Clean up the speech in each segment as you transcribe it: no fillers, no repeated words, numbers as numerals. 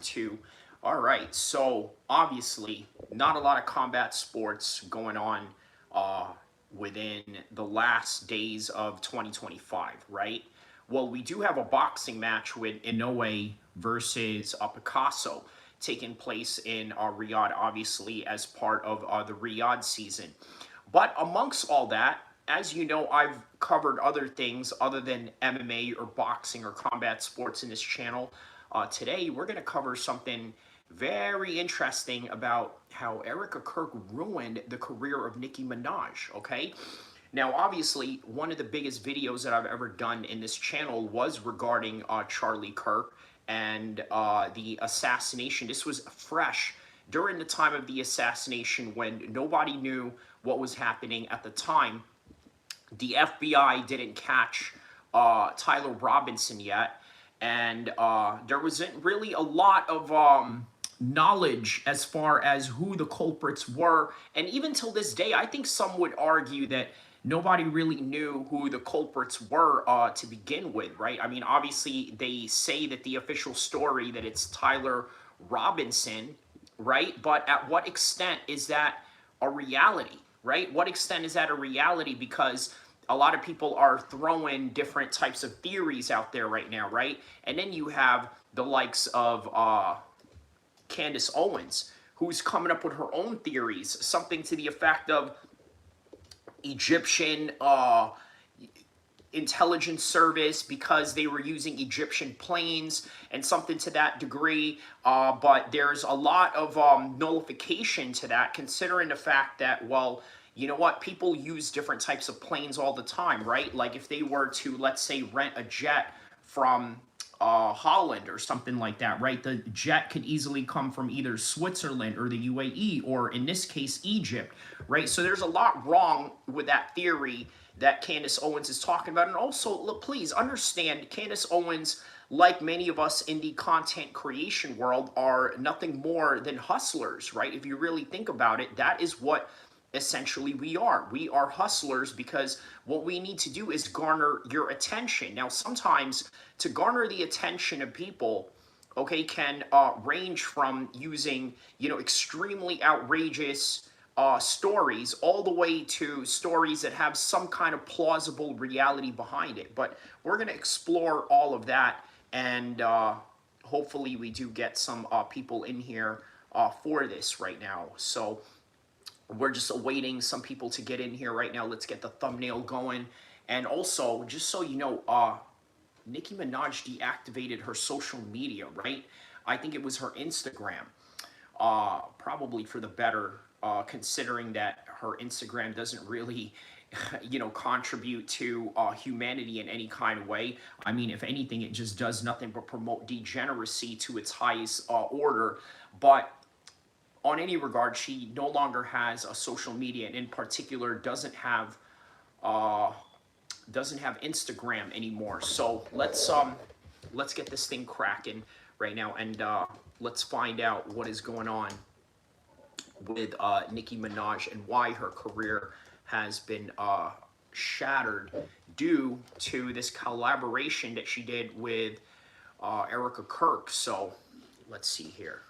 Two. All right, so obviously, not a lot of combat sports going on uh, within the last days of 2025, right? Well, we do have a boxing match with Inoue versus Picasso taking place in Riyadh, obviously, as part of the Riyadh season. But amongst all that, as you know, I've covered other things other than MMA or boxing or combat sports in this channel. Today, we're going to cover something very interesting about how Erika Kirk ruined the career of Nicki Minaj, okay? Now, obviously, one of the biggest videos that I've ever done in this channel was regarding Charlie Kirk and the assassination. This was fresh during the time of the assassination when nobody knew what was happening at the time. The FBI didn't catch Tyler Robinson yet, and there wasn't really a lot of knowledge as far as who the culprits were. And even till this day, I think some would argue that nobody really knew who the culprits were to begin with, right? I mean, obviously, they say that the official story that it's Tyler Robinson, right? But at what extent is that a reality, right? What extent is that a reality? Because a lot of people are throwing different types of theories out there right now, right? And then you have the likes of Candace Owens, who's coming up with her own theories, something to the effect of Egyptian intelligence service because they were using Egyptian planes and something to that degree. But there's a lot of nullification to that, considering the fact that, well, you know what? People use different types of planes all the time, right? Like if they were to, let's say, rent a jet from Holland or something like that, right? The jet could easily come from either Switzerland or the UAE, or in this case, Egypt, right? So there's a lot wrong with that theory that Candace Owens is talking about. And also, look, please understand, Candace Owens, like many of us in the content creation world, are nothing more than hustlers, right? If you really think about it, that is what essentially we are. We are hustlers because what we need to do is garner your attention. Now, sometimes to garner the attention of people, okay, can range from using, you know, extremely outrageous stories all the way to stories that have some kind of plausible reality behind it. But we're going to explore all of that, and hopefully we do get some people in here for this right now. So we're just awaiting some people to get in here right now. Let's get the thumbnail going. And also, just so you know, Nicki Minaj deactivated her social media, right? I think it was her Instagram. Probably for the better, considering that her Instagram doesn't really, you know, contribute to humanity in any kind of way. I mean, if anything, it just does nothing but promote degeneracy to its highest order. But on any regard, she no longer has a social media, and in particular uh, doesn't have Instagram anymore. So let's get this thing cracking right now, and let's find out what is going on with Nicki Minaj and why her career has been shattered due to this collaboration that she did with Erika Kirk. So let's see here.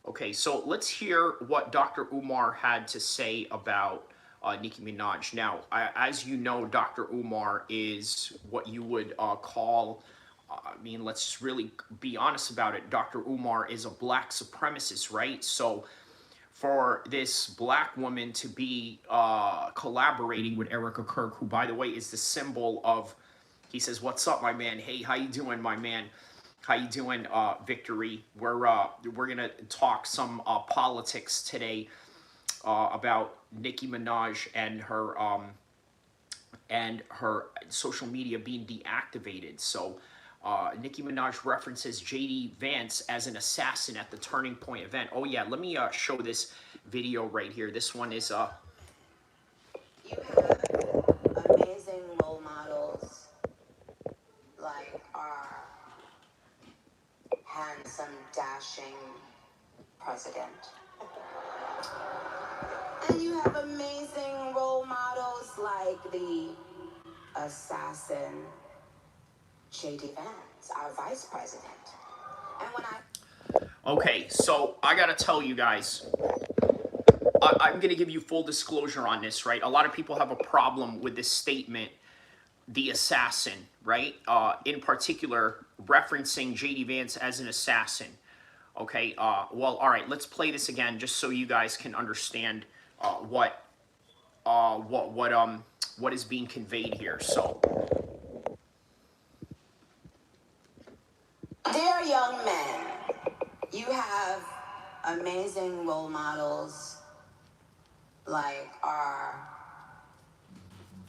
Okay, so let's hear what Dr. Umar had to say about Nicki Minaj. Now, as you know, Dr. Umar is what you would call, I mean, let's just really be honest about it. Dr. Umar is a black supremacist, right? So for this black woman to be collaborating with Erika Kirk, who, by the way, is the symbol of, he says, "What's up, my man? Hey, how you doing, my man? How you doing, Victory?" We're gonna talk some politics today about Nicki Minaj and her social media being deactivated. So Nicki Minaj references JD Vance as an assassin at the Turning Point event. Oh yeah, let me show this video right here. This one is You have amazing role models like our handsome, dashing president. And you have amazing role models like the assassin J.D. Vance, our vice president. And when I... Okay, so I gotta tell you guys, I'm gonna give you full disclosure on this, right? A lot of people have a problem with this statement, the assassin, right? In particular, referencing J.D. Vance as an assassin. Okay, well, all right, let's play this again just so you guys can understand what is being conveyed here. So, dear young men, you have amazing role models like our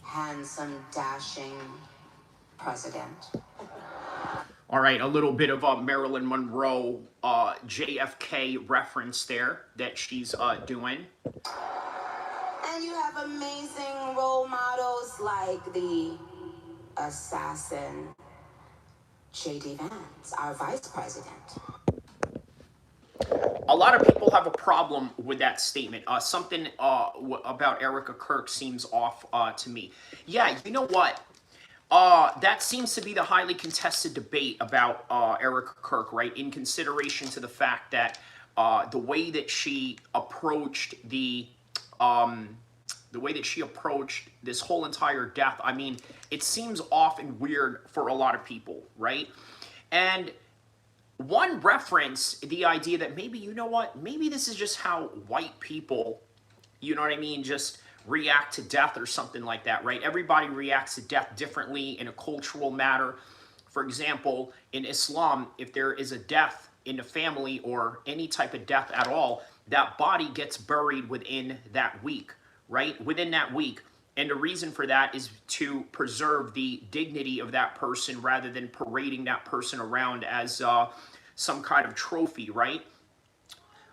handsome, dashing president. all right, a little bit of Marilyn Monroe, JFK reference there that she's doing. And you have amazing role models like the assassin J.D. Vance, our vice president. A lot of people have a problem with that statement. Something about Erika Kirk seems off to me. Yeah, you know what? That seems to be the highly contested debate about Erika Kirk, right? In consideration to the fact that the way that she approached this whole entire death, I mean, it seems off and weird for a lot of people, right? And one reference, the idea that maybe, you know what, maybe this is just how white people, you know what I mean, just react to death or something like that, right? Everybody reacts to death differently in a cultural matter. For example, in Islam, if there is a death in the family or any type of death at all, that body gets buried within that week, right? Within that week. And the reason for that is to preserve the dignity of that person rather than parading that person around as some kind of trophy, right?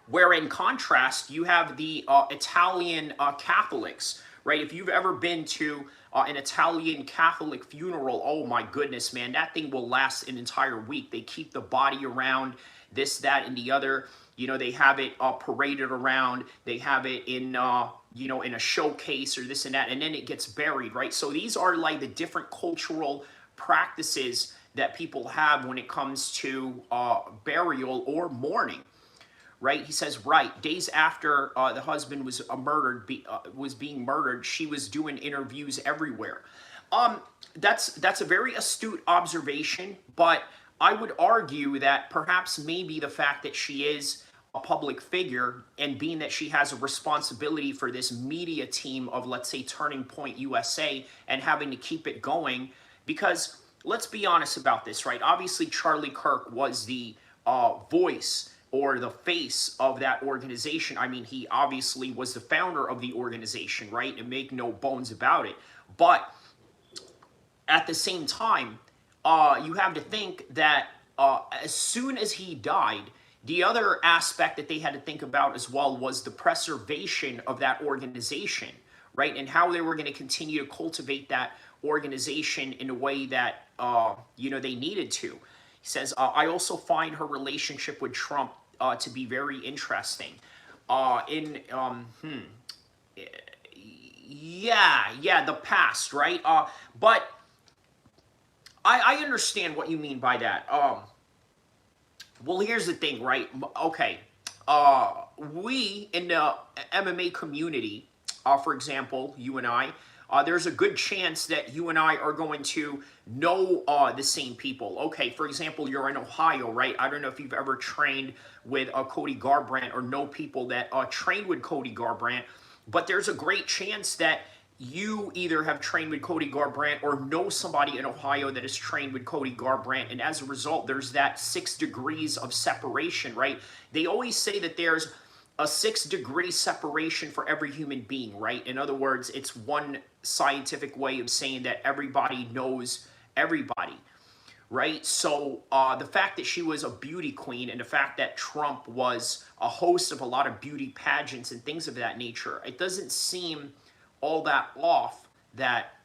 Where in contrast, you have the Italian Catholics, right? If you've ever been to an Italian Catholic funeral, oh my goodness, man, that thing will last an entire week. They keep the body around, this, that, and the other. You know, they have it paraded around. They have it in, you know, in a showcase or this and that, and then it gets buried, right? So these are like the different cultural practices that people have when it comes to burial or mourning, right? He says, right, days after the husband was being murdered, she was doing interviews everywhere. That's a very astute observation, but I would argue that perhaps maybe the fact that she is a public figure and being that she has a responsibility for this media team of, let's say, Turning Point USA and having to keep it going, because let's be honest about this, right? Obviously, Charlie Kirk was the voice or the face of that organization. I mean, he obviously was the founder of the organization, right? And make no bones about it. But at the same time, you have to think that as soon as he died, the other aspect that they had to think about as well was the preservation of that organization, right? And how they were going to continue to cultivate that organization in a way that, you know, they needed to. He says, I also find her relationship with Trump to be very interesting. Yeah, the past, right? But I understand what you mean by that. Well, here's the thing, right? Okay, we in the MMA community, for example, you and I, there's a good chance that you and I are going to know the same people. Okay, for example, you're in Ohio, right? I don't know if you've ever trained with Cody Garbrandt or know people that trained with Cody Garbrandt, but there's a great chance that you either have trained with Cody Garbrandt or know somebody in Ohio that has trained with Cody Garbrandt, and as a result, there's that 6 degrees of separation, right? They always say that there's a 6-degree separation for every human being, right? In other words, it's one scientific way of saying that everybody knows everybody, right? So the fact that she was a beauty queen and the fact that Trump was a host of a lot of beauty pageants and things of that nature, it doesn't seem all that off that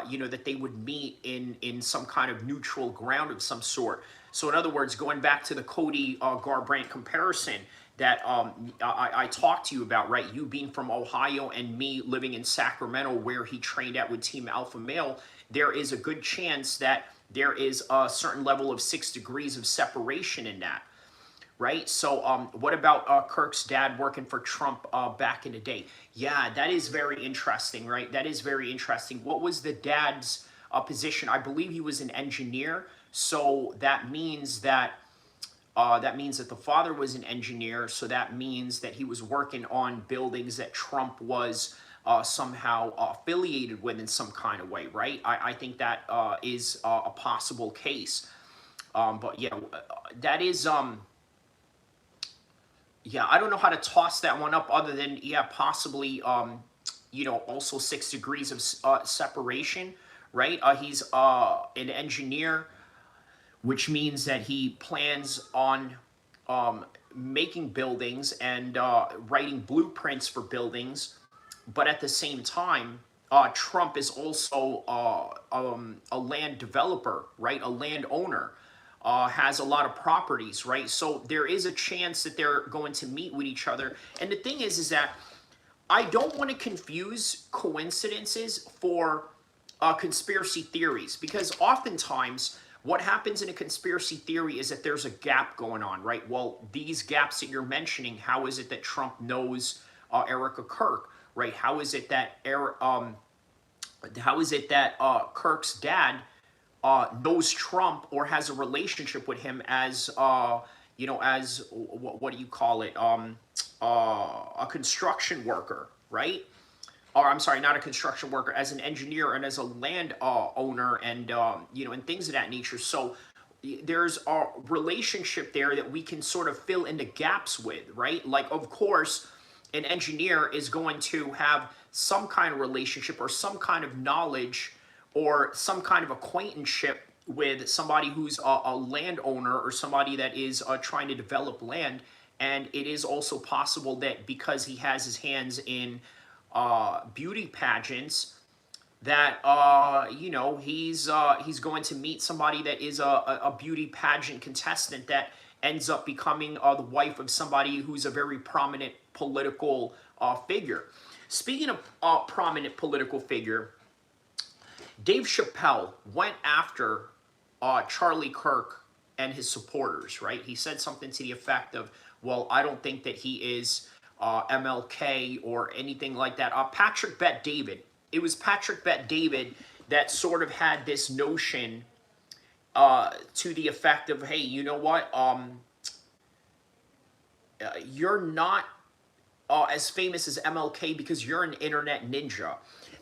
you know, that they would meet in some kind of neutral ground of some sort. So in other words, going back to the Cody Garbrandt comparison, that I talked to you about, right? You being from Ohio and me living in Sacramento, where he trained at with Team Alpha Male, there is a good chance that there is a certain level of 6 degrees of separation in that, right? So what about Kirk's dad working for Trump back in the day? Yeah, that is very interesting, right? That is very interesting. What was the dad's position? I believe he was an engineer. So that means that the father was an engineer. So that means that he was working on buildings that Trump was somehow affiliated with in some kind of way, right? I think that is a possible case. But yeah, that is yeah, I don't know how to toss that one up other than, yeah, possibly, also 6 degrees of separation, right? He's an engineer, which means that he plans on making buildings and writing blueprints for buildings. But at the same time, Trump is also a land developer, right? A landowner, has a lot of properties, right? So there is a chance that they're going to meet with each other. And the thing is that I don't want to confuse coincidences for conspiracy theories, because oftentimes what happens in a conspiracy theory is that there's a gap going on, right? Well, these gaps that you're mentioning, how is it that Trump knows Erika Kirk, right? How is it that Kirk's dad knows Trump or has a relationship with him as as what do you call it, a construction worker, right? Or I'm sorry, not a construction worker, as an engineer and as a land owner, and and things of that nature. So there's a relationship there that we can sort of fill in the gaps with, right? Like, of course, an engineer is going to have some kind of relationship or some kind of knowledge or some kind of acquaintanceship with somebody who's a landowner or somebody that is trying to develop land. And it is also possible that because he has his hands in beauty pageants, that he's going to meet somebody that is a beauty pageant contestant that ends up becoming the wife of somebody who's a very prominent political figure. Speaking of prominent political figure, Dave Chapelle went after Charlie Kirk and his supporters, right? He said something to the effect of, well, I don't think that he is MLK or anything like that. Patrick Bet David. It was Patrick Bet David that sort of had this notion to the effect of, hey, you know what? You're not as famous as MLK because you're an internet ninja.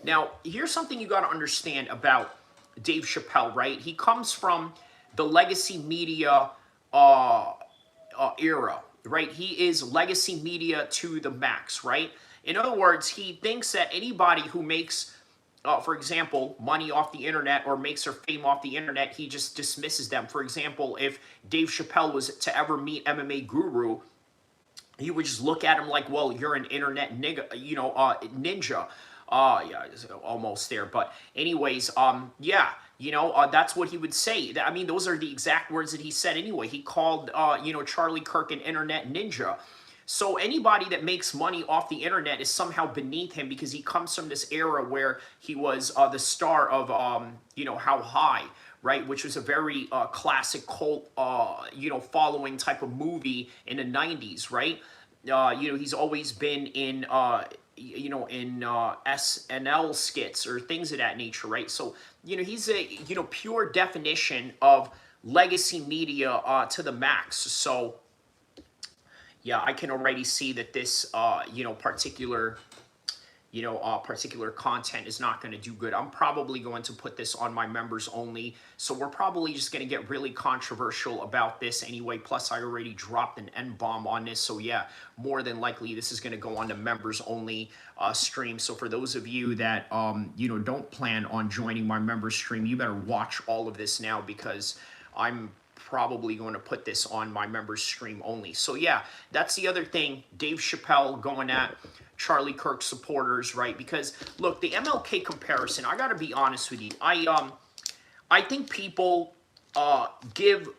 Now, here's something you got to understand about Dave Chapelle, right? He comes from the legacy media era, right? He is legacy media to the max, right? In other words, he thinks that anybody who makes, for example, money off the internet or makes their fame off the internet, he just dismisses them. For example, if Dave Chapelle was to ever meet MMA Guru, he would just look at him like, well, you're an internet ninja. Yeah, almost there. But anyways, yeah, that's what he would say. I mean, those are the exact words that he said anyway. He called, Charlie Kirk an internet ninja. So anybody that makes money off the internet is somehow beneath him because he comes from this era where he was the star of, How High, right? Which was a very classic cult, following type of movie in the 90s, right? He's always been in, in SNL skits or things of that nature, right? So, he's a, pure definition of legacy media to the max. So, yeah, I can already see that this, particular content is not going to do good. I'm probably going to put this on my members only. So we're probably just going to get really controversial about this anyway. Plus, I already dropped an N-bomb on this. So yeah, more than likely, this is going to go on the members only stream. So for those of you that, don't plan on joining my members stream, you better watch all of this now because I'm probably going to put this on my members stream only. So yeah, that's the other thing. Dave Chapelle going at Charlie Kirk supporters, right? Because look, the MLK comparison, I got to be honest with you. I think people give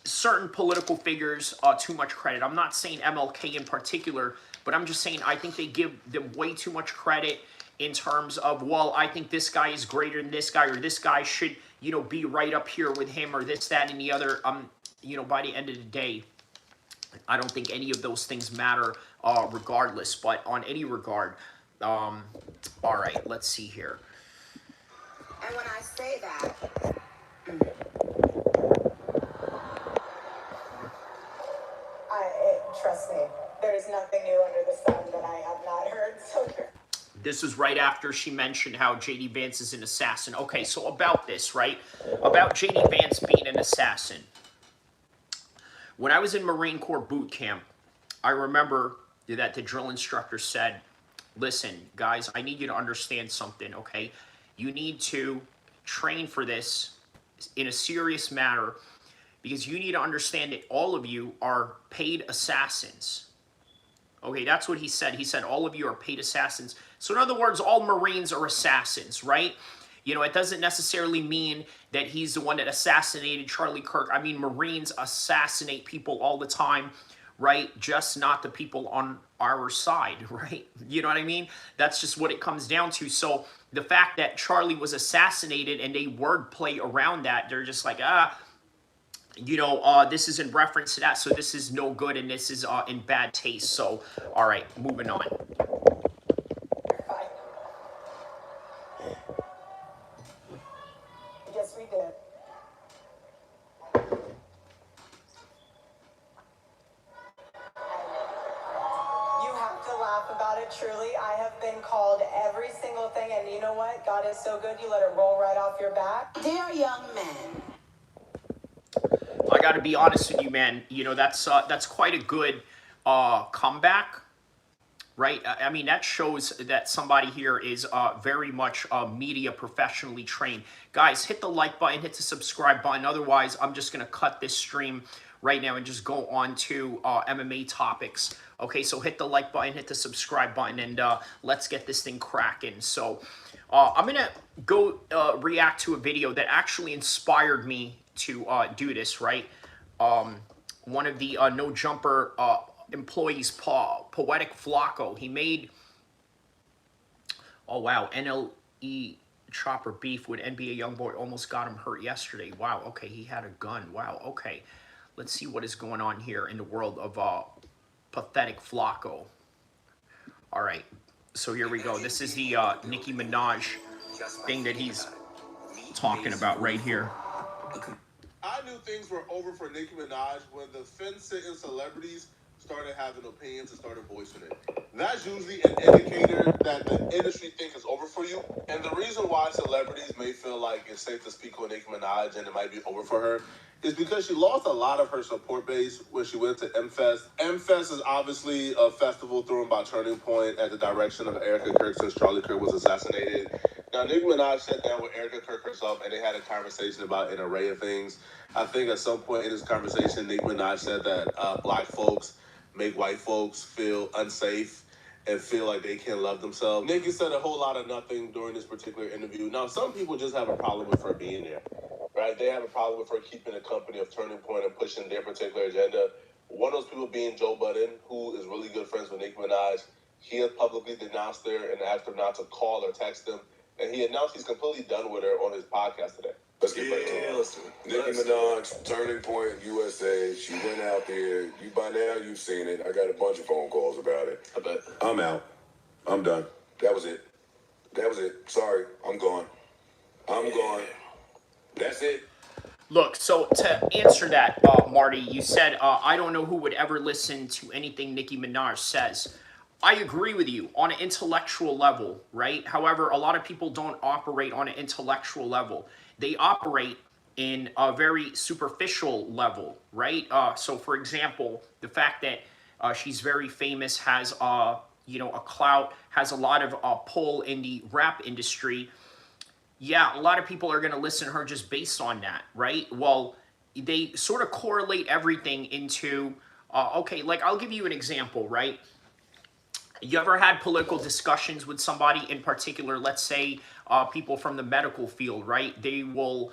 certain political figures too much credit. I'm not saying MLK in particular, but I'm just saying I think they give them way too much credit in terms of, well, I think this guy is greater than this guy, or this guy should, you know, be right up here with him, or this, that, and the other. You know, by the end of the day, I don't think any of those things matter regardless, but on any regard. All right, let's see here. And when I say that, trust me, there is nothing new under the sun that I have not heard. So this was right after she mentioned how J.D. Vance is an assassin. Okay, so about this, right? About J.D. Vance being an assassin. When I was in Marine Corps boot camp, I remember that the drill instructor said, listen, guys, I need you to understand something, okay? You need to train for this in a serious manner, because you need to understand that all of you are paid assassins. Okay, that's what he said. He said all of you are paid assassins. So in other words, all Marines are assassins, right? You know, it doesn't necessarily mean that he's the one that assassinated Charlie Kirk. I mean, Marines assassinate people all the time, right? Just not the people on our side, right? You know what I mean? That's just what it comes down to. So the fact that Charlie was assassinated and they wordplay around that, they're just like, you know, this is in reference to that, so this is no good, and this is in bad taste. So, all right, moving on. yes, we did. You have to laugh about it, truly. I have been called every single thing, and you know what? God is so good, you let it roll right off your back. Dear young men, I got to be honest with you, man. You know, that's quite a good comeback, right? I mean, that shows that somebody here is very much media professionally trained. Guys, hit the like button, hit the subscribe button. Otherwise, I'm just going to cut this stream right now and just go on to MMA topics. Okay, so hit the like button, hit the subscribe button, and let's get this thing cracking. So I'm going to go react to a video that actually inspired me to do this, right? One of the No Jumper employees, Poetic Flacco, he made, oh wow, NLE Chopper beef with NBA Youngboy almost got him hurt yesterday. Wow, okay, he had a gun. Wow, okay. Let's see what is going on here in the world of Pathetic Flacco. All right, so here we go. This is the Nicki Minaj thing that he's talking about right here. I knew things were over for Nicki Minaj when the fence-sitting celebrities started having opinions and started voicing it. That's usually an indicator that the industry thinks it's over for you. And the reason why celebrities may feel like it's safe to speak on Nicki Minaj and it might be over for her is because she lost a lot of her support base when she went to M-Fest. M-Fest is obviously a festival thrown by Turning Point at the direction of Erika Kirk since Charlie Kirk was assassinated. Now, Nicki Minaj sat down with Erika Kirk herself, and they had a conversation about an array of things. I think at some point in this conversation, Nicki Minaj said that black folks make white folks feel unsafe and feel like they can't love themselves. Nicki said a whole lot of nothing during this particular interview. Now, some people just have a problem with her being there, right? They have a problem with her keeping the company of Turning Point and pushing their particular agenda. One of those people being Joe Budden, who is really good friends with Nicki Minaj. He has publicly denounced her and asked her not to call or text him. And he announced he's completely done with her on his podcast today. Let's get back to it. Listen. Nicki Minaj, Turning Point USA. She went out there. You by now you've seen it. I got a bunch of phone calls about it. I bet. I'm out. I'm done. That was it. That was it. Sorry, I'm gone. I'm gone. That's it. Look, so to answer that, Marty, you said, I don't know who would ever listen to anything Nicki Minaj says. I agree with you on an intellectual level, right? However, a lot of people don't operate on an intellectual level. They operate in a very superficial level, right? So, for example, the fact that she's very famous, has, you know, a clout, has a lot of pull in the rap industry. Yeah, a lot of people are going to listen to her just based on that, right? Well, they sort of correlate everything into, okay, like I'll give you an example, right? You ever had political discussions with somebody in particular, let's say people from the medical field, right? They will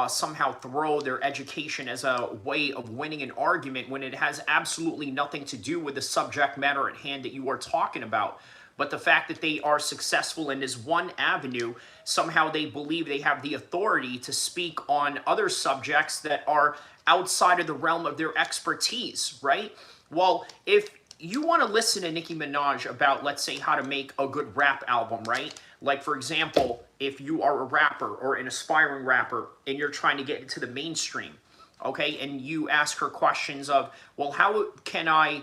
somehow throw their education as a way of winning an argument when it has absolutely nothing to do with the subject matter at hand that you are talking about. But the fact that they are successful in this one avenue, somehow they believe they have the authority to speak on other subjects that are outside of the realm of their expertise, right? Well, if you want to listen to Nicki Minaj about, let's say, how to make a good rap album, right? Like, for example, if you are a rapper or an aspiring rapper and you're trying to get into the mainstream, okay, and you ask her questions of, well, how can I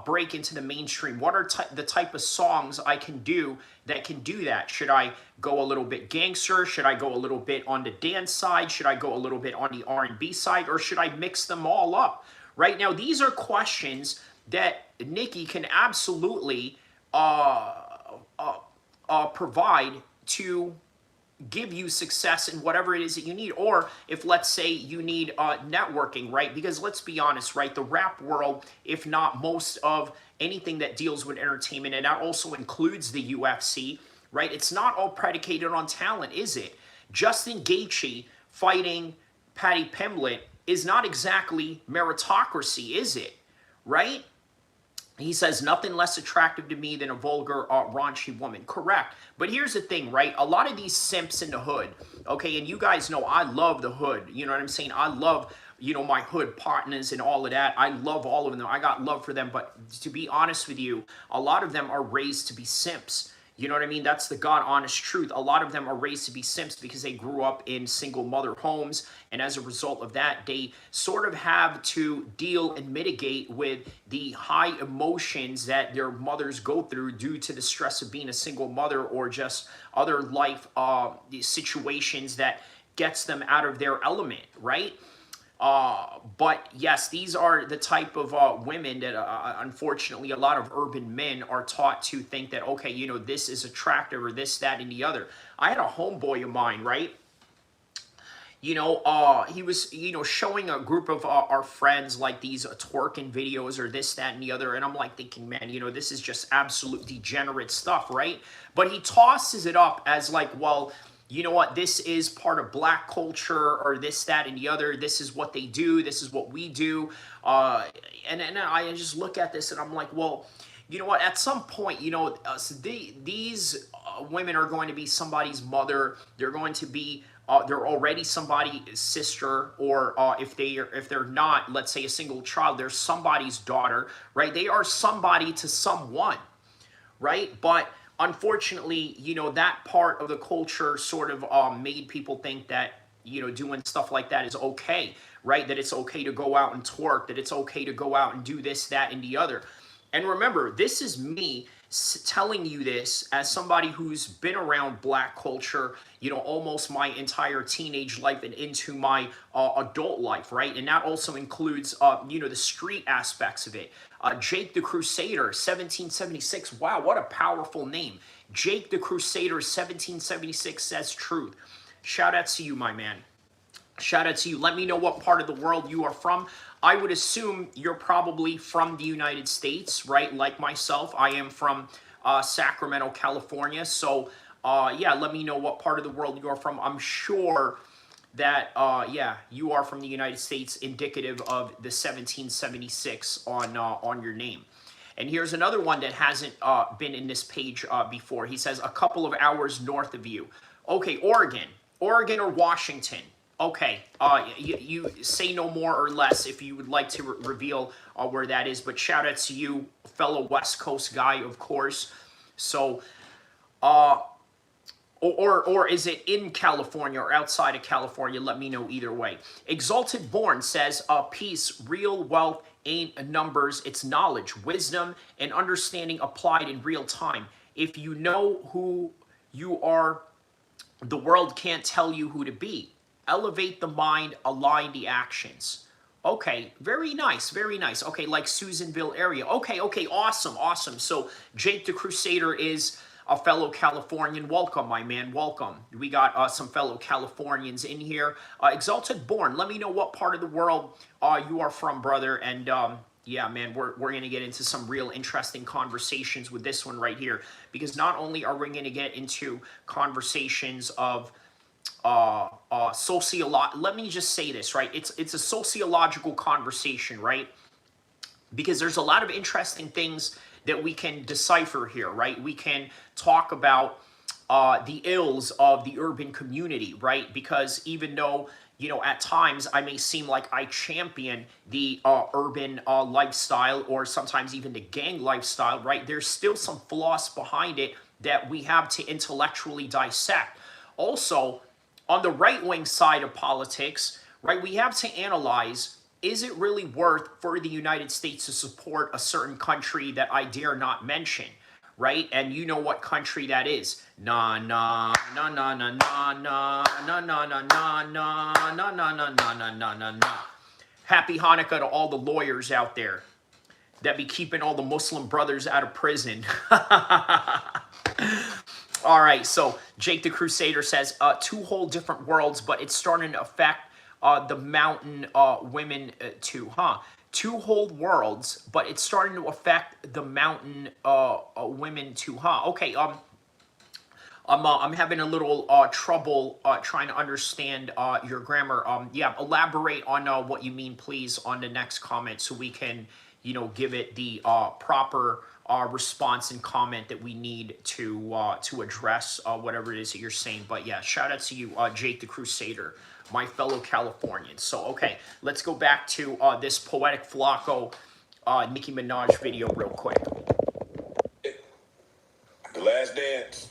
break into the mainstream? What are the type of songs I can do that can do that? Should I go a little bit gangster? Should I go a little bit on the dance side? Should I go a little bit on the R&B side? Or should I mix them all up? Right now, these are questions that Nicki can absolutely provide to give you success in whatever it is that you need. Or if, let's say, you need networking, right? Because let's be honest, right? The rap world, if not most of anything that deals with entertainment, and that also includes the UFC, right? It's not all predicated on talent, is it? Justin Gaethje fighting Paddy Pimblett is not exactly meritocracy, is it? Right? He says, nothing less attractive to me than a vulgar, raunchy woman. Correct. But here's the thing, right? A lot of these simps in the hood, okay, and you guys know I love the hood. You know what I'm saying? I love, you know, my hood partners and all of that. I love all of them. I got love for them. But to be honest with you, a lot of them are raised to be simps. You know what I mean? That's the God honest truth. A lot of them are raised to be simps because they grew up in single mother homes. And as a result of that, they sort of have to deal and mitigate with the high emotions that their mothers go through due to the stress of being a single mother or just other life situations that gets them out of their element, right? But yes, these are the type of women that unfortunately a lot of urban men are taught to think that, okay, you know, this is attractive or this, that, and the other. I had a homeboy of mine, right? You know, he was, you know, showing a group of our friends like these twerking videos or this, that, and the other. And I'm like thinking, man, you know, this is just absolute degenerate stuff, right? But he tosses it up as like, well, you know what, this is part of black culture or this, that, and the other. This is what they do. This is what we do. And I just look at this and I'm like, well, you know what, at some point, you know, these women are going to be somebody's mother. They're going to be, they're already somebody's sister, or if they're not, let's say a single child, they're somebody's daughter, right? They are somebody to someone, right? But unfortunately, you know, that part of the culture sort of made people think that, you know, doing stuff like that is okay, right? That it's okay to go out and twerk, that it's okay to go out and do this, that, and the other. And remember, this is me telling you this as somebody who's been around black culture, you know, almost my entire teenage life and into my adult life, right? And that also includes, you know, the street aspects of it. Jake the Crusader, 1776. Wow, what a powerful name. Jake the Crusader, 1776 says truth. Shout out to you, my man. Shout out to you. Let me know what part of the world you are from. I would assume you're probably from the United States, right? Like myself, I am from Sacramento, California. So, yeah, let me know what part of the world you are from. I'm sure that, yeah, you are from the United States, indicative of the 1776 on your name. And here's another one that hasn't been in this page before. He says, a couple of hours north of you. Okay, Oregon or Washington. Okay, you say no more or less if you would like to reveal where that is. But shout out to you, fellow West Coast guy, of course. So, or is it in California or outside of California? Let me know either way. Exalted Born says, peace, real wealth ain't numbers, it's knowledge, wisdom, and understanding applied in real time. If you know who you are, the world can't tell you who to be. Elevate the mind, align the actions. Okay, very nice, very nice. Okay, like Susanville area. Okay, awesome, awesome. So Jake the Crusader is a fellow Californian. Welcome, my man, welcome. We got some fellow Californians in here. Exalted Born, let me know what part of the world you are from, brother. And Yeah, man, we're going to get into some real interesting conversations with this one right here, because not only are we going to get into conversations of let me just say this, right? It's a sociological conversation, right? Because there's a lot of interesting things that we can decipher here, right? We can talk about the ills of the urban community, right? Because even though, at times I may seem like I champion the urban lifestyle, or sometimes even the gang lifestyle, right? There's still some flaws behind it that we have to intellectually dissect. Also, on the right-wing side of politics, right, we have to analyze, is it really worth for the United States to support a certain country that I dare not mention, right? And you know what country that is. Na na na na na na na na na na na na na na na na na na na. Happy Hanukkah to all the lawyers out there that be keeping all the Muslim brothers out of prison. All right, so Jake the Crusader says, two whole different worlds, but it's starting to affect the mountain women too, huh? Two whole worlds, but it's starting to affect the mountain women too, huh? Okay, I'm having a little trouble trying to understand your grammar. Yeah, elaborate on what you mean, please, on the next comment, so we can, give it the proper response and comment that we need to address whatever it is that you're saying. But yeah, shout out to you, Jake the Crusader, my fellow Californians. So okay, let's go back to this Poetic Flacco Nicki Minaj video real quick. The Last Dance.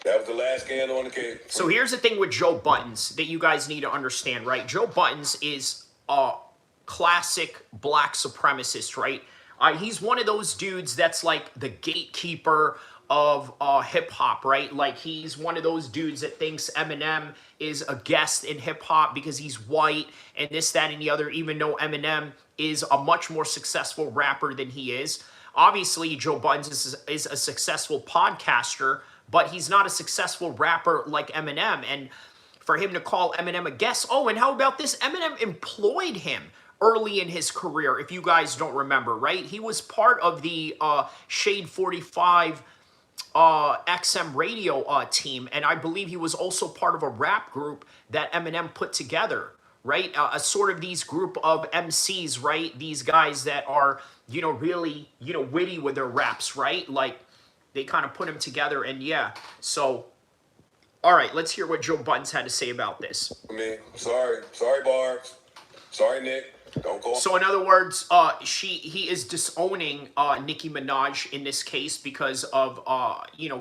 That was the last candle on the cake. So here's the thing with Joe Buttons that you guys need to understand, right? Joe Buttons is a classic black supremacist, right? He's one of those dudes that's like the gatekeeper of hip-hop, right? Like, he's one of those dudes that thinks Eminem is a guest in hip-hop because he's white and this, that, and the other, even though Eminem is a much more successful rapper than he is. Obviously, Joe Buttons is a successful podcaster, but he's not a successful rapper like Eminem. And for him to call Eminem a guest, oh, and how about this? Eminem employed him early in his career, if you guys don't remember, right? He was part of the Shade 45 XM radio team, and I believe he was also part of a rap group that Eminem put together, right? A sort of these group of MCs, right? These guys that are, really, witty with their raps, right? Like, they kind of put them together, and yeah, so, all right, let's hear what Joe Buttons had to say about this. Sorry, Barbs. Sorry, Nick. Don't call. So in other words, he is disowning Nicki Minaj in this case because of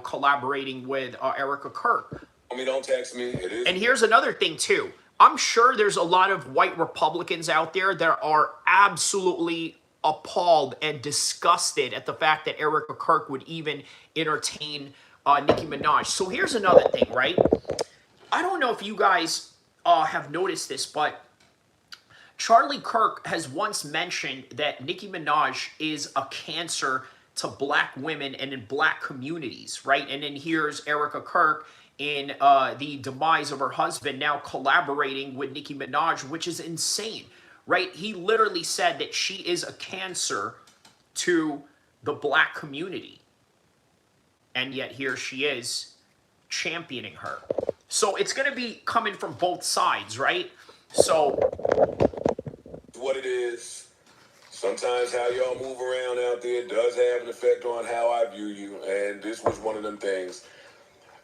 collaborating with Erika Kirk. Don't text me. It is. And here's another thing too. I'm sure there's a lot of white Republicans out there that are absolutely appalled and disgusted at the fact that Erika Kirk would even entertain Nicki Minaj. So here's another thing, right? I don't know if you guys have noticed this, but Charlie Kirk has once mentioned that Nicki Minaj is a cancer to black women and in black communities, right? And then here's Erika Kirk in the demise of her husband now collaborating with Nicki Minaj, which is insane, right? He literally said that she is a cancer to the black community. And yet here she is championing her. So it's going to be coming from both sides, right? So what it is. Sometimes how y'all move around out there does have an effect on how I view you, and this was one of them things.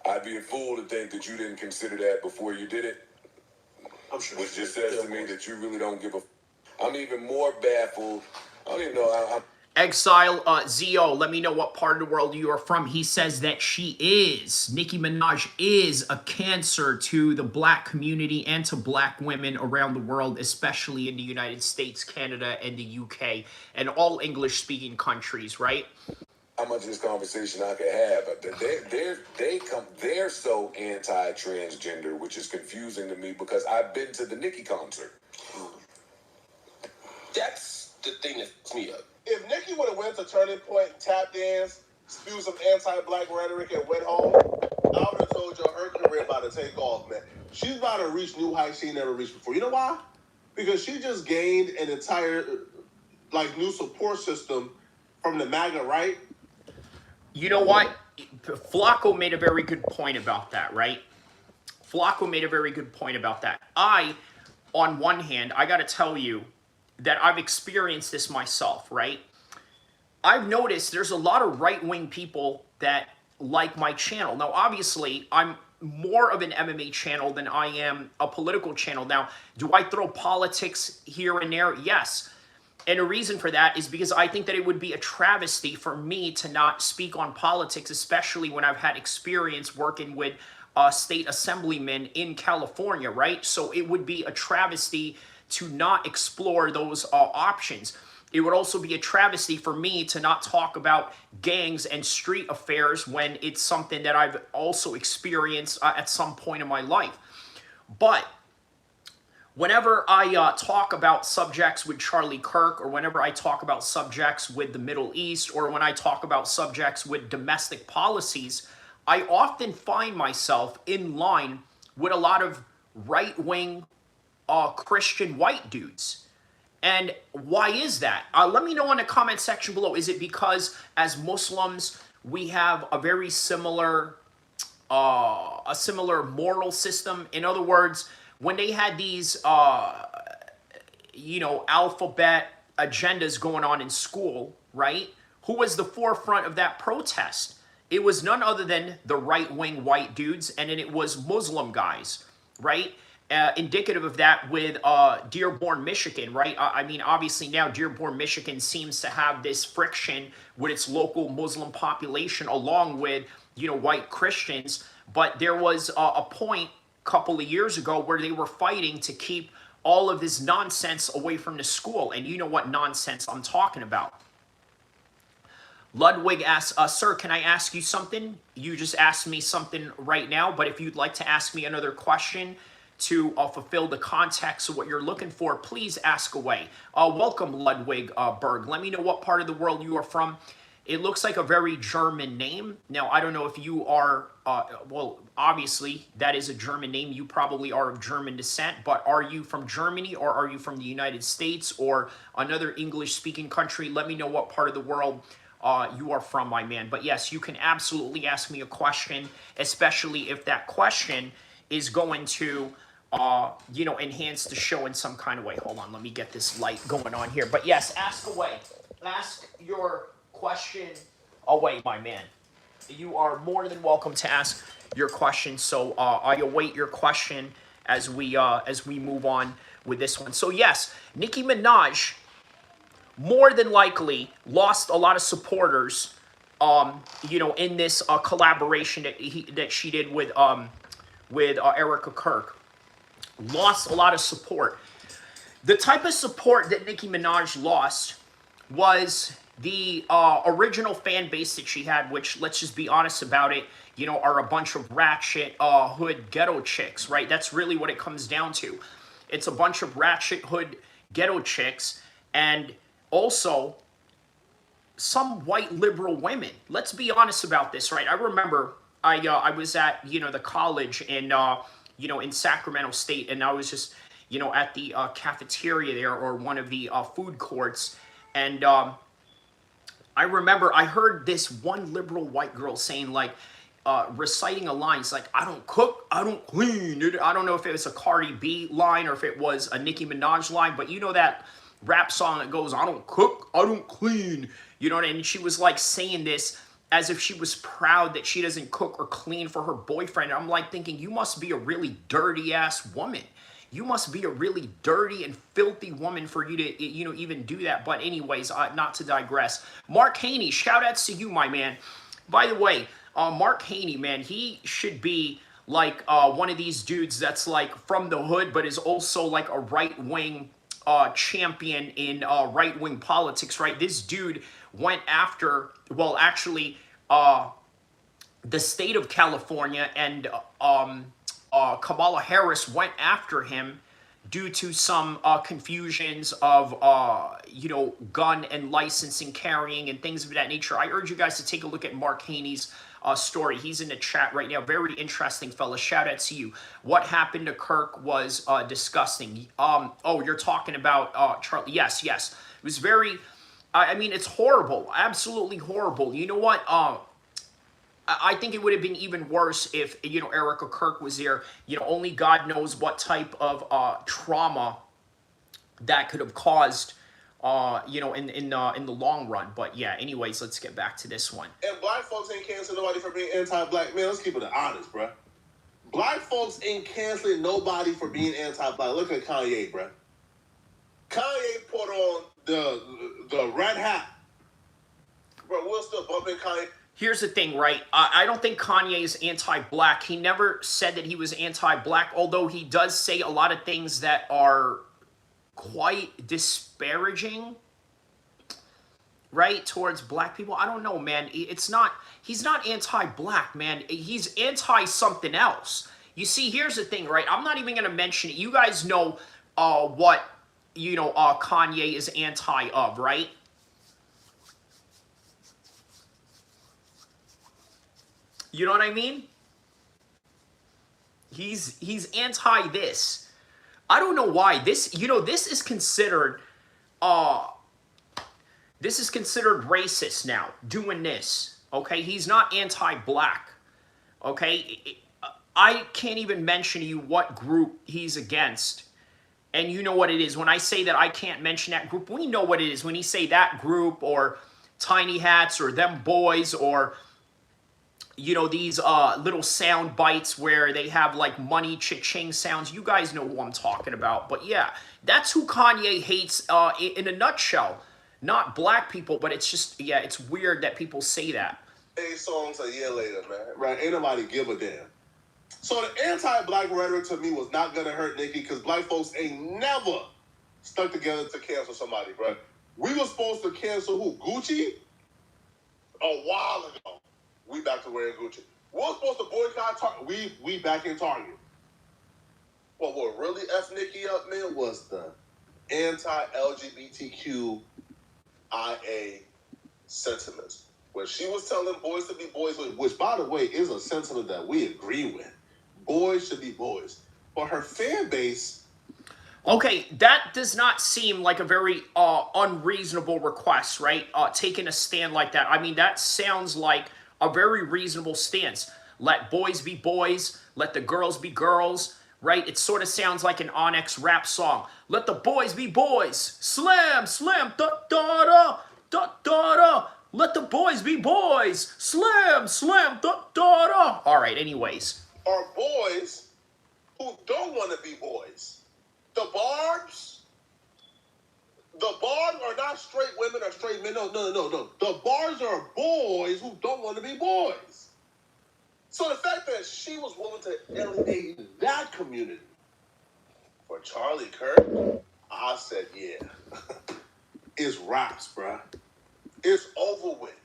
I'd be a fool to think that you didn't consider that before you did it. I'm sure. Which just says to me that you really don't give a. I'm even more baffled. I don't even know. Exile Zio, let me know what part of the world you are from. He says that Nicki Minaj is a cancer to the black community and to black women around the world, especially in the United States, Canada, and the UK, and all English-speaking countries, right? How much of this conversation I could have. They're so anti-transgender, which is confusing to me because I've been to the Nicki concert. That's the thing that fucks me up. If Nicki would have went to Turning Point, tap dance, spewed some anti-black rhetoric, and went home, I would have told y'all her career about to take off, man. She's about to reach new heights she never reached before. You know why? Because she just gained an entire like new support system from the MAGA right. You know what? Flacco made a very good point about that, right? Flacco made a very good point about that. On one hand, I got to tell you that I've experienced this myself, right? I've noticed there's a lot of right-wing people that like my channel. Now, obviously, I'm more of an MMA channel than I am a political channel. Now, do I throw politics here and there? Yes. And the reason for that is because I think that it would be a travesty for me to not speak on politics, especially when I've had experience working with state assemblymen in California, right? So it would be a travesty to not explore those options. It would also be a travesty for me to not talk about gangs and street affairs when it's something that I've also experienced at some point in my life. But whenever I talk about subjects with Charlie Kirk, or whenever I talk about subjects with the Middle East, or when I talk about subjects with domestic policies, I often find myself in line with a lot of right-wing Christian white dudes. And why is that? Let me know in the comment section below. Is it because as Muslims, we have a very similar moral system? In other words, when they had these, alphabet agendas going on in school, right? Who was the forefront of that protest? It was none other than the right-wing white dudes, and then it was Muslim guys, right? Indicative of that with Dearborn, Michigan, right? I mean, obviously now Dearborn, Michigan seems to have this friction with its local Muslim population along with, white Christians. But there was a point a couple of years ago where they were fighting to keep all of this nonsense away from the school. And you know what nonsense I'm talking about. Ludwig asks, sir, can I ask you something? You just asked me something right now, but if you'd like to ask me another question to fulfill the context of what you're looking for, please ask away. Welcome, Ludwig Berg. Let me know what part of the world you are from. It looks like a very German name. Now, I don't know if you are, well, obviously, that is a German name. You probably are of German descent, but are you from Germany, or are you from the United States, or another English-speaking country? Let me know what part of the world you are from, my man. But yes, you can absolutely ask me a question, especially if that question is going to enhance the show in some kind of way. Hold on, let me get this light going on here. But yes, ask away. Ask your question away, my man. You are more than welcome to ask your question. So I await your question as we move on with this one. So yes, Nicki Minaj more than likely lost a lot of supporters, in this collaboration that she did with Erika Kirk. Lost a lot of support. The type of support that Nicki Minaj lost was the original fan base that she had, which, let's just be honest about it, are a bunch of ratchet hood ghetto chicks, right? That's really what it comes down to. It's a bunch of ratchet hood ghetto chicks, and also some white liberal women. Let's be honest about this, right? I remember I was at, the college in Sacramento State, and I was just, at the cafeteria there, or one of the food courts, and I remember I heard this one liberal white girl saying, like, reciting a line. It's like, I don't cook, I don't clean. I don't know if it was a Cardi B line or if it was a Nicki Minaj line, but you know that rap song that goes, I don't cook, I don't clean. And she was like saying this as if she was proud that she doesn't cook or clean for her boyfriend. And I'm like thinking, you must be a really dirty ass woman. You must be a really dirty and filthy woman for you to, even do that. But anyways, not to digress. Mark Haney, shout outs to you, my man. By the way, Mark Haney, man, he should be like one of these dudes that's like from the hood, but is also like a right-wing champion in right-wing politics, right? This dude went after, well, actually, the state of California and Kamala Harris went after him due to some confusions of, gun and licensing carrying and things of that nature. I urge you guys to take a look at Mark Haney's story. He's in the chat right now. Very interesting, fella. Shout out to you. What happened to Kirk was disgusting. Oh, you're talking about Charlie. Yes. was very, I mean, it's horrible, absolutely horrible. You know what? I think it would have been even worse if, you know, Erika Kirk was there. You know, only God knows what type of trauma that could have caused, you know, in the long run. But yeah, anyways, let's get back to this one. And black folks ain't canceling nobody for being anti-black. Man, let's keep it honest, bruh. Black folks ain't canceling nobody for being anti-black. Look at Kanye, bruh. Kanye put on the red hat. Bro, we're still bumping Kanye. Here's the thing, right? I don't think Kanye is anti-black. He never said that he was anti-black, although he does say a lot of things that are quite disparaging, right, towards black people. I don't know, man. It's not, he's not anti-black, man. He's anti-something else. You see, here's the thing, right? I'm not even going to mention it. You guys know what, you know, Kanye is anti of, right? You know what I mean? He's anti this. I don't know why. This, you know, this is considered racist now, doing this. Okay? He's not anti-black. Okay? I can't even mention to you what group he's against. And you know what it is. When I say that I can't mention that group, we know what it is. When he say that group or Tiny Hats or them boys or, you know, these little sound bites where they have like money cha-ching sounds. You guys know who I'm talking about. But yeah, that's who Kanye hates in a nutshell. Not black people, but it's just, yeah, it's weird that people say that. 8 songs a year later, man. Right? Ain't nobody give a damn. So the anti-black rhetoric to me was not gonna hurt Nicki because black folks ain't never stuck together to cancel somebody, bro. We were supposed to cancel who? Gucci? A while ago. We back to wearing Gucci. We're supposed to boycott Target. We back in Target. What really F Nicki up, man, was the anti-LGBTQIA sentiments. When she was telling boys to be boys, which, by the way, is a sentiment that we agree with. Boys should be boys. But her fan base... Okay, that does not seem like a very unreasonable request, right? Taking a stand like that. I mean, that sounds like a very reasonable stance. Let boys be boys. Let the girls be girls, right? It sort of sounds like an Onyx rap song. Let the boys be boys. Slam, slam, da-da-da, da-da-da. Let the boys be boys. Slam, slam, da-da-da. All right, anyways. Are boys who don't want to be boys. The Barbs are not straight women or straight men. No. The Barbs are boys who don't want to be boys. So the fact that she was willing to alienate that community for Charlie Kirk, I said, yeah, it's raps, bruh. It's over with.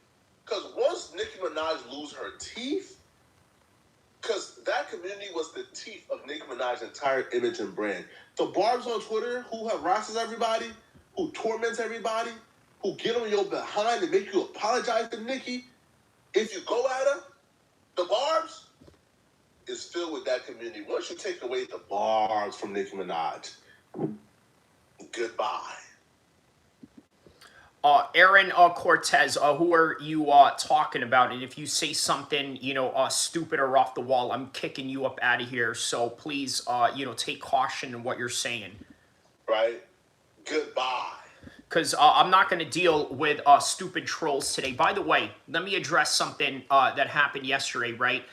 Because once Nicki Minaj lose her teeth, because that community was the teeth of Nicki Minaj's entire image and brand. The Barbs on Twitter who harasses everybody, who torments everybody, who get on your behind and make you apologize to Nicki, if you go at her, the Barbs is filled with that community. Once you take away the Barbs from Nicki Minaj, goodbye. Aaron Cortez, who are you talking about? And if you say something, you know, stupid or off the wall, I'm kicking you up out of here. So please, you know, take caution in what you're saying. Right? Goodbye. Because I'm not going to deal with stupid trolls today. By the way, let me address something that happened yesterday, right?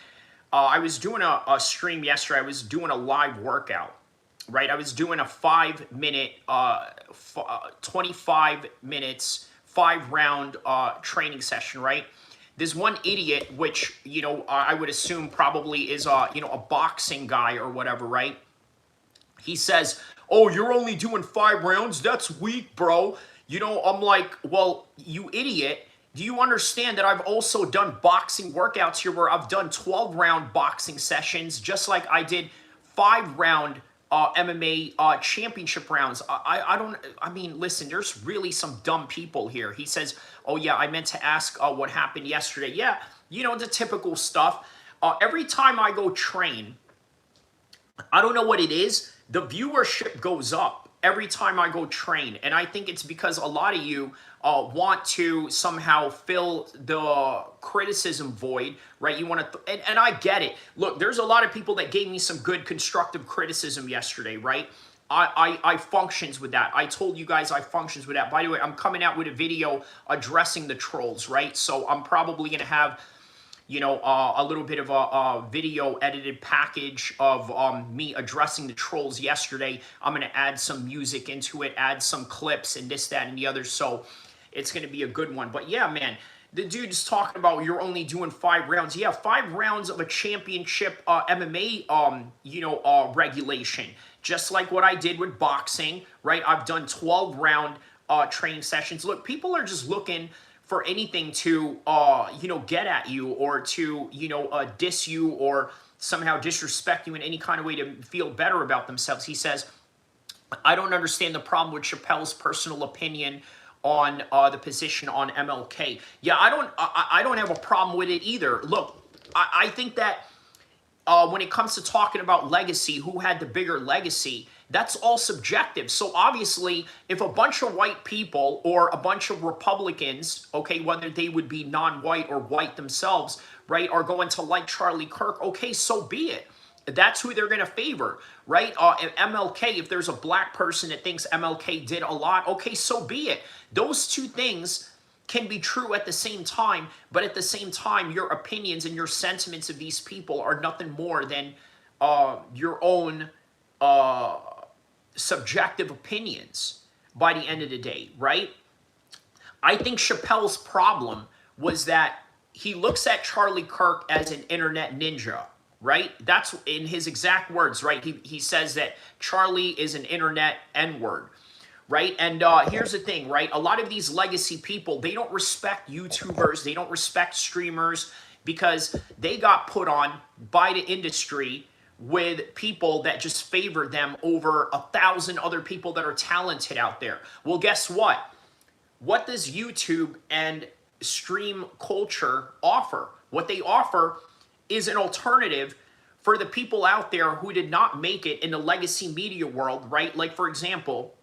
I was doing a stream yesterday. I was doing a live workout. Right, I was doing a 5-minute, 25 minutes, 5-round training session, right? There's one idiot, which, you know, I would assume probably is, you know, a boxing guy or whatever, right? He says, oh, you're only doing 5 rounds? That's weak, bro. You know, I'm like, well, you idiot. Do you understand that I've also done boxing workouts here where I've done 12-round boxing sessions, just like I did 5-round MMA championship rounds. I mean, listen, there's really some dumb people here. He says, oh yeah, I meant to ask what happened yesterday. Yeah, you know, the typical stuff. Every time I go train, I don't know what it is, the viewership goes up. every time I go train. And I think it's because a lot of you want to somehow fill the criticism void, right? You want to, and I get it. Look, there's a lot of people that gave me some good constructive criticism yesterday, right? I functions with that. I told you guys I functions with that. By the way, I'm coming out with a video addressing the trolls, right? So I'm probably going to have, you know, a little bit of a video edited package of me addressing the trolls yesterday. I'm going to add some music into it, add some clips and this, that, and the other. So it's going to be a good one. But yeah, man, the dude's talking about you're only doing 5 rounds. Yeah, 5 rounds of a championship MMA, you know, regulation. Just like what I did with boxing, right? I've done 12-round training sessions. Look, people are just looking for anything to, you know, get at you or to, you know, diss you or somehow disrespect you in any kind of way to feel better about themselves. He says, I don't understand the problem with Chapelle's personal opinion on the position on MLK. Yeah, I don't have a problem with it either. Look, I think that when it comes to talking about legacy, who had the bigger legacy, that's all subjective. So obviously, if a bunch of white people or a bunch of Republicans, okay, whether they would be non-white or white themselves, right, are going to like Charlie Kirk, okay, so be it. That's who they're going to favor, right? MLK, if there's a black person that thinks MLK did a lot, okay, so be it. Those two things can be true at the same time, but at the same time, your opinions and your sentiments of these people are nothing more than your own subjective opinions by the end of the day, right? I think Chapelle's problem was that he looks at Charlie Kirk as an internet ninja, right? That's in his exact words, right? He says that Charlie is an internet N-word, right? And here's the thing, right? A lot of these legacy people, they don't respect YouTubers, they don't respect streamers because they got put on by the industry with people that just favor them over 1,000 other people that are talented out there. Well, guess what? What does YouTube and stream culture offer? What they offer is an alternative for the people out there who did not make it in the legacy media world, right? Like, for example,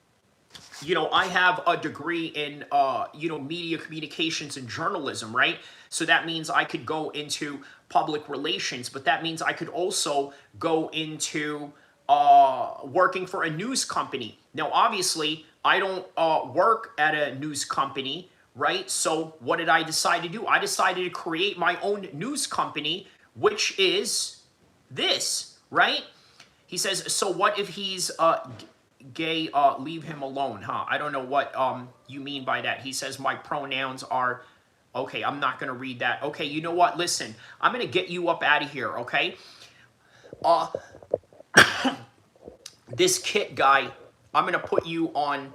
you know, I have a degree in, you know, media communications and journalism, right? So that means I could go into public relations, but that means I could also go into working for a news company. Now, obviously, I don't work at a news company, right? So what did I decide to do? I decided to create my own news company, which is this, right? He says, so what if he's gay, leave him alone, huh? I don't know what you mean by that. He says, my pronouns are, okay, I'm not going to read that. Okay, you know what? Listen, I'm going to get you up out of here, okay? This Kit guy, I'm going to put you on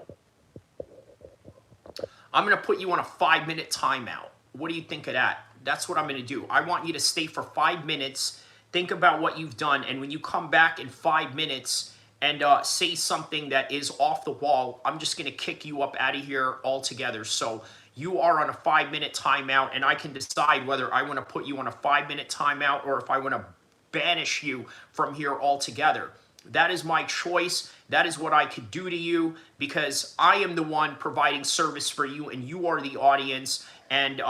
a 5-minute timeout. What do you think of that? That's what I'm going to do. I want you to stay for 5 minutes, think about what you've done, and when you come back in 5 minutes and say something that is off the wall, I'm just going to kick you up out of here altogether. So you are on a 5-minute timeout, and I can decide whether I want to put you on a 5-minute timeout or if I want to banish you from here altogether. That is my choice. That is what I could do to you because I am the one providing service for you and you are the audience, and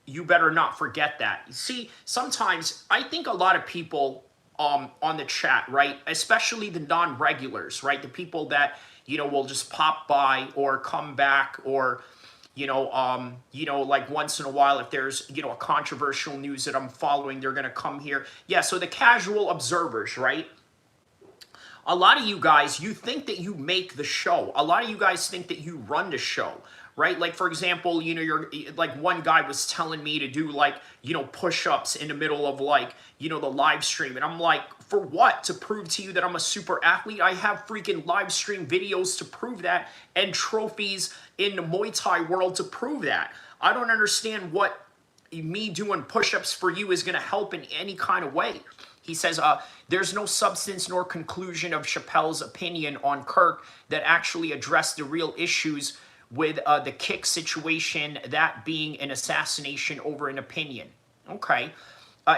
you better not forget that. You see, sometimes I think a lot of people on the chat, right, especially the non-regulars, right, the people that, you know, will just pop by or come back or, you know, like once in a while, if there's, you know, a controversial news that I'm following, they're going to come here. Yeah, so the casual observers, right? A lot of you guys, you think that you make the show. A lot of you guys think that you run the show, right? Like, for example, you know, you're like one guy was telling me to do like, you know, push-ups in the middle of like, you know, the live stream. And I'm like, for what? To prove to you that I'm a super athlete? I have freaking live stream videos to prove that and trophies in the Muay Thai world to prove that. I don't understand what me doing push-ups for you is going to help in any kind of way. He says, there's no substance nor conclusion of Chapelle's opinion on Kirk that actually addressed the real issues with the kick situation, that being an assassination over an opinion. Okay.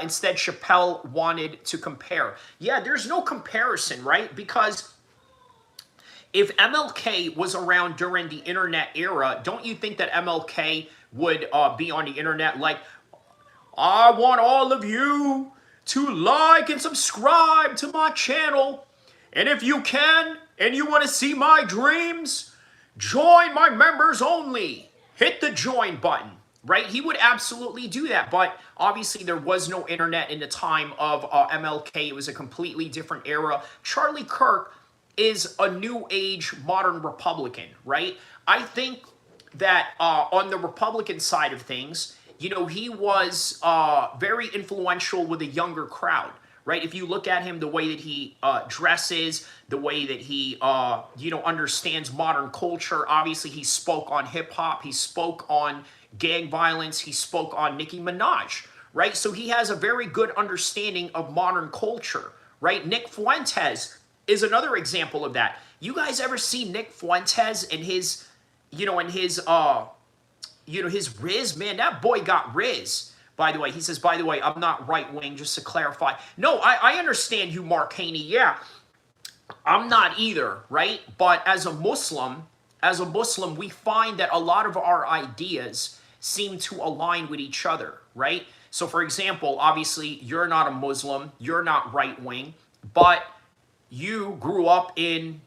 Instead, Chapelle wanted to compare. Yeah, there's no comparison, right? Because If MLK was around during the internet era, don't you think that MLK would be on the internet like, I want all of you to like and subscribe to my channel. And if you can, and you want to see my dreams, join my members only. Hit the join button, right? He would absolutely do that. But obviously there was no internet in the time of MLK. It was a completely different era. Charlie Kirk is a new age modern Republican, right? I think that on the Republican side of things, you know, he was very influential with a younger crowd, right? If you look at him, the way that he dresses, the way that he, you know, understands modern culture. Obviously, he spoke on hip hop. He spoke on gang violence. He spoke on Nicki Minaj, right? So he has a very good understanding of modern culture, right? Nick Fuentes is another example of that. You guys ever see Nick Fuentes and his, you know, and his, you know, his Riz? Man, that boy got Riz. By the way, he says, by the way, I'm not right wing, just to clarify. No, I understand you, Mark Haney. Yeah, I'm not either, right? But as a Muslim, we find that a lot of our ideas seem to align with each other, right? So for example, obviously you're not a Muslim, you're not right wing, but you grew up in,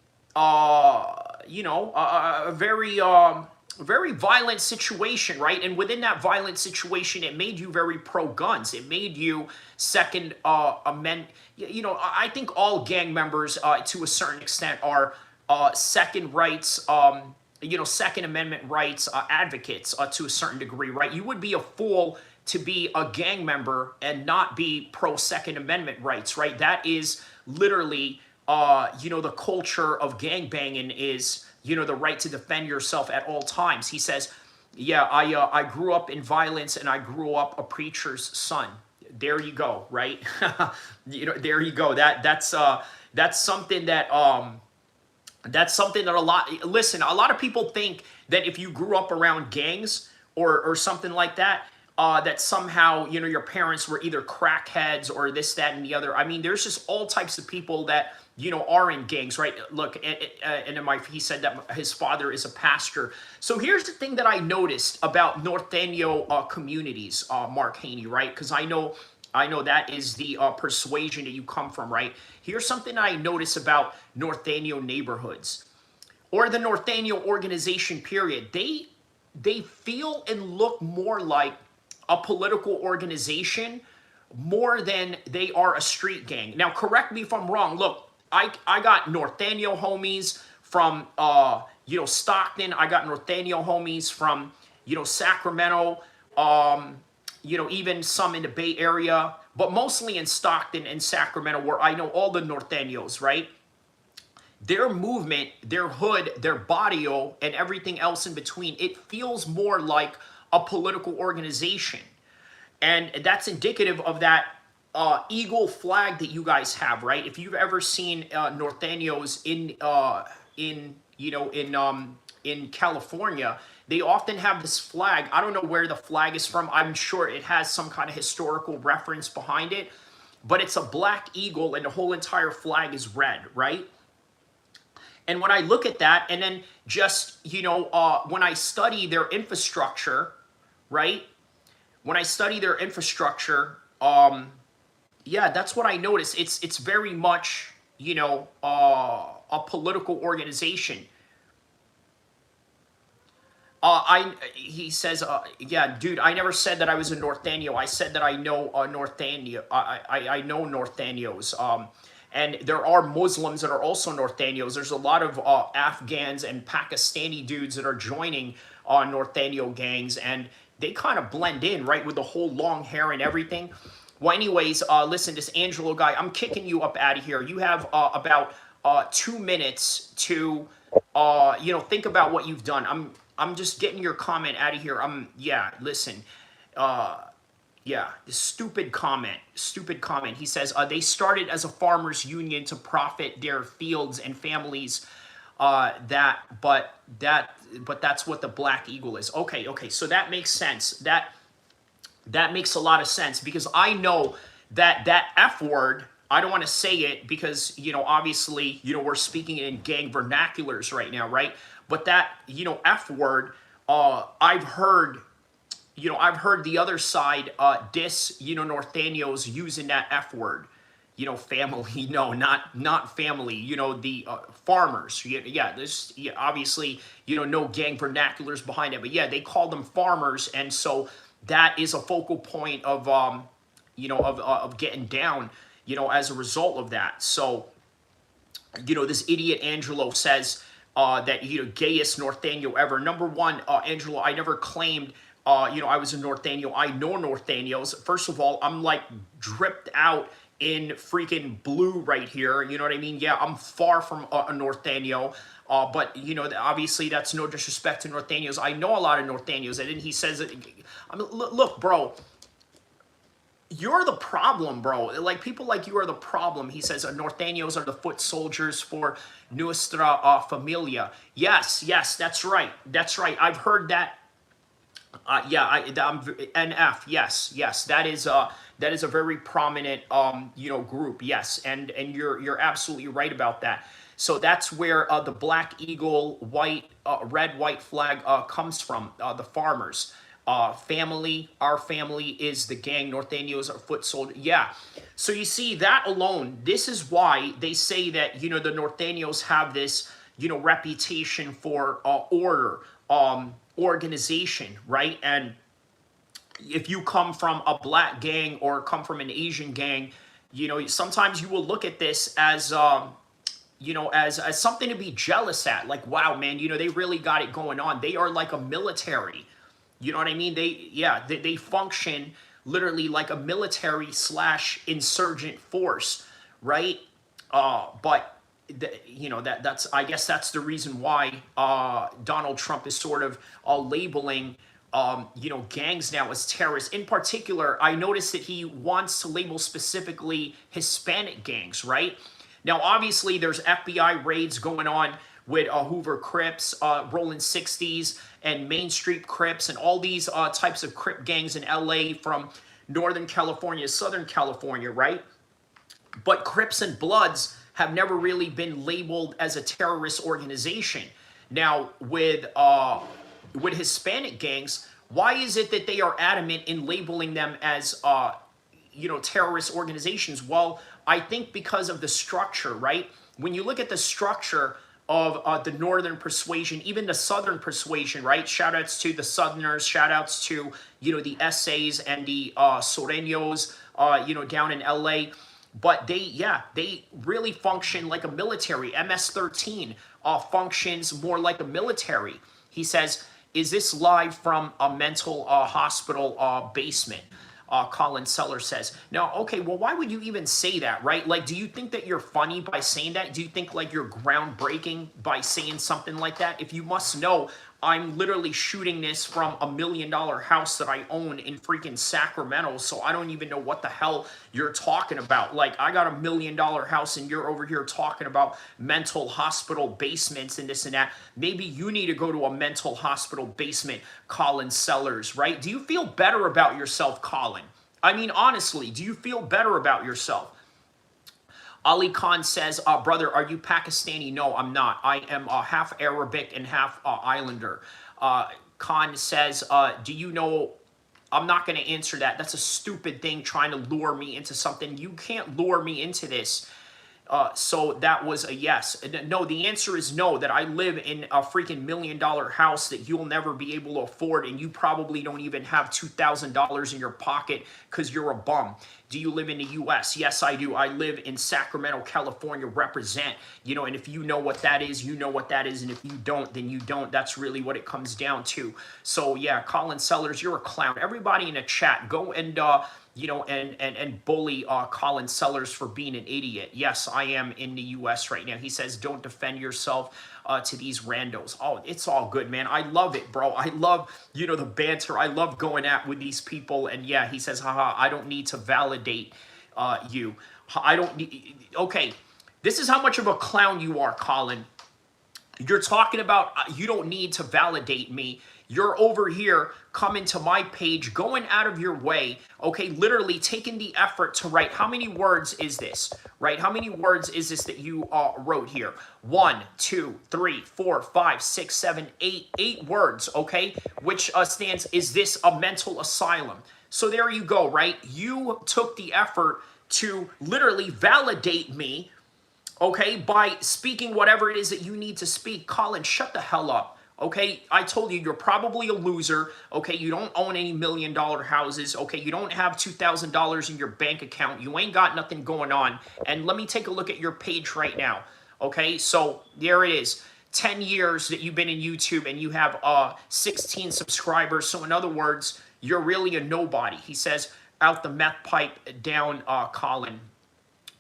you know, a very violent situation, right? And within that violent situation, it made you very pro-guns. It made you second amendment. You know, I think all gang members, to a certain extent, are second rights, you know, Second Amendment rights advocates to a certain degree, right? You would be a fool to be a gang member and not be pro-Second Amendment rights, right? That is literally, you know, the culture of gangbanging is, you know, the right to defend yourself at all times. He says, yeah, I grew up in violence and I grew up a preacher's son. There you go, right? You know, there you go. That's something that a lot of people think that if you grew up around gangs or something like that, that somehow, you know, your parents were either crackheads or this, that, and the other. I mean, there's just all types of people that, you know, are in gangs, right? Look, and he said that his father is a pastor. So here's the thing that I noticed about Norteño communities, Mark Haney, right? Because I know that is the persuasion that you come from, right? Here's something I noticed about Norteño neighborhoods or the Norteño organization period. They feel and look more like a political organization more than they are a street gang. Now, correct me if I'm wrong. Look, I got Norteño homies from, you know, Stockton. I got Norteño homies from, you know, Sacramento, you know, even some in the Bay Area, but mostly in Stockton and Sacramento where I know all the Norteños, right? Their movement, their hood, their barrio, and everything else in between, it feels more like a political organization. And that's indicative of that eagle flag that you guys have, right? If you've ever seen Norteños in California, they often have this flag. I don't know where the flag is from. I'm sure it has some kind of historical reference behind it, but it's a black eagle and the whole entire flag is red, right? And when I look at that, and then just, you know, when I study their infrastructure, right? When I study their infrastructure, yeah, that's what I notice. It's very much, you know, a political organization. He says, yeah, dude, I never said that I was a Norteño. I said that I know Norteño. I know Norteños. And there are Muslims that are also Norteños. There's a lot of Afghans and Pakistani dudes that are joining Norteño gangs, and they kind of blend in, right, with the whole long hair and everything. Well, anyways, listen, this Angelo guy, I'm kicking you up out of here. You have about 2 minutes to, you know, think about what you've done. I'm just getting your comment out of here. Yeah, listen. Yeah, this stupid comment. He says, they started as a farmers union to profit their fields and families. But that's what the Black Eagle is. Okay, so that makes sense. That makes a lot of sense, because I know that F word, I don't want to say it because, obviously, we're speaking in gang vernaculars right now, right? But that, F word, I've heard, the other side diss, Norteños using that F word. Family, no, not family, the farmers. Yeah, this, yeah, obviously, no gang vernaculars behind it, but yeah, they call them farmers, and so that is a focal point of, of getting down, as a result of that. So, this idiot Angelo says that, gayest Norteño ever. Number one, Angelo, I never claimed, I was a Norteño. I know Norteños. First of all, I'm like dripped out in freaking blue right here. You know what I mean? Yeah, I'm far from a Norteño. But, obviously that's no disrespect to Norteños. I know a lot of Norteños. And then he says, I mean, look, bro, you're the problem, bro. Like, people like you are the problem. He says, Norteños are the foot soldiers for nuestra familia. Yes, that's right. That's right. I've heard that. Yeah, NF. Yes. That is a very prominent, group. Yes, and you're absolutely right about that. So that's where the Black Eagle, red, white flag comes from. The farmers. Family, our family is the gang. Norteños are foot soldiers. Yeah. So you see that alone. This is why they say that the Norteños have this reputation for order. Organization, right? And if you come from a black gang or come from an Asian gang, sometimes you will look at this as as something to be jealous at. Like, wow, man, they really got it going on. They are like a military. You know what I mean? They function literally like a military / insurgent force, right? But that's, I guess that's the reason why Donald Trump is sort of labeling gangs now as terrorists. In particular, I noticed that he wants to label specifically Hispanic gangs, right? Now, obviously, there's FBI raids going on with Hoover Crips, Rolling 60s, and Main Street Crips, and all these types of Crip gangs in LA from Northern California, Southern California, right? But Crips and Bloods have never really been labeled as a terrorist organization. Now, with Hispanic gangs, why is it that they are adamant in labeling them as terrorist organizations? Well, I think because of the structure, right? When you look at the structure of the Northern persuasion, even the Southern persuasion, right? Shout outs to the Southerners, shout outs to, the SAs and the Sureños, down in LA. But they really function like a military. MS-13 functions more like a military. He says, is this live from a mental hospital basement? Colin Sellers says. Now, okay, well, why would you even say that, right? Like, do you think that you're funny by saying that? Do you think, like, you're groundbreaking by saying something like that? If you must know, I'm literally shooting this from $1 million house that I own in freaking Sacramento, so I don't even know what the hell you're talking about. Like, I got $1 million house and you're over here talking about mental hospital basements and this and that. Maybe you need to go to a mental hospital basement, Colin Sellers, right? Do you feel better about yourself, Colin? I mean, honestly, do you feel better about yourself? Ali Khan says, brother, are you Pakistani? No, I'm not. I am half Arabic and half Islander. Khan says, do you know, I'm not going to answer that. That's a stupid thing trying to lure me into something. You can't lure me into this. So that was a yes. No, the answer is no, that I live in a freaking $1 million house that you'll never be able to afford, and you probably don't even have $2,000 in your pocket because you're a bum. Do you live in the U.S.? Yes, I do. I live in Sacramento, California, represent, and if you know what that is, you know what that is, and if you don't, then you don't. That's really what it comes down to. So yeah, Colin Sellers, you're a clown. Everybody in the chat, go and and bully Colin Sellers for being an idiot. Yes, I am in the U.S. right now. He says, don't defend yourself to these randos. Oh, it's all good, man. I love it, bro. I love, the banter. I love going at with these people. And yeah, he says, haha, I don't need to validate you. I don't need, okay, this is how much of a clown you are, Colin. You're talking about you don't need to validate me. You're over here coming to my page, going out of your way, okay, literally taking the effort to write. How many words is this, right? How many words is this that you wrote here? 1, 2, 3, 4, 5, 6, 7, 8, 8 words, okay? Which stands, is this a mental asylum? So there you go, right? You took the effort to literally validate me, okay, by speaking whatever it is that you need to speak. Colin, shut the hell up. Okay, I told you, you're probably a loser. Okay, you don't own any $1 million houses. Okay, you don't have $2,000 in your bank account. You ain't got nothing going on. And let me take a look at your page right now. Okay, so there it is. 10 years that you've been in YouTube and you have 16 subscribers. So in other words, you're really a nobody. He says, out the meth pipe down, Colin.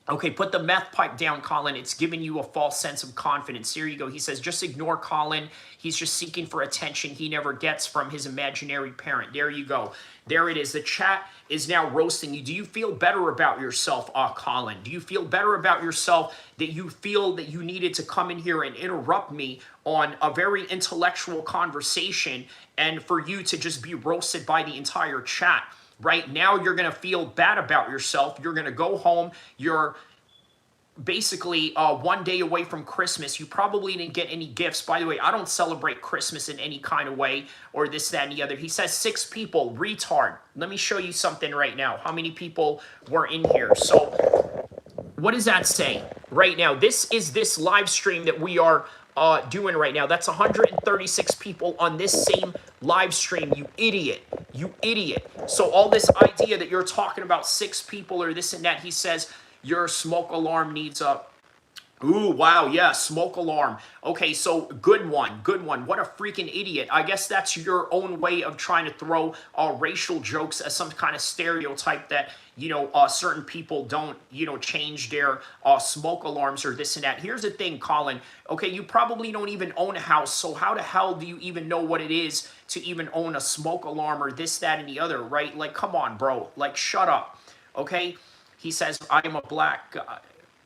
Okay, put the meth pipe down, Colin. It's giving you a false sense of confidence. Here you go. He says, just ignore Colin. He's just seeking for attention he never gets from his imaginary parent. There you go. There it is. The chat is now roasting you. Do you feel better about yourself, Colin? Do you feel better about yourself that you feel that you needed to come in here and interrupt me on a very intellectual conversation and for you to just be roasted by the entire chat? Right now, you're going to feel bad about yourself. You're going to go home. You're basically 1 day away from Christmas. You probably didn't get any gifts. By the way, I don't celebrate Christmas in any kind of way or this, that, and the other. He says 6 people. Retard. Let me show you something right now. How many people were in here? So what does that say right now? This is this live stream that we are doing right now. That's 136 people on this same live stream. You idiot. You idiot. So all this idea that you're talking about 6 people or this and that, he says your smoke alarm needs a... Ooh, wow, yeah, smoke alarm. Okay, so good one, good one. What a freaking idiot. I guess that's your own way of trying to throw racial jokes as some kind of stereotype that, you know, certain people don't, you know, change their smoke alarms or this and that. Here's the thing, Colin. Okay, you probably don't even own a house, so how the hell do you even know what it is to even own a smoke alarm or this, that, and the other, right? Like, come on, bro. Like, shut up, okay? He says, I am a black guy.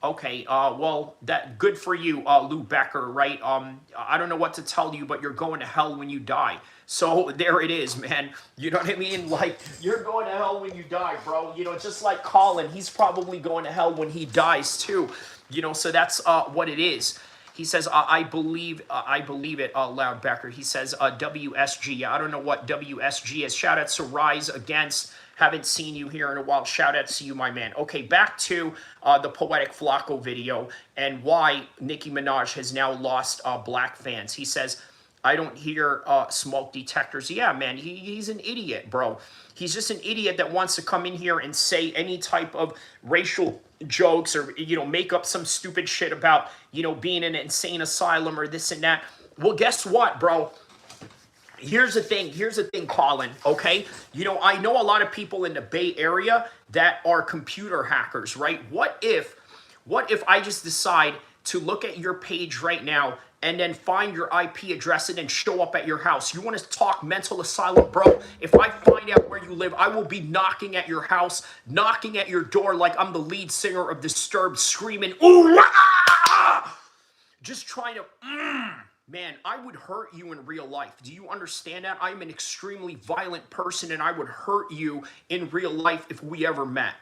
Okay, well, that good for you, Lou Becker, right? I don't know what to tell you, but you're going to hell when you die. So there it is, man. You know what I mean? Like, you're going to hell when you die, bro. You know, just like Colin, he's probably going to hell when he dies too. You know, so that's what it is. He says, I believe it, Loud Becker. He says, WSG. I don't know what WSG is. Shout out to Rise Against. Haven't seen you here in a while. Shout out to you, my man. Okay, back to the Poetic Flacco video and why Nicki Minaj has now lost black fans. He says, I don't hear smoke detectors. Yeah, man, he's an idiot, bro. He's just an idiot that wants to come in here and say any type of racial jokes or, you know, make up some stupid shit about, you know, being in an insane asylum or this and that. Well, guess what, bro? Here's the thing, Colin, okay? You know, I know a lot of people in the Bay Area that are computer hackers, right? What if I just decide to look at your page right now and then find your IP address and then show up at your house? You want to talk mental asylum, bro? If I find out where you live, I will be knocking at your house, knocking at your door like I'm the lead singer of Disturbed, screaming, ooh, ah! Just trying to, Man, I would hurt you in real life. Do you understand that? I'm an extremely violent person and I would hurt you in real life if we ever met.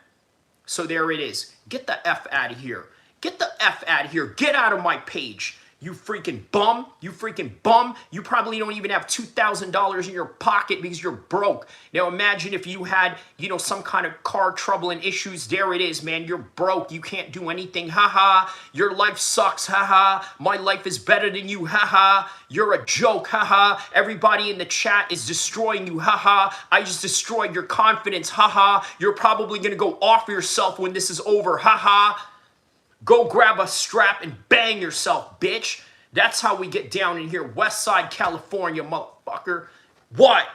So there it is. Get the F out of here. Get the F out of here. Get out of my page. You freaking bum. You freaking bum. You probably don't even have $2,000 in your pocket because you're broke. Now imagine if you had, you know, some kind of car trouble and issues. There it is, man. You're broke. You can't do anything. Haha. Your life sucks. Haha. My life is better than you. Haha. You're a joke. Haha. Everybody in the chat is destroying you. Haha. I just destroyed your confidence. Haha. You're probably going to go off yourself when this is over. Haha. Go grab a strap and bang yourself, bitch. That's how we get down in here. West Side, California, motherfucker. What?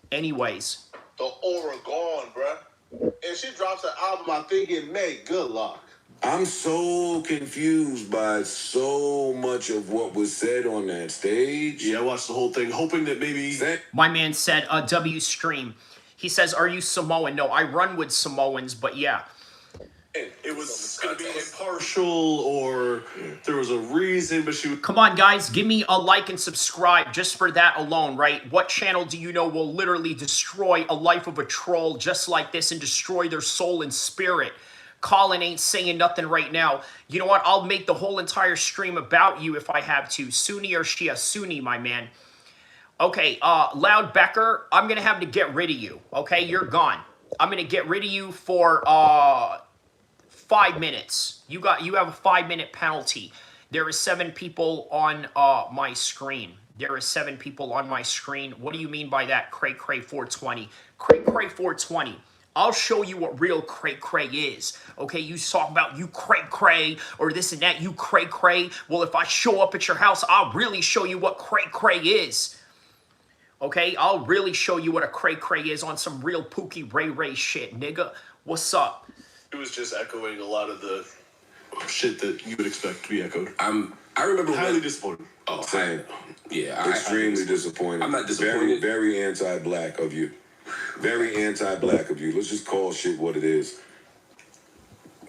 Anyways. The aura gone, bruh. And she drops an album, I think, in May. Good luck. I'm so confused by so much of what was said on that stage. Yeah, I watched the whole thing, hoping that maybe... My man said, W stream. He says, are you Samoan? No, I run with Samoans, but yeah. it was going to be impartial or there was a reason, but she would. Come on, guys, give me a like and subscribe just for that alone, right? What channel do you know will literally destroy a life of a troll just like this and destroy their soul and spirit? Colin ain't saying nothing right now. You know what? I'll make the whole entire stream about you if I have to. Sunni or Shia? Sunni, my man. Okay, Loud Becker, I'm going to have to get rid of you. Okay, you're gone. I'm going to get rid of you for 5 minutes. You have a 5-minute penalty. There is 7 people on my screen. There is 7 people on my screen. What do you mean by that? Cray 420. Cray 420. I'll show you what real cray is. Okay, you talk about you cray or this and that, you cray. Well, if I show up at your house, I'll really show you what cray is. Okay, I'll really show you what a cray is on some real Pookie Ray shit, nigga. What's up? It was just echoing a lot of the shit that you would expect to be echoed. I remember Highly disappointed. Oh, same. Yeah, Extremely disappointed. I'm not disappointed. Very anti-black of you. Very anti-black of you. Let's just call shit what it is.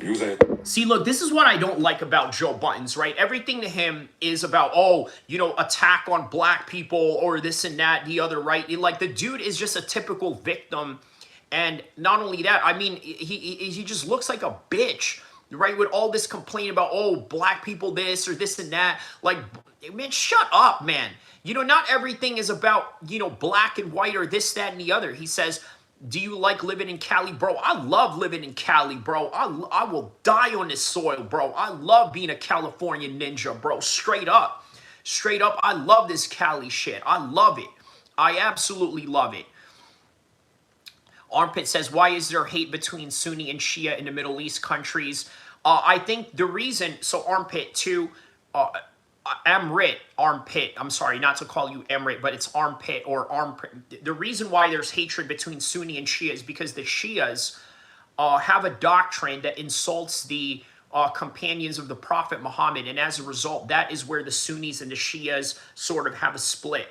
You saying? See, look, this is what I don't like about Joe Buttons, right? Everything to him is about, oh, you know, attack on black people or this and that, the other, right? Like, the dude is just a typical victim. And not only that, I mean, he just looks like a bitch, right? With all this complaint about, oh, black people this or this and that. Like, man, shut up, man. You know, not everything is about, you know, black and white or this, that, and the other. He says, do you like living in Cali? Bro, I love living in Cali, bro. I will die on this soil, bro. I love being a California ninja, bro. Straight up. Straight up, I love this Cali shit. I love it. I absolutely love it. Armpit says, why is there hate between Sunni and Shia in the Middle East countries? I think the reason, so Armpit too, Armpit, I'm sorry, not to call you Emrit, but it's Armpit or Armpit. The reason why there's hatred between Sunni and Shia is because the Shias have a doctrine that insults the companions of the Prophet Muhammad, and as a result, that is where the Sunnis and the Shias sort of have a split,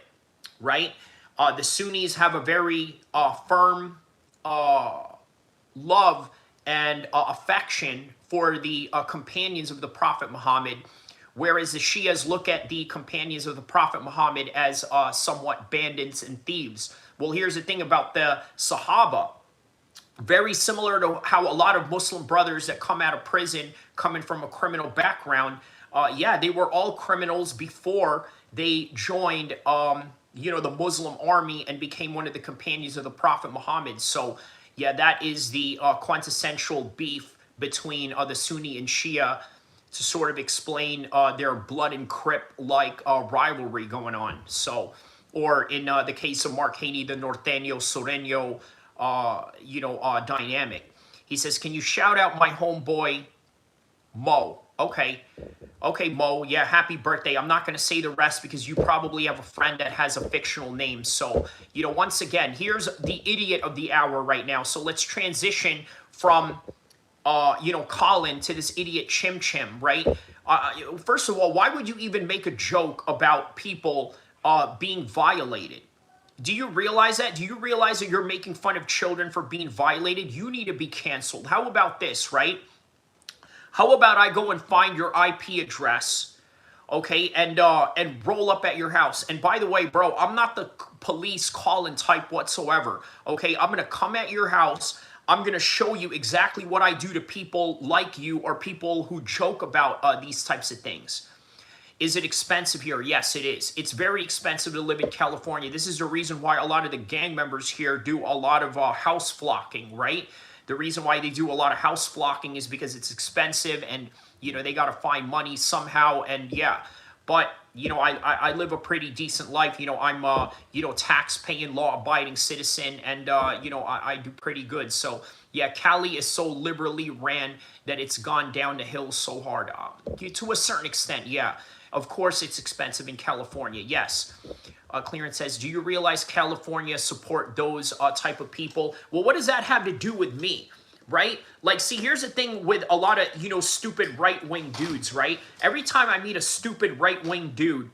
right? The Sunnis have a very firm love and affection for the companions of the Prophet Muhammad, whereas the Shias look at the companions of the Prophet Muhammad as somewhat bandits and thieves. Well, here's the thing about the Sahaba. Very similar to how a lot of Muslim brothers that come out of prison, coming from a criminal background, yeah, they were all criminals before they joined, you know, the Muslim army and became one of the companions of the Prophet Muhammad. So, yeah, that is the quintessential beef between the Sunni and Shia, to sort of explain their blood and Crip-like rivalry going on. So, or in the case of Mark Haney, the Norteño-Sureño, you know, dynamic. He says, can you shout out my homeboy, Mo? Okay. Okay, Mo. Yeah, happy birthday. I'm not going to say the rest because you probably have a friend that has a fictional name. So, you know, once again, here's the idiot of the hour right now. So let's transition from you know, Colin to this idiot Chim Chim, right? First of all, why would you even make a joke about people being violated? Do you realize that? Do you realize that you're making fun of children for being violated? You need to be canceled. How about this, right? How about I go and find your IP address, okay, and roll up at your house? And by the way, bro, I'm not the police calling type whatsoever, okay? I'm going to come at your house. I'm going to show you exactly what I do to people like you or people who joke about these types of things. Is it expensive here? Yes, it is. It's very expensive to live in California. This is the reason why a lot of the gang members here do a lot of house flocking, right? The reason why they do a lot of house flocking is because it's expensive and, you know, they got to find money somehow. And yeah, but, you know, I live a pretty decent life. You know, I'm, you know, tax-paying, law-abiding citizen, and, you know, I do pretty good. So, yeah, Cali is so liberally ran that it's gone down the hill so hard. To a certain extent, yeah. Of course, it's expensive in California, yes. Clearance says, do you realize California support those type of people? Well, what does that have to do with me? Right? Like, see, here's the thing with a lot of, you know, stupid right-wing dudes, right? Every time I meet a stupid right-wing dude,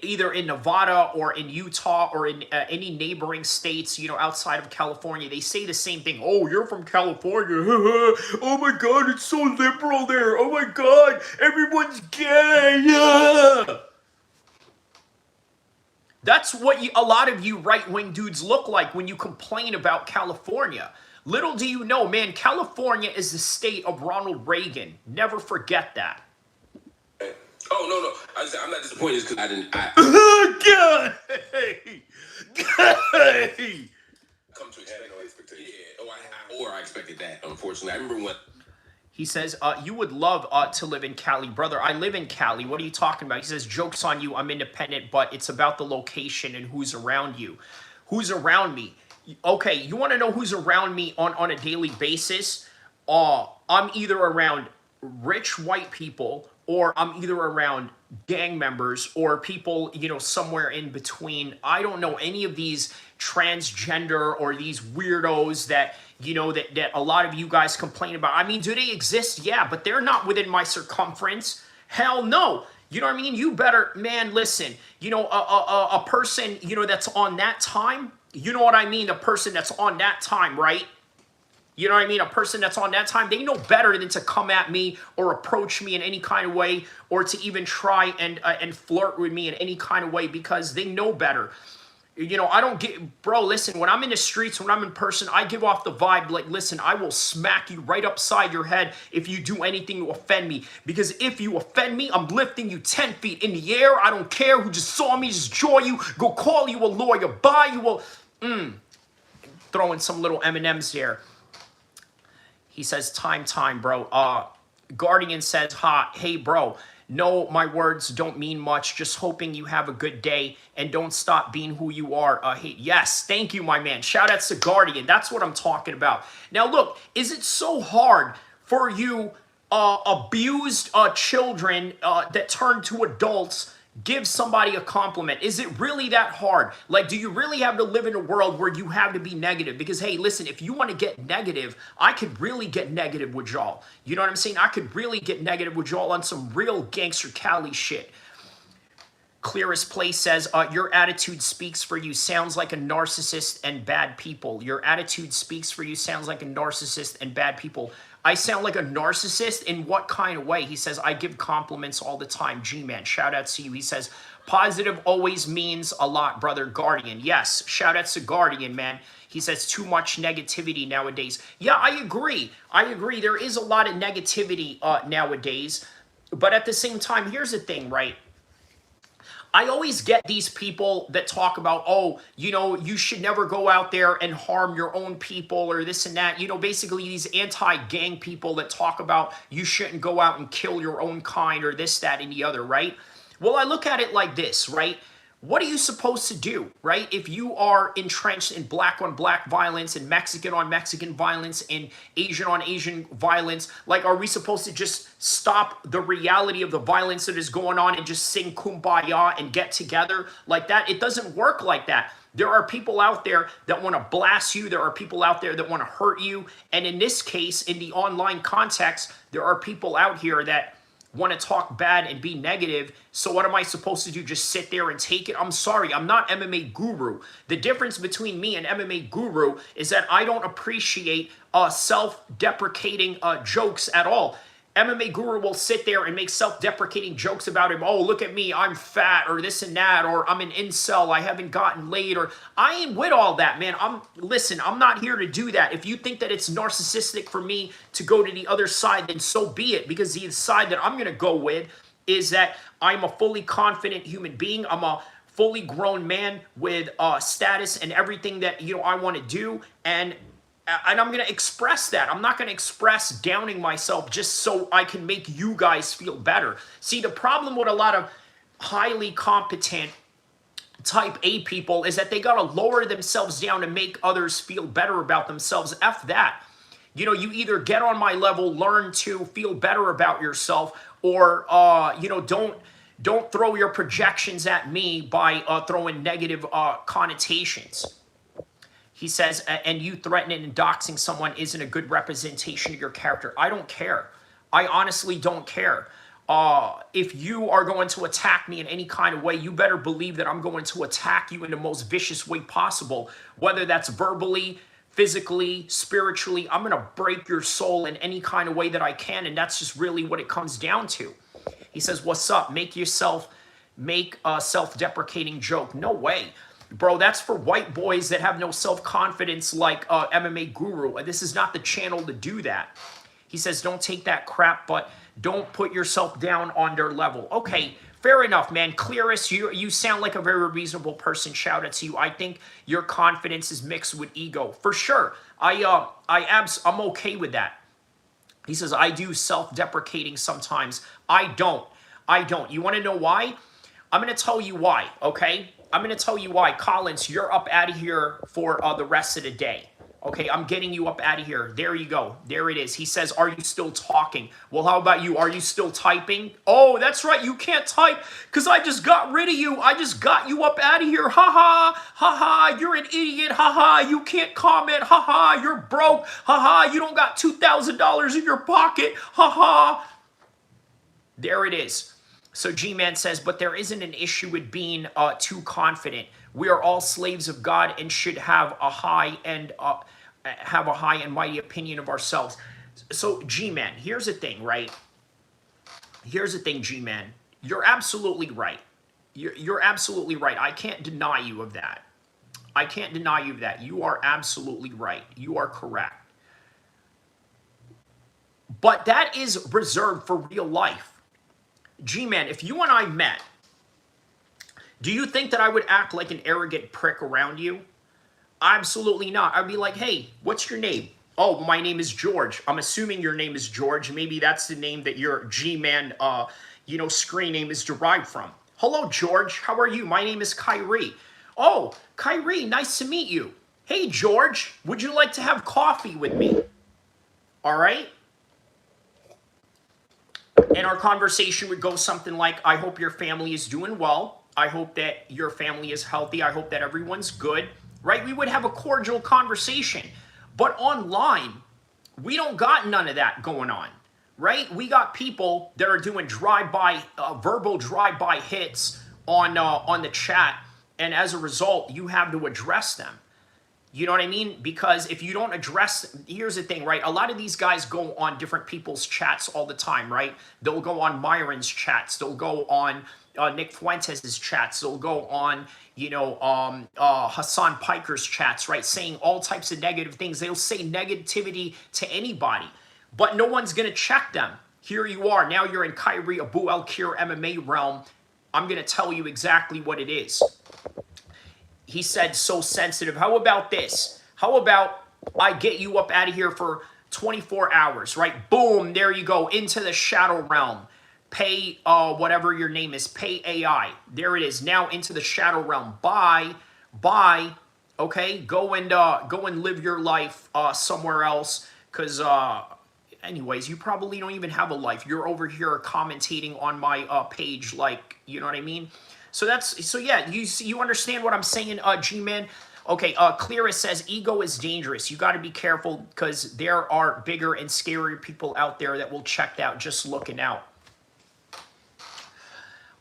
either in Nevada or in Utah or in any neighboring states, you know, outside of California, they say the same thing. Oh, you're from California. Oh my God, it's so liberal there. Oh my God, everyone's gay. Yeah. That's what a lot of you right-wing dudes look like when you complain about California. Little do you know, man, California is the state of Ronald Reagan. Never forget that. Oh, no. I'm not disappointed just because I didn't. God! Come to expect no expectation. Yeah, or I expected that, unfortunately. I remember when. He says, you would love to live in Cali. Brother, I live in Cali. What are you talking about? He says, joke's on you. I'm independent, but it's about the location and who's around you. Who's around me? Okay, you want to know who's around me on a daily basis? I'm either around rich white people, or I'm either around gang members or people, you know, somewhere in between. I don't know any of these transgender or these weirdos that, you know, that a lot of you guys complain about. I mean, do they exist? Yeah, but they're not within my circumference. Hell no. You know what I mean? You better, man, listen, you know, a person, you know, that's on that time, you know what I mean? A person that's on that time, right? You know what I mean? A person that's on that time, they know better than to come at me or approach me in any kind of way, or to even try and flirt with me in any kind of way, because they know better. You know, I don't get, bro, listen, when I'm in the streets, when I'm in person, I give off the vibe like, listen, I will smack you right upside your head if you do anything to offend me. Because if you offend me, I'm lifting you 10 feet in the air. I don't care who just saw me, just jaw you, go call you a lawyer, buy you a, throwing some little M&Ms there. He says, time, bro. Guardian says, hey, bro. No, my words don't mean much. Just hoping you have a good day and don't stop being who you are. Hey, yes, thank you, my man. Shout out to Guardian. That's what I'm talking about. Now, look, is it so hard for you abused children that turn to adults give somebody a compliment? Is it really that hard? Like, do you really have to live in a world where you have to be negative? Because, hey, listen, if you want to get negative, I could really get negative with y'all. You know what I'm saying? I could really get negative with y'all on some real gangster Cali shit. Clearest Place says, your attitude speaks for you. Sounds like a narcissist and bad people. Your attitude speaks for you. Sounds like a narcissist and bad people. I sound like a narcissist? In what kind of way? He says, I give compliments all the time. G-Man, shout out to you. He says, positive always means a lot, brother. Guardian. Yes, shout out to Guardian, man. He says, too much negativity nowadays. Yeah, I agree. There is a lot of negativity nowadays. But at the same time, here's the thing, right? I always get these people that talk about, oh, you know, you should never go out there and harm your own people or this and that. You know, basically these anti-gang people that talk about you shouldn't go out and kill your own kind or this, that, and the other, right? Well, I look at it like this, right? What are you supposed to do, right? If you are entrenched in black on black violence and Mexican on Mexican violence and Asian on Asian violence, like, are we supposed to just stop the reality of the violence that is going on and just sing Kumbaya and get together like that? It doesn't work like that. There are people out there that want to blast you. There are people out there that want to hurt you. And in this case, in the online context, there are people out here that want to talk bad and be negative. So what am I supposed to do? Just sit there and take it? I'm sorry, I'm not MMA Guru. The difference between me and MMA Guru is that I don't appreciate self-deprecating jokes at all. MMA Guru will sit there and make self-deprecating jokes about him. Oh, look at me, I'm fat, or this and that, or I'm an incel, I haven't gotten laid, or I ain't with all that, man. Listen, I'm not here to do that. If you think that it's narcissistic for me to go to the other side, then so be it, because the side that I'm going to go with is that I'm a fully confident human being. I'm a fully grown man with status and everything that, you know, I want to do, and I'm going to express that. I'm not going to express downing myself just so I can make you guys feel better. See, the problem with a lot of highly competent type A people is that they got to lower themselves down to make others feel better about themselves. F that. You know, you either get on my level, learn to feel better about yourself, or, you know, don't throw your projections at me by throwing negative connotations. He says, and you threatening and doxing someone isn't a good representation of your character. I don't care. I honestly don't care. if you are going to attack me in any kind of way, you better believe that I'm going to attack you in the most vicious way possible, whether that's verbally, physically, spiritually. I'm going to break your soul in any kind of way that I can, and that's just really what it comes down to. He says, what's up? Make a self-deprecating joke. No way. Bro, that's for white boys that have no self-confidence like MMA Guru. This is not the channel to do that. He says, don't take that crap, but don't put yourself down on their level. Okay, fair enough, man. Clearest, you sound like a very reasonable person. Shout out to you. I think your confidence is mixed with ego. For sure. I'm okay with that. He says, I do self-deprecating sometimes. I don't. You want to know why? I'm going to tell you why, okay? I'm going to tell you why. Collins, you're up out of here for the rest of the day. Okay, I'm getting you up out of here. There you go. There it is. He says, are you still talking? Well, how about you? Are you still typing? Oh, that's right. You can't type because I just got rid of you. I just got you up out of here. Ha ha. Ha ha. You're an idiot. Ha ha. You can't comment. Ha ha. You're broke. Ha ha. You don't got $2,000 in your pocket. Ha ha. There it is. So G-Man says, but there isn't an issue with being too confident. We are all slaves of God and should have a high and mighty opinion of ourselves. So G-Man, here's the thing, right? Here's the thing, G-Man. You're absolutely right. You're absolutely right. I can't deny you of that. I can't deny you of that. You are absolutely right. You are correct. But that is reserved for real life. G-Man, if you and I met, do you think that I would act like an arrogant prick around you? Absolutely not. I'd be like, hey, what's your name? Oh, my name is George. I'm assuming your name is George. Maybe that's the name that your G-Man, screen name is derived from. Hello, George. How are you? My name is Kyrie. Oh, Kyrie, nice to meet you. Hey, George, would you like to have coffee with me? All right. And our conversation would go something like, I hope your family is doing well. I hope that your family is healthy. I hope that everyone's good, right? We would have a cordial conversation. But online, we don't got none of that going on, right? We got people that are doing verbal drive-by hits on the chat. And as a result, you have to address them. You know what I mean? Because if you don't address, here's the thing, right? A lot of these guys go on different people's chats all the time, right? They'll go on Myron's chats. They'll go on Nick Fuentes' chats. They'll go on, Hassan Piker's chats, right? Saying all types of negative things. They'll say negativity to anybody, but no one's going to check them. Here you are. Now you're in Kyrie Abu El-Kheer MMA realm. I'm going to tell you exactly what it is. He said, so sensitive. How about this? How about I get you up out of here for 24 hours, right? Boom, there you go, into the shadow realm. Pay, whatever your name is, Pay AI. There it is, now into the shadow realm. Bye, okay? Go and live your life somewhere else, because, anyways, you probably don't even have a life. You're over here commentating on my page, like, you know what I mean? So yeah, you understand what I'm saying, G-Man? Okay, Clearest says, ego is dangerous. You got to be careful because there are bigger and scarier people out there that will check out just looking out.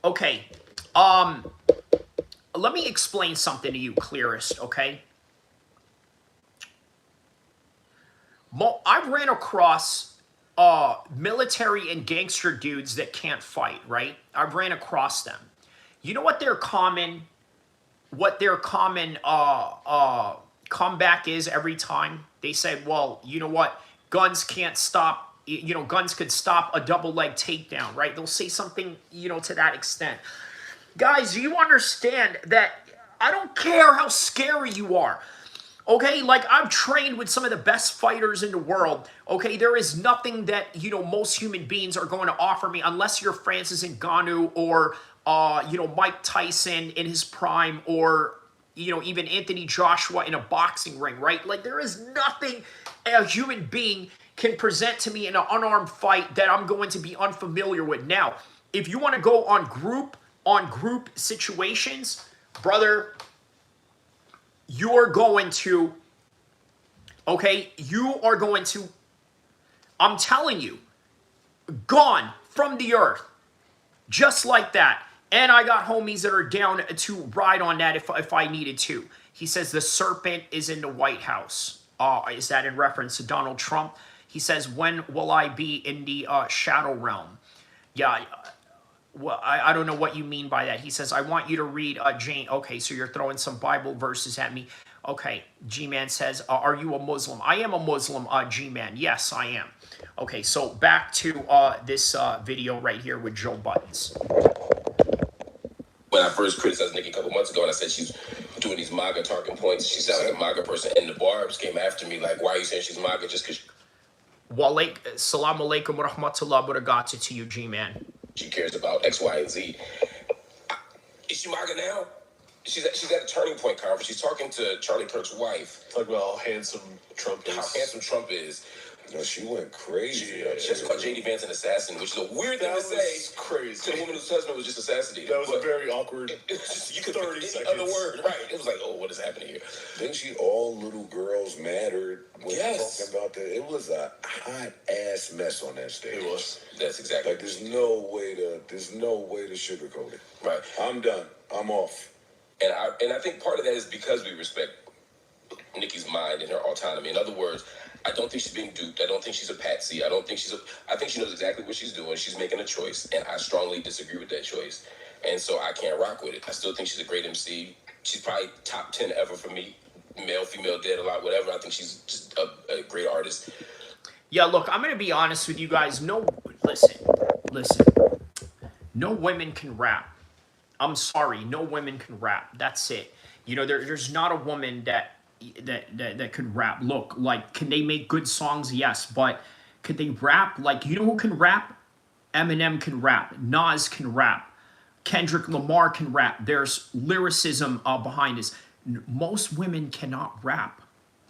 Okay, let me explain something to you, Clearest, okay? I've ran across military and gangster dudes that can't fight, right? I've ran across them. You know what their common comeback is every time? They said, well, you know what? Guns can't stop, guns could stop a double leg takedown, right? They'll say something, to that extent. Guys, you understand that I don't care how scary you are. Okay, like I've trained with some of the best fighters in the world. Okay, there is nothing that, most human beings are going to offer me unless you're Francis Ngannou or Mike Tyson in his prime, or, even Anthony Joshua in a boxing ring, right? Like, there is nothing a human being can present to me in an unarmed fight that I'm going to be unfamiliar with. Now, if you want to go on group situations, brother, you're going to, I'm telling you, Gone from the earth. Just like that. And I got homies that are down to ride on that if I needed to. He says the serpent is in the White House. Is that in reference to Donald Trump? He says, when will I be in the shadow realm? Yeah, well, I don't know what you mean by that. He says, I want you to read Jane. Okay, so you're throwing some Bible verses at me. Okay, G-Man says, are you a Muslim? I am a Muslim, G-Man. Yes, I am. Okay, so back to this video right here with Joe Buttons. When I first criticized Nicki a couple months ago and I said she's doing these MAGA talking points, she sounded like a MAGA person, and the Barbs came after me like, why are you saying she's MAGA just because Salaam alaikum wa rahmatullah wa barakatuh to you, G-Man. She cares about X, Y, and Z. Is she MAGA now? She's at a turning point conference. She's talking to Charlie Kirk's wife. Talk about how handsome Trump is. How handsome Trump is. No, she went crazy. She just called J.D. Vance an assassin, which is a weird thing to say. Crazy. To a woman whose husband was just assassinated. That was a very awkward. You could 30 any seconds. other word, right? It was like, oh, what is happening here? Didn't she all little girls mattered when Yes. talking about that? It was a hot ass mess on that stage. It was. That's exactly. Like there's no way to sugarcoat it. Right. I'm done. I'm off. And I think part of that is because we respect Nicki's mind and her autonomy. In other words, I don't think she's being duped. I don't think she's a patsy. I think she knows exactly what she's doing. She's making a choice, and I strongly disagree with that choice. And so I can't rock with it. I still think she's a great MC. She's probably top 10 ever for me. Male, female, dead, a lot, whatever. I think she's just a great artist. Yeah, look, I'm going to be honest with you guys. Listen. No women can rap. I'm sorry, no women can rap. That's it. You know, there's not a woman that could rap. Look, like, can they make good songs? Yes, but could they rap? Like, you know who can rap? Eminem can rap. Nas can rap. Kendrick Lamar can rap. There's lyricism behind this. Most women cannot rap.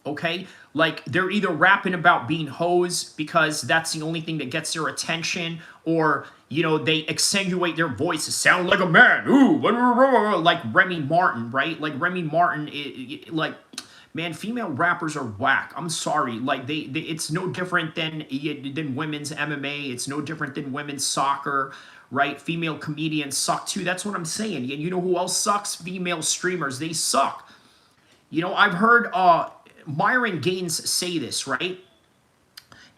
Okay? Like, they're either rapping about being hoes because that's the only thing that gets their attention, or, you know, they accentuate their voices, sound like a man, ooh, like Remy Martin, right? Like, Remy Martin, like, man, female rappers are whack. I'm sorry. Like, it's no different than women's MMA. It's no different than women's soccer, right? Female comedians suck too. That's what I'm saying. And you know who else sucks? Female streamers. They suck. You know, I've heard Myron Gaines say this, right?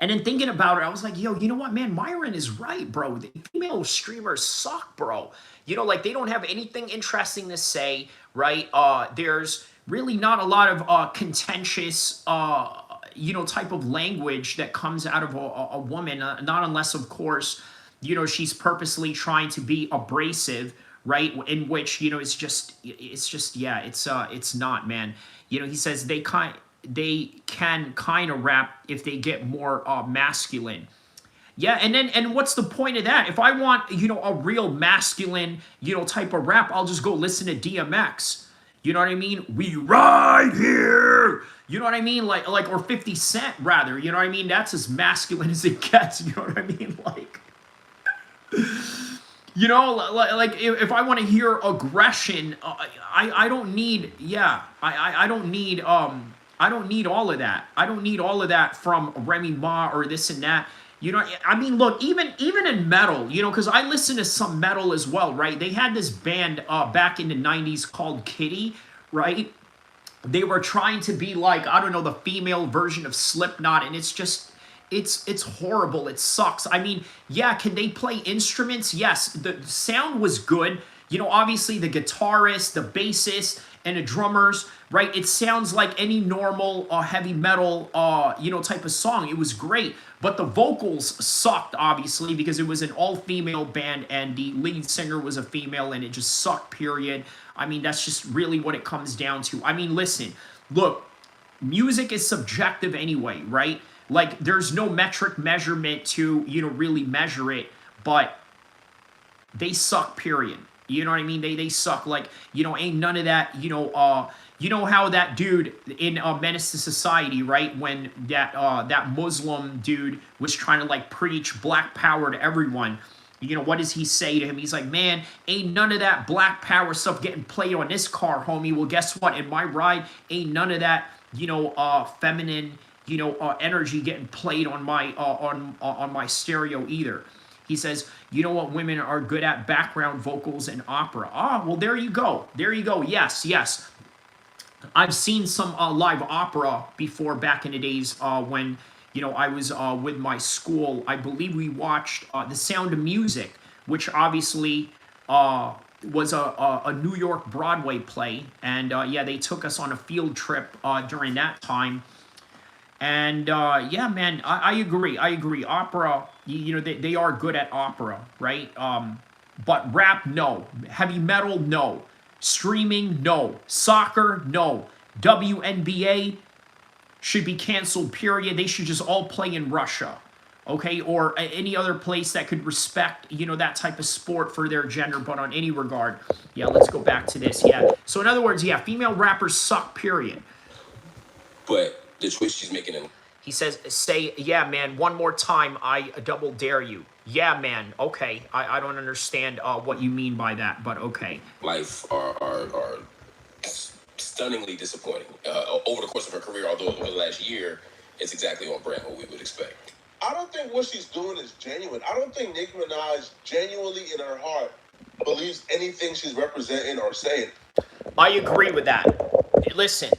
And then thinking about it, I was like, yo, you know what, man? Myron is right, bro. The female streamers suck, bro. You know, like, they don't have anything interesting to say, right? There's really not a lot of contentious, you know, type of language that comes out of a woman, not unless, of course, you know, she's purposely trying to be abrasive, right? In which, you know, it's just, yeah, it's not, man. You know, he says they can kind of rap if they get more masculine. Yeah, and what's the point of that? If I want, you know, a real masculine, you know, type of rap, I'll just go listen to DMX. You know what I mean? We ride here. You know what I mean? Like, or 50 Cent, rather. You know what I mean? That's as masculine as it gets. You know what I mean? Like, you know, like if I want to hear aggression, I don't need, yeah, I don't need all of that. I don't need all of that from Remy Ma or this and that. You know, I mean, look, even in metal, you know, because I listen to some metal as well, right? They had this band back in the 90s called Kitty, right? They were trying to be like, I don't know, the female version of Slipknot, and it's just, it's horrible. It sucks. I mean, yeah, can they play instruments? Yes, the sound was good. You know, obviously the guitarist, the bassist, and the drummers, right? It sounds like any normal heavy metal, you know, type of song. It was great. But the vocals sucked, obviously, because it was an all-female band and the lead singer was a female, and it just sucked, period. I mean, that's just really what it comes down to. I mean, listen, look, music is subjective anyway, right? Like, there's no metric measurement to, you know, really measure it, but they suck, period. You know what I mean? They suck. Like, you know, ain't none of that, you know how that dude in Menace to Society, right? When that Muslim dude was trying to, like, preach black power to everyone, you know, what does he say to him? He's like, man, ain't none of that black power stuff getting played on this car, homie. Well, guess what? In my ride, ain't none of that, you know, feminine, energy getting played on my on my stereo either. He says, you know what women are good at? Background vocals and opera. Ah, well, there you go. There you go. Yes, yes. I've seen some live opera before back in the days when, I was with my school. I believe we watched The Sound of Music, which obviously was a New York Broadway play. And yeah, they took us on a field trip during that time. And yeah, man, I agree. I agree. Opera, they are good at opera, right? But rap, no. Heavy metal, no. Streaming, no. Soccer, no. WNBA should be canceled, period. They should just all play in Russia, okay? Or any other place that could respect, that type of sport for their gender, but on any regard. Yeah, let's go back to this. Yeah. So in other words, yeah, female rappers suck, period. But the choice she's making in He says, say, yeah, man, one more time, I double dare you. Yeah, man, okay. I don't understand what you mean by that, but okay. life are stunningly disappointing. Over the course of her career, although over the last year, it's exactly on brand what we would expect. I don't think what she's doing is genuine. I don't think Nicki Minaj genuinely in her heart believes anything she's representing or saying. I agree with that. Listen,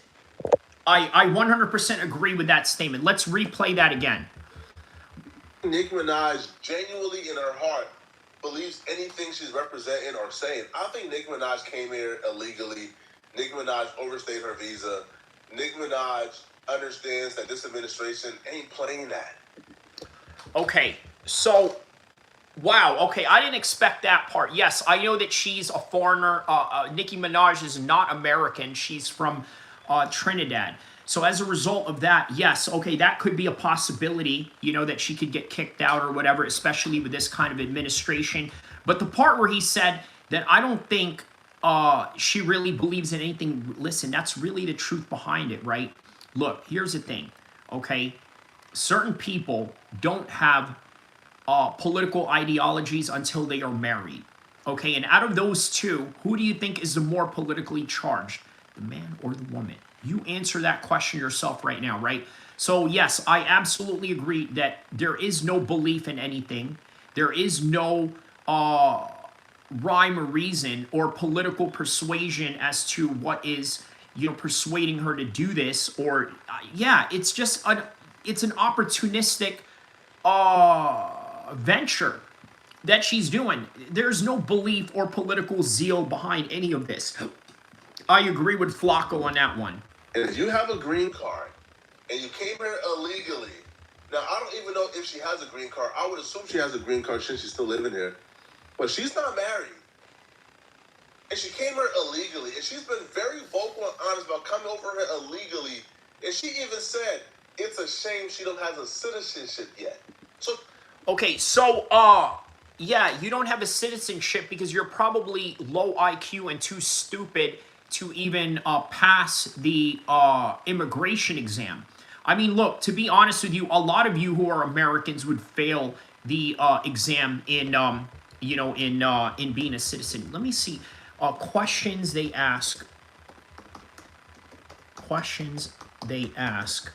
I 100% agree with that statement. Let's replay that again. Nicki Minaj genuinely in her heart believes anything she's representing or saying. I think Nicki Minaj came here illegally. Nicki Minaj overstayed her visa. Nicki Minaj understands that this administration ain't playing that. Okay, so, wow, okay, I didn't expect that part. Yes, I know that she's a foreigner. Nicki Minaj is not American. She's from Trinidad. So as a result of that, yes, okay, that could be a possibility, that she could get kicked out or whatever, especially with this kind of administration. But the part where he said that I don't think she really believes in anything, listen, that's really the truth behind it, right? Look, here's the thing, okay? Certain people don't have political ideologies until they are married, okay? And out of those two, who do you think is the more politically charged, the man or the woman? You answer that question yourself right now, right? So yes, I absolutely agree that there is no belief in anything. There is no rhyme or reason or political persuasion as to what is, persuading her to do this. Or yeah, it's just it's an opportunistic venture that she's doing. There's no belief or political zeal behind any of this. I agree with Flacco on that one. And if you have a green card and you came here illegally, now I don't even know if she has a green card. I would assume she has a green card since she's still living here. But she's not married. And she came here illegally. And she's been very vocal and honest about coming over here illegally. And she even said it's a shame she don't have a citizenship yet. So okay, so yeah, you don't have a citizenship because you're probably low IQ and too stupid to even pass the immigration exam. I mean, look, to be honest with you, a lot of you who are Americans would fail the exam in being a citizen. Let me see. Questions they ask. Questions they ask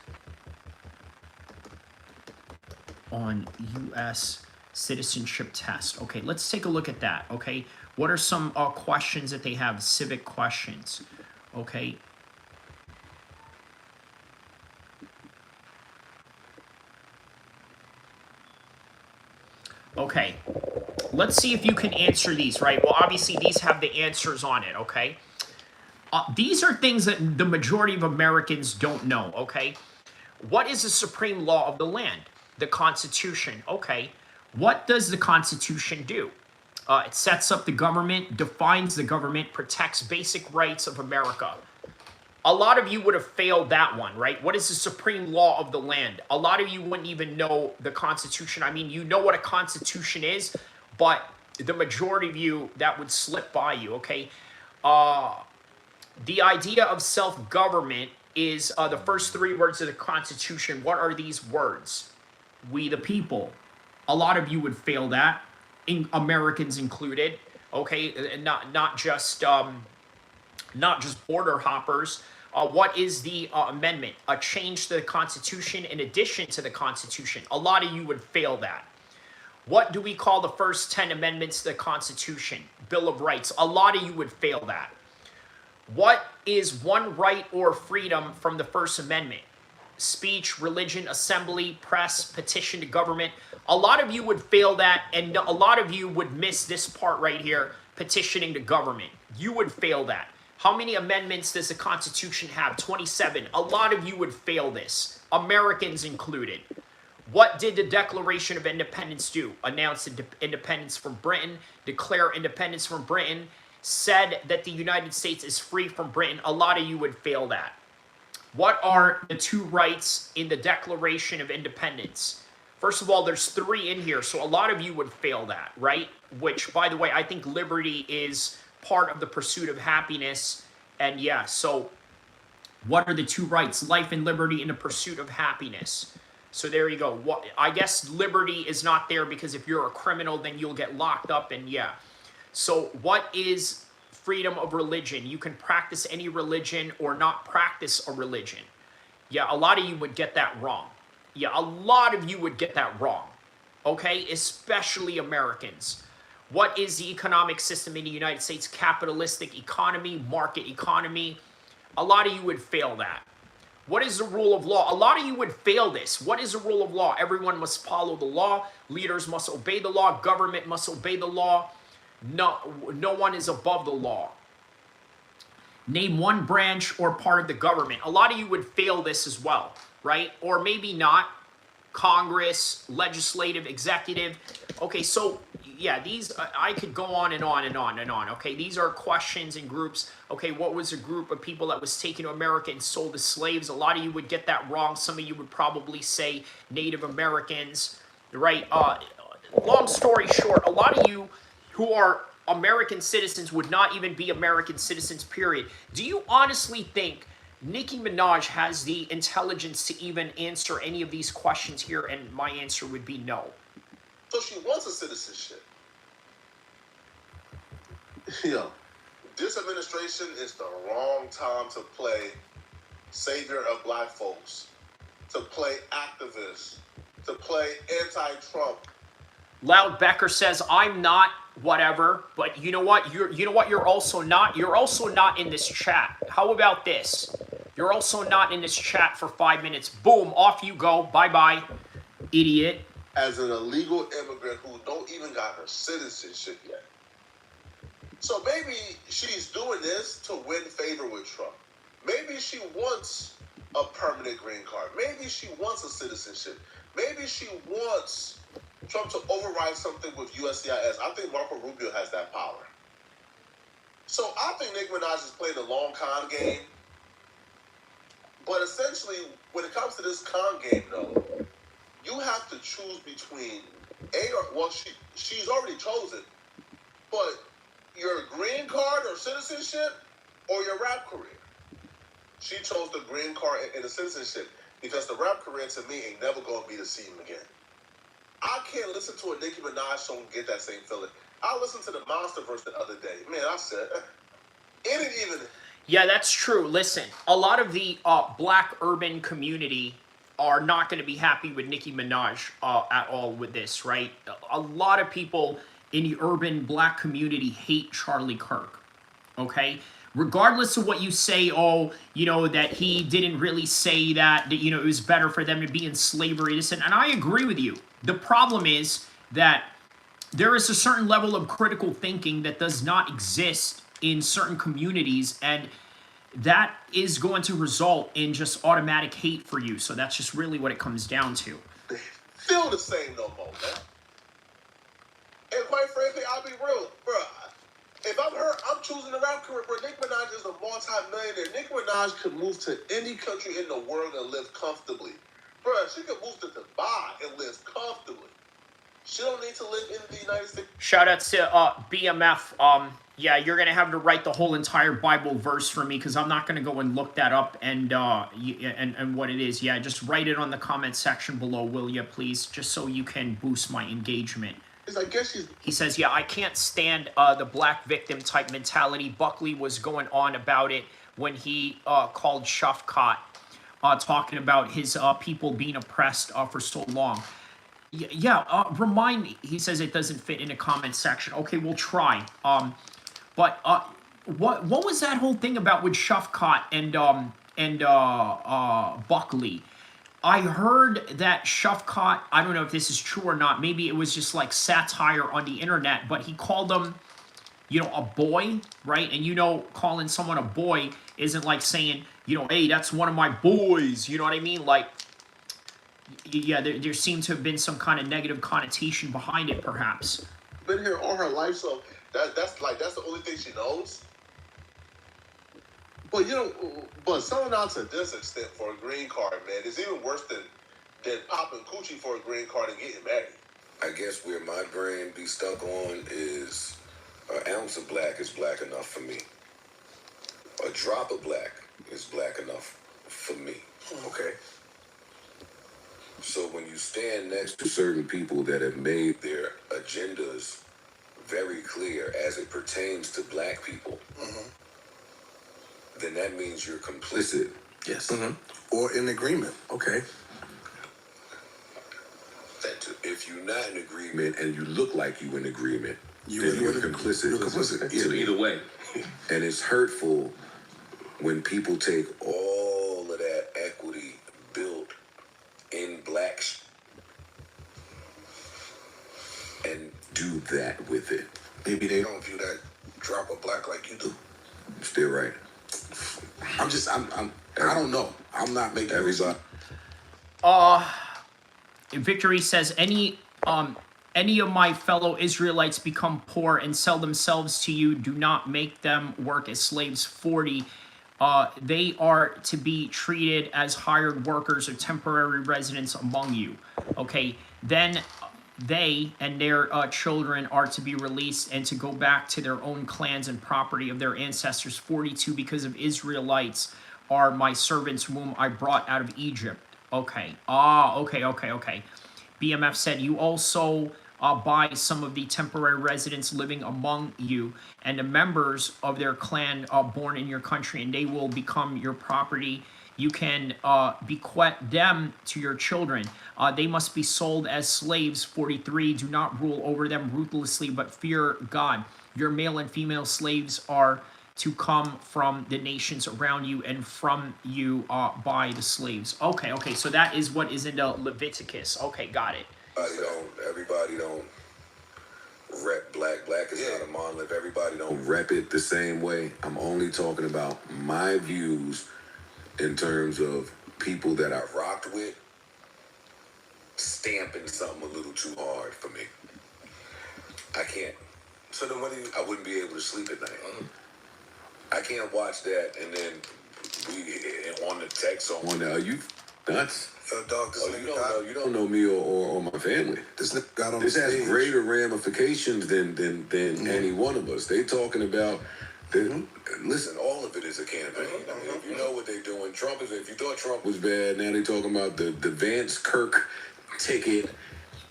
on U.S. citizenship test. Okay, let's take a look at that, okay? What are some questions that they have, civic questions, okay? Okay, let's see if you can answer these, right? Well, obviously, these have the answers on it, okay? These are things that the majority of Americans don't know, okay? What is the supreme law of the land? The Constitution, okay. What does the Constitution do? It sets up the government, defines the government, protects basic rights of America. A lot of you would have failed that one, right? What is the supreme law of the land? A lot of you wouldn't even know the Constitution. I mean, you know what a Constitution is, but the majority of you, that would slip by you, okay? The idea of self-government is the first three words of the Constitution. What are these words? We the people. A lot of you would fail that, Americans included, okay? Not just border hoppers. What is the amendment? A change to the Constitution in addition to the Constitution. A lot of you would fail that. What do we call the first 10 amendments to the Constitution? Bill of Rights. A lot of you would fail that. What is one right or freedom from the First Amendment? Speech, religion, assembly, press, petition to government. A lot of you would fail that, and a lot of you would miss this part right here, petitioning to government. You would fail that. How many amendments does the Constitution have? 27. A lot of you would fail this, Americans included. What did the Declaration of Independence do? Announce independence from Britain, declare independence from Britain, said that the United States is free from Britain. A lot of you would fail that. What are the two rights in the Declaration of Independence? First of all, there's 3 in here, so a lot of you would fail that, right? Which, by the way, I think liberty is part of the pursuit of happiness. And yeah, so what are the 2 rights? Life and liberty in the pursuit of happiness. So there you go. I guess liberty is not there because if you're a criminal, then you'll get locked up, and yeah. So what is freedom of religion? You can practice any religion or not practice a religion. Yeah, a lot of you would get that wrong. Yeah, a lot of you would get that wrong. Okay, especially Americans. What is the economic system in the United States? Capitalistic economy, market economy. A lot of you would fail that. What is the rule of law? A lot of you would fail this. What is the rule of law? Everyone must follow the law. Leaders must obey the law. Government must obey the law. No one is above the law. Name one branch or part of the government. A lot of you would fail this as well, right? Or maybe not. Congress, legislative, executive. Okay, so yeah, these, I could go on and on and on and on. Okay, these are questions in groups. Okay, what was a group of people that was taken to America and sold as slaves? A lot of you would get that wrong. Some of you would probably say Native Americans, right? Long story short, a lot of you who are American citizens would not even be American citizens, period. Do you honestly think Nicki Minaj has the intelligence to even answer any of these questions here? And my answer would be no. So she wants a citizenship. Yeah. This administration is the wrong time to play savior of black folks, to play activist, to play anti-Trump. Loud Becker says, I'm not whatever, but you know what? You're also not? You're also not in this chat. How about this? You're also not in this chat for 5 minutes. Boom, off you go. Bye-bye, idiot. As an illegal immigrant who don't even got her citizenship yet. So maybe she's doing this to win favor with Trump. Maybe she wants a permanent green card. Maybe she wants a citizenship. Maybe she wants Trump to override something with USCIS. I think Marco Rubio has that power. So I think Nicki Minaj is playing a long con game. But essentially, when it comes to this con game, though, you have to choose between she's already chosen, but your green card or citizenship or your rap career. She chose the green card and the citizenship because the rap career to me ain't never going to be the same again. I can't listen to a Nicki Minaj song and get that same feeling. I listened to the Monsterverse the other day. Man, I said, it ain't even... Yeah, that's true. Listen, a lot of the black urban community are not going to be happy with Nicki Minaj at all with this, right? A lot of people in the urban black community hate Charlie Kirk, okay? Regardless of what you say, that he didn't really say that it was better for them to be in slavery. And I agree with you. The problem is that there is a certain level of critical thinking that does not exist in certain communities, and that is going to result in just automatic hate for you. So that's just really what it comes down to. They feel the same no more, man. And quite frankly, I'll be real, bro. If I'm her, I'm choosing the rap career, bro. Nicki Minaj is a multi-millionaire. Nicki Minaj could move to any country in the world and live comfortably. Bro, she could move to Dubai and live comfortably. She don't need to live in the United States. Shout out to BMF. Yeah, you're going to have to write the whole entire Bible verse for me because I'm not going to go and look that up and what it is. Yeah, just write it on the comment section below, will you, please? Just so you can boost my engagement. He says, yeah, I can't stand the black victim type mentality. Buckley was going on about it when he called Shafkat, talking about his people being oppressed for so long. Remind me. He says it doesn't fit in the comment section. Okay, we'll try. But what was that whole thing about with Shafkat and Buckley? I heard that Shafkat, I don't know if this is true or not, maybe it was just like satire on the internet, but he called him, a boy, right? And calling someone a boy isn't like saying, hey, that's one of my boys, you know what I mean? Like, yeah, there seems to have been some kind of negative connotation behind it, perhaps. Been here all her life, so that's the only thing she knows. But selling out to this extent for a green card, man, is even worse than popping coochie for a green card and getting married. I guess where my brain be stuck on is an ounce of black is black enough for me. A drop of black is black enough for me. Okay? So when you stand next to certain people that have made their agendas very clear as it pertains to black people, then that means you're complicit. Yes. Or in agreement. Okay. If you're not in agreement and you look like you in agreement, then you're complicit. You're complicit. So either way. And it's hurtful when people take all of that equity built in blacks and do that with it. Maybe they don't view that drop of black like you do. Still right. I don't know. I'm not making everybody. Victory says, any of my fellow Israelites become poor and sell themselves to you, do not make them work as slaves 40. They are to be treated as hired workers or temporary residents among you. Okay, then they and their children are to be released and to go back to their own clans and property of their ancestors. 42, because of Israelites are my servants whom I brought out of Egypt. Okay. Okay. BMF said, you also buy some of the temporary residents living among you and the members of their clan born in your country, and they will become your property. You can bequeath them to your children. They must be sold as slaves. 43, do not rule over them ruthlessly, but fear God. Your male and female slaves are to come from the nations around you, and from you buy the slaves. Okay, so that is what is in the Leviticus. Okay, got it. Everybody don't rep black. Black is not a monolith. Everybody don't rep it the same way. I'm only talking about my views in terms of people that I rocked with stamping something a little too hard for me. I can't. So then I wouldn't be able to sleep at night. I can't watch that and then we on the text on are you nuts? You don't know me or my family. This got on this the has stage. Greater ramifications than any one of us. They talking about listen, all of it is a campaign. I mean, if you know what they're doing, if you thought Trump was bad, now they're talking about the Vance Kirk ticket.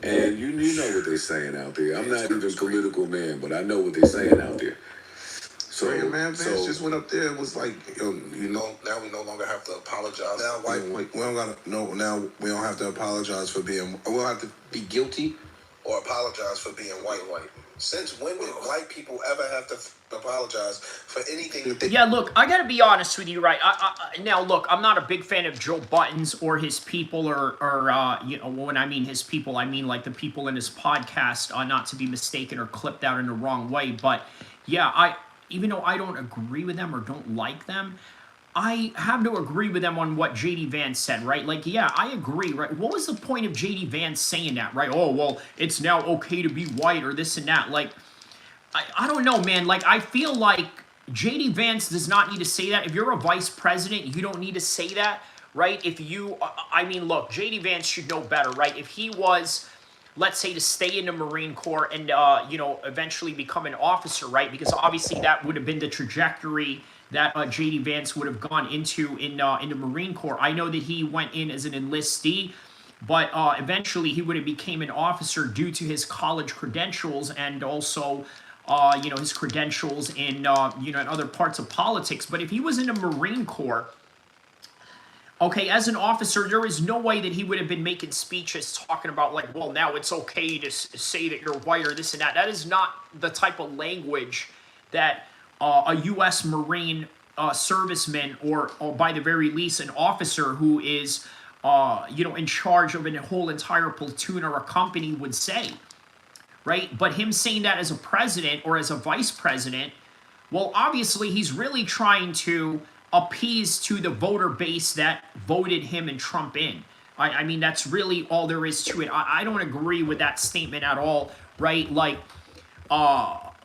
And you know what they're saying out there. I'm not even a political man, but I know what they're saying out there. So, Vance just went up there and was like, now we no longer have to apologize. Now, now we don't have to apologize for being. We don't have to be guilty or apologize for being white. Since when did white people ever have to apologize for anything that they... Yeah, look, I gotta be honest with you, right? Now, look, I'm not a big fan of Joe Buttons or his people, or when I mean his people, I mean like the people in his podcast, not to be mistaken or clipped out in the wrong way. But yeah, even though I don't agree with them or don't like them, I have to agree with them on what J.D. Vance said, right? Like, yeah, I agree, right? What was the point of J.D. Vance saying that, right? Oh, well, it's now okay to be white or this and that. Like, I don't know, man. Like, I feel like J.D. Vance does not need to say that. If you're a vice president, you don't need to say that, right? If you, look, J.D. Vance should know better, right? If he was, let's say, to stay in the Marine Corps and, eventually become an officer, right? Because obviously that would have been the trajectory that J.D. Vance would have gone into in the Marine Corps. I know that he went in as an enlistee, but eventually he would have became an officer due to his college credentials and also you know, his credentials in, you know, in other parts of politics. But if he was in the Marine Corps, okay, as an officer, there is no way that he would have been making speeches talking about, like, well, now it's okay to say that you're white or this and that. That is not the type of language that a U.S. Marine serviceman, or by the very least, an officer who is, you know, in charge of a whole entire platoon or a company would say, right? But him saying that as a president or as a vice president, well, obviously, he's really trying to appease to the voter base that voted him and Trump in. I mean, that's really all there is to it. I don't agree with that statement at all, right? Like,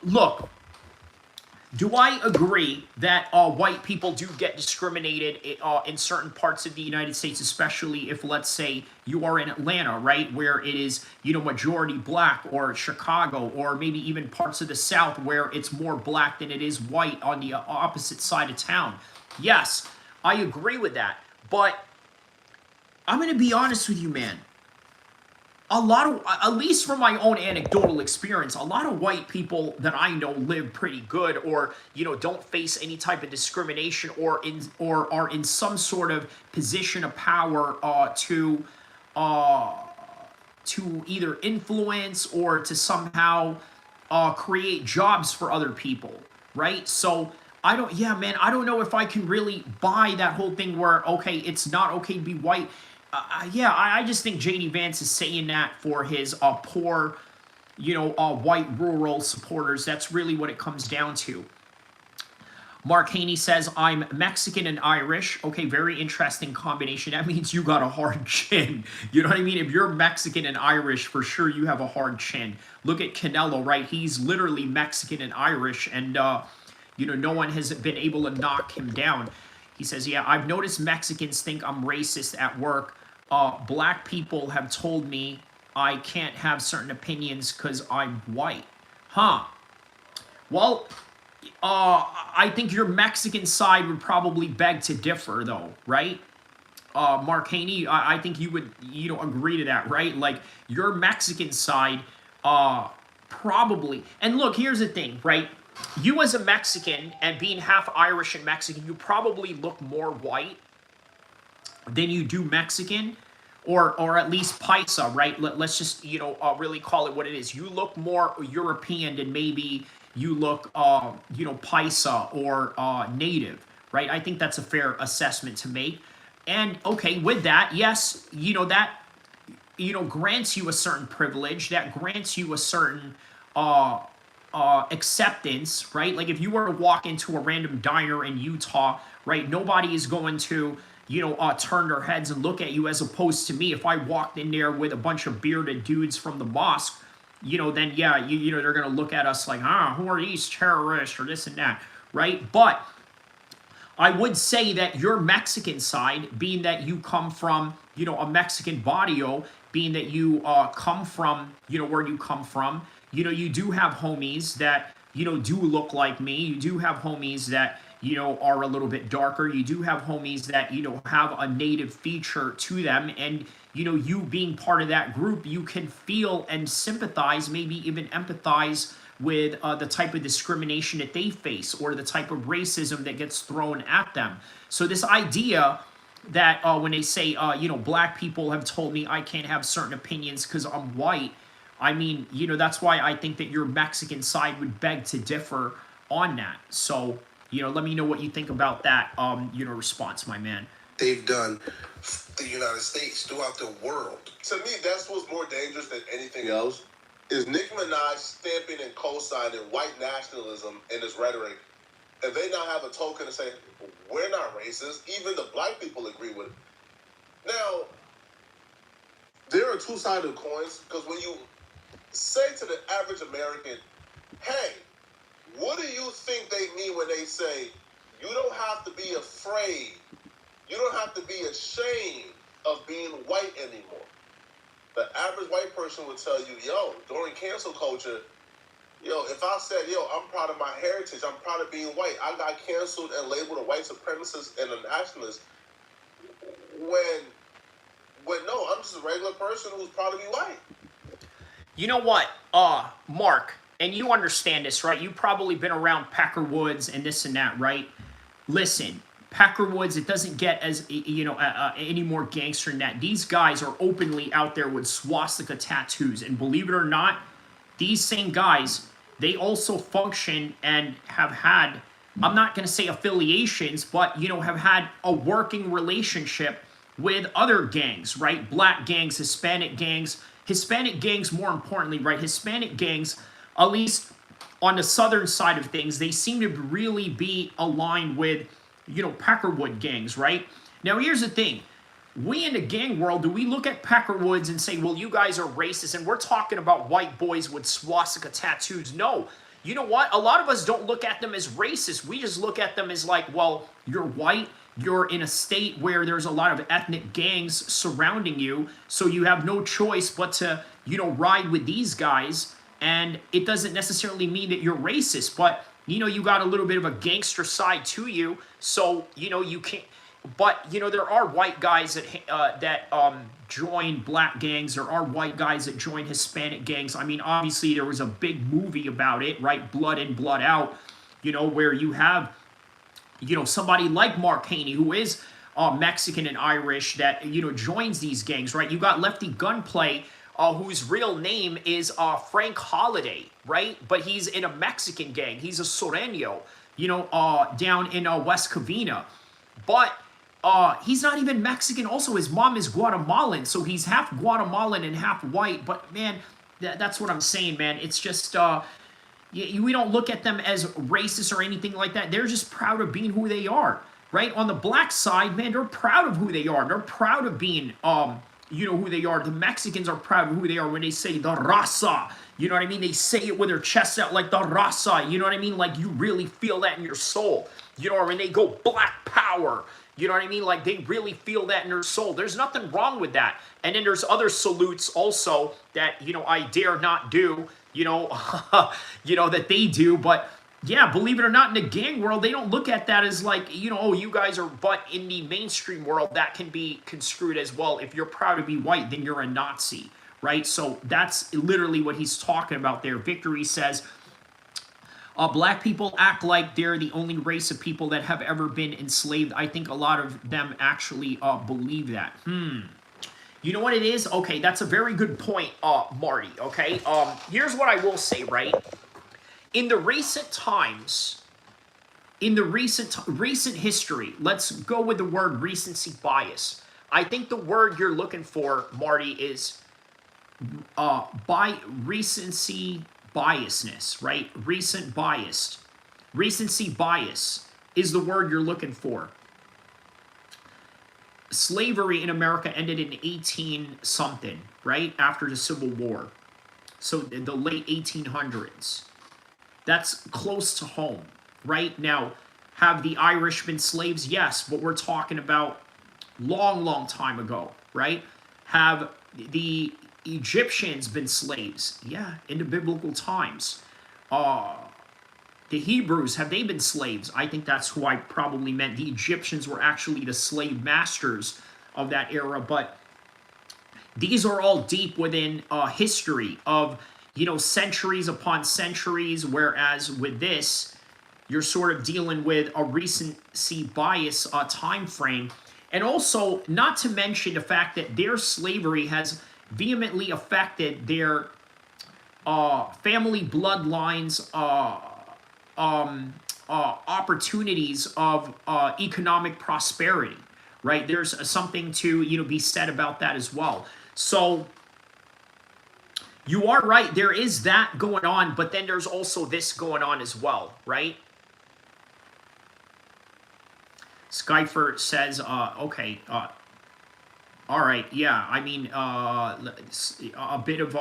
look, do I agree that white people do get discriminated in certain parts of the United States, especially if, let's say, you are in Atlanta, right, where it is, you know, majority black, or Chicago, or maybe even parts of the South where it's more black than it is white on the opposite side of town? Yes, I agree with that. But I'm going to be honest with you, man. A lot of, at least from my own anecdotal experience, a lot of white people that I know live pretty good, or, you know, don't face any type of discrimination, or are in some sort of position of power to either influence or to somehow create jobs for other people, right? So I don't, yeah, man, I don't know if I can really buy that whole thing where, okay, it's not okay to be white. Yeah, I just think J.D. Vance is saying that for his poor, you know, white rural supporters. That's really what it comes down to. Mark Haney says, I'm Mexican and Irish. Okay, very interesting combination. That means you got a hard chin. You know what I mean? If you're Mexican and Irish, for sure you have a hard chin. Look at Canelo, right? He's literally Mexican and Irish, and, you know, no one has been able to knock him down. He says, yeah, I've noticed Mexicans think I'm racist at work. Black people have told me I can't have certain opinions because I'm white. Huh. Well, I think your Mexican side would probably beg to differ, though, right? Mark Haney, I think you would, you know, agree to that, right? Like, your Mexican side, probably. And look, here's the thing, right? You as a Mexican, and being half Irish and Mexican, you probably look more white than you do Mexican, or at least Paisa, right? Let's just, you know, really call it what it is. You look more European than maybe you look, you know, Paisa or native, right? I think that's a fair assessment to make. And, okay, with that, yes, you know, that, you know, grants you a certain privilege, that grants you a certain acceptance, right? Like, if you were to walk into a random diner in Utah, right, nobody is going to, you know, turn their heads and look at you, as opposed to me. If I walked in there with a bunch of bearded dudes from the mosque, you know, then, yeah, you know, they're going to look at us like, who are these terrorists or this and that, right? But I would say that your Mexican side, being that you come from, you know, a Mexican barrio, being that you come from, you know, where you come from, you know, you do have homies that, you know, do look like me. You do have homies that, you know, are a little bit darker. You do have homies that, you know, have a native feature to them. And, you know, you being part of that group, you can feel and sympathize, maybe even empathize with the type of discrimination that they face, or the type of racism that gets thrown at them. So this idea that when they say, you know, black people have told me I can't have certain opinions because I'm white, I mean, you know, that's why I think that your Mexican side would beg to differ on that. So, you know, let me know what you think about that, you know, response, my man. They've done the United States throughout the world. To me, that's what's more dangerous than anything else, is Nicki Minaj stamping and co-signing white nationalism in his rhetoric, and they now have a token to say, we're not racist. Even the black people agree with it. Now, there are two sides of coins, because when you say to the average American, hey, what do you think they mean when they say, you don't have to be afraid, you don't have to be ashamed of being white anymore? The average white person would tell you, yo, during cancel culture, yo, if I said, yo, I'm proud of my heritage, I'm proud of being white, I got canceled and labeled a white supremacist and a nationalist, when no, I'm just a regular person who's proud to be white. You know what, Mark, and you understand this, right? You've probably been around Packer Woods and this and that, right? Listen, Packer Woods, it doesn't get as, any more gangster than that. These guys are openly out there with swastika tattoos. And believe it or not, these same guys, they also function and have had, I'm not going to say affiliations, but, have had a working relationship with other gangs, right? Black gangs, Hispanic gangs, more importantly, right? Hispanic gangs, at least on the southern side of things, they seem to really be aligned with, Peckerwood gangs, right? Now, here's the thing. We in the gang world, do we look at Peckerwoods and say, well, you guys are racist, and we're talking about white boys with swastika tattoos? No. You know what? A lot of us don't look at them as racist. We just look at them as like, well, you're white, you're in a state where there's a lot of ethnic gangs surrounding you, so you have no choice but to, ride with these guys, and it doesn't necessarily mean that you're racist, but, you got a little bit of a gangster side to you, so, you can't, but, there are white guys that join black gangs. There are white guys that join Hispanic gangs. I mean, obviously, there was a big movie about it, right? Blood In, Blood Out, where you have, somebody like Mark Haney, who is Mexican and Irish, that, joins these gangs, right? You got Lefty Gunplay, whose real name is Frank Holiday, right? But he's in a Mexican gang. He's a Sureño, down in West Covina. But he's not even Mexican. Also, his mom is Guatemalan, so he's half Guatemalan and half white. But, man, that's what I'm saying, man. It's just, we don't look at them as racist or anything like that. They're just proud of being who they are, right? On the black side, man, they're proud of who they are. They're proud of being, who they are. The Mexicans are proud of who they are when they say the raza. You know what I mean? They say it with their chest out like the raza. You know what I mean? Like you really feel that in your soul. When they go black power. You know what I mean? Like they really feel that in their soul. There's nothing wrong with that. And then there's other salutes also that, I dare not do, that they do. But yeah, believe it or not, in the gang world, they don't look at that as like, oh, you guys are, but in the mainstream world, that can be construed as, well, if you're proud to be white, then you're a Nazi, right? So that's literally what he's talking about there. Victory says, black people act like they're the only race of people that have ever been enslaved. I think a lot of them actually believe that. You know what it is? Okay, that's a very good point, Marty, okay? Here's what I will say, right? In the recent times, in the recent history, let's go with the word recency bias. I think the word you're looking for, Marty, is by recency biasness, right? Recency bias is the word you're looking for. Slavery in America ended in 18-something, right? After the Civil War. So the late 1800s. That's close to home, right? Now, have the Irish been slaves? Yes, but we're talking about long time ago, right? Have the Egyptians been slaves? Yeah, in the biblical times. The Hebrews, have they been slaves? I think that's who I probably meant. The Egyptians were actually the slave masters of that era, but these are all deep within history of, centuries upon centuries, whereas with this, you're sort of dealing with a recency bias time frame. And also, not to mention the fact that their slavery has vehemently affected their family bloodlines, opportunities of economic prosperity, right? There's something to, be said about that as well. So you are right, there is that going on, but then there's also this going on as well, right? Skyfer says, okay, all right, yeah, I mean, a bit of,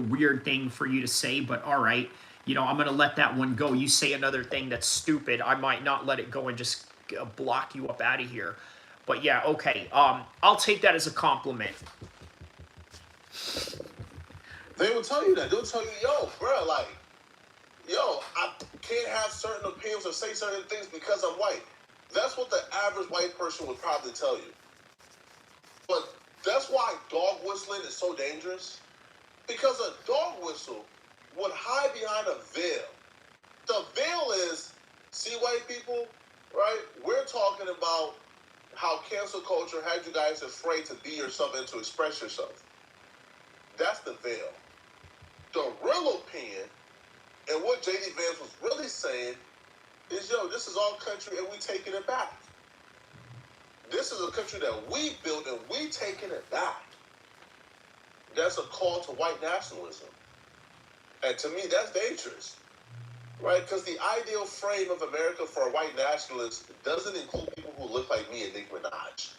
weird thing for you to say, but all right, I'm going to let that one go. You say another thing that's stupid, I might not let it go and just block you up out of here. But yeah, okay, I'll take that as a compliment. They will tell you that. They'll tell you, yo, bro, like, yo, I can't have certain opinions or say certain things because I'm white. That's what the average white person would probably tell you. But that's why dog whistling is so dangerous. Because a dog whistle would hide behind a veil. The veil is, see, white people, right? We're talking about how cancel culture had you guys afraid to be yourself and to express yourself. That's the veil. The real opinion, and what J.D. Vance was really saying, is, yo, this is our country and we taking it back. This is a country that we built and we taking it back. That's a call to white nationalism. And to me, that's dangerous. Right? Because the ideal frame of America for a white nationalist doesn't include people who look like me and Nicki Minaj.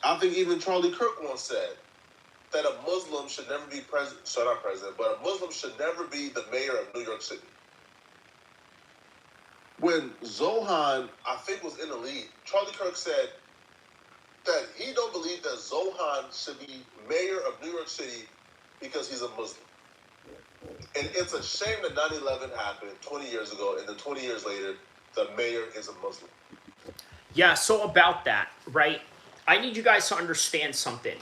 I think even Charlie Kirk once said that a Muslim should never be president, so not president, but a Muslim should never be the mayor of New York City. When Zohan, I think, was in the lead, Charlie Kirk said that he don't believe that Zohan should be mayor of New York City because he's a Muslim. And it's a shame that 9/11 happened 20 years ago, and then 20 years later, the mayor is a Muslim. Yeah, so about that, right? I need you guys to understand something.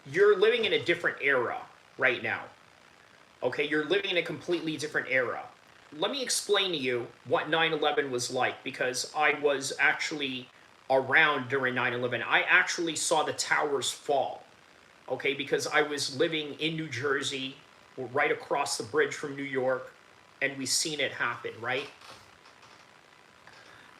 You're living in a different era right now. Okay, you're living in a completely different era. Let me explain to you what 9/11 was like, because I was actually around during 9/11. I actually saw the towers fall, okay, because I was living in New Jersey, right across the bridge from New York, and we seen it happen, right?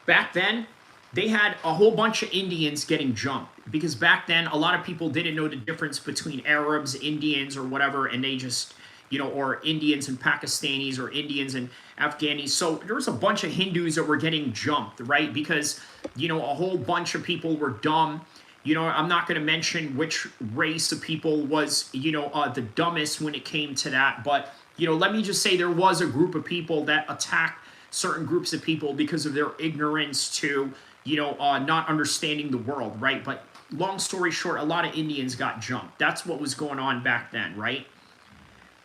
Back then, they had a whole bunch of Indians getting jumped, because back then, a lot of people didn't know the difference between Arabs, Indians, or whatever, and they just, you know, or Indians and Pakistanis, or Indians and Afghanis. So there was a bunch of Hindus that were getting jumped, right? Because, you know, a whole bunch of people were dumb. You know, I'm not going to mention which race of people was, you know, the dumbest when it came to that. But, you know, let me just say there was a group of people that attacked certain groups of people because of their ignorance to, you know, not understanding the world, right? But long story short, a lot of Indians got jumped. That's what was going on back then, right?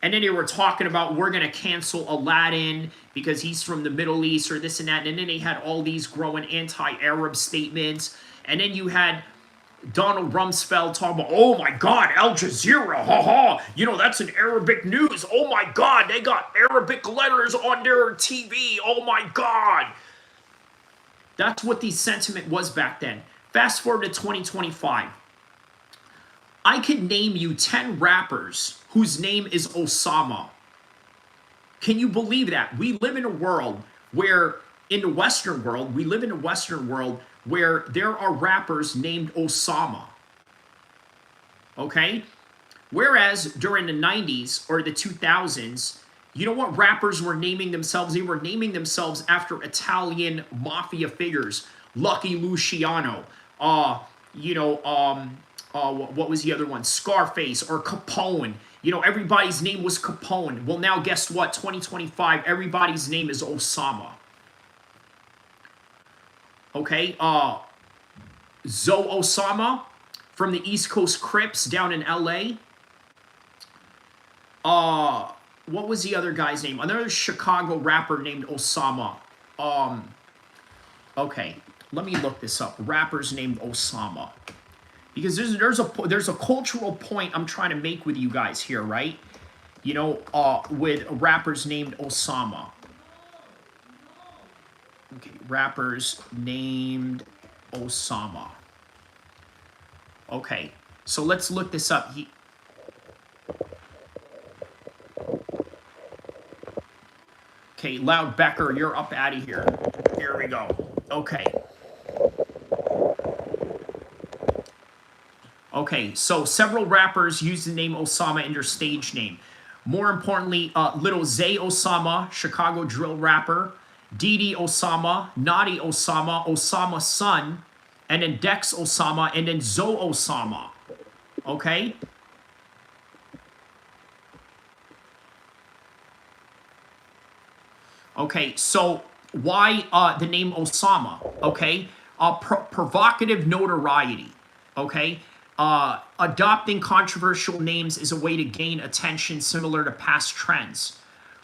And then they were talking about, we're going to cancel Aladdin because he's from the Middle East or this and that. And then they had all these growing anti-Arab statements. And then you had Donald Rumsfeld talking about, oh my God, Al Jazeera, haha, you know, that's an Arabic news. Oh my God, they got Arabic letters on their TV. Oh my God. That's what the sentiment was back then. Fast forward to 2025. I could name you 10 rappers whose name is Osama. Can you believe that? We live in a world where, in the Western world, we live in a Western world where there are rappers named Osama. Okay? Whereas during the 90s or the 2000s, you know what rappers were naming themselves? They were naming themselves after Italian mafia figures. Lucky Luciano. What was the other one? Scarface or Capone. You know, everybody's name was Capone. Well, now guess what? 2025, everybody's name is Osama. Okay, Zoe Osama from the East Coast Crips down in LA. What was the other guy's name? Another Chicago rapper named Osama. Okay, let me look this up. Rappers named Osama. Because there's a cultural point I'm trying to make with you guys here, right? You know, with rappers named Osama. Okay, rappers named Osama. Okay, so let's look this up. Okay, Loud Becker, you're up out of here. Here we go. Okay. Okay, so several rappers use the name Osama in their stage name. More importantly, Little Zay Osama, Chicago drill rapper, Didi Osama, Naughty Osama, Osama's son, and then Dex Osama, and then Zoe Osama. Okay? Okay, so why the name Osama? Okay? Provocative notoriety. Okay? Adopting controversial names is a way to gain attention similar to past trends.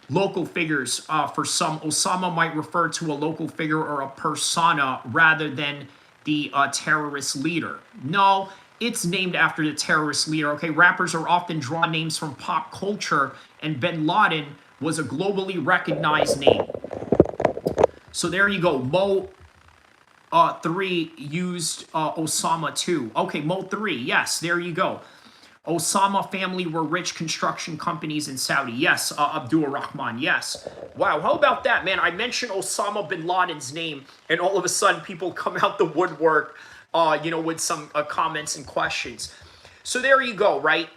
Local figures, for some, Osama might refer to a local figure or a persona rather than the terrorist leader. No, it's named after the terrorist leader. Okay, rappers are often drawn names from pop culture, and Bin Laden was a globally recognized name. So there you go. Mo 3 used Osama 2. Okay, Mo 3, yes, there you go. Osama family were rich construction companies in Saudi. Yes, Abdul Rahman, yes. Wow, how about that, man? I mentioned Osama bin Laden's name, and all of a sudden people come out the woodwork, with some comments and questions. So there you go, right?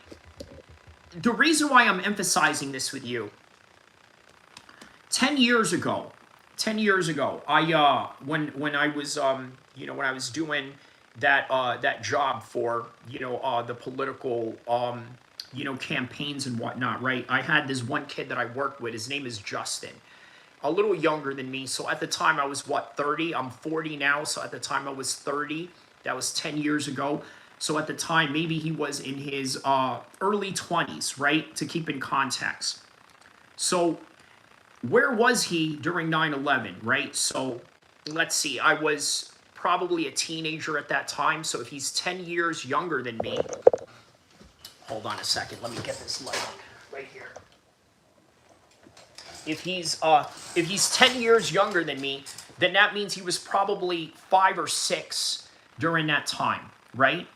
The reason why I'm emphasizing this with you, 10 years ago, I when I was when I was doing that job for the political campaigns and whatnot, right? I had this one kid that I worked with. His name is Justin, a little younger than me. So at the time I was 30. I'm 40 now. So at the time I was 30. That was 10 years ago. So at the time maybe he was in his early 20s, right? To keep in context. So where was he during 9/11, right? So let's see. I was probably a teenager at that time. So if he's 10 years younger than me, hold on a second. Let me get this light right here. If he's 10 years younger than me, then that means he was probably 5 or 6 during that time, right?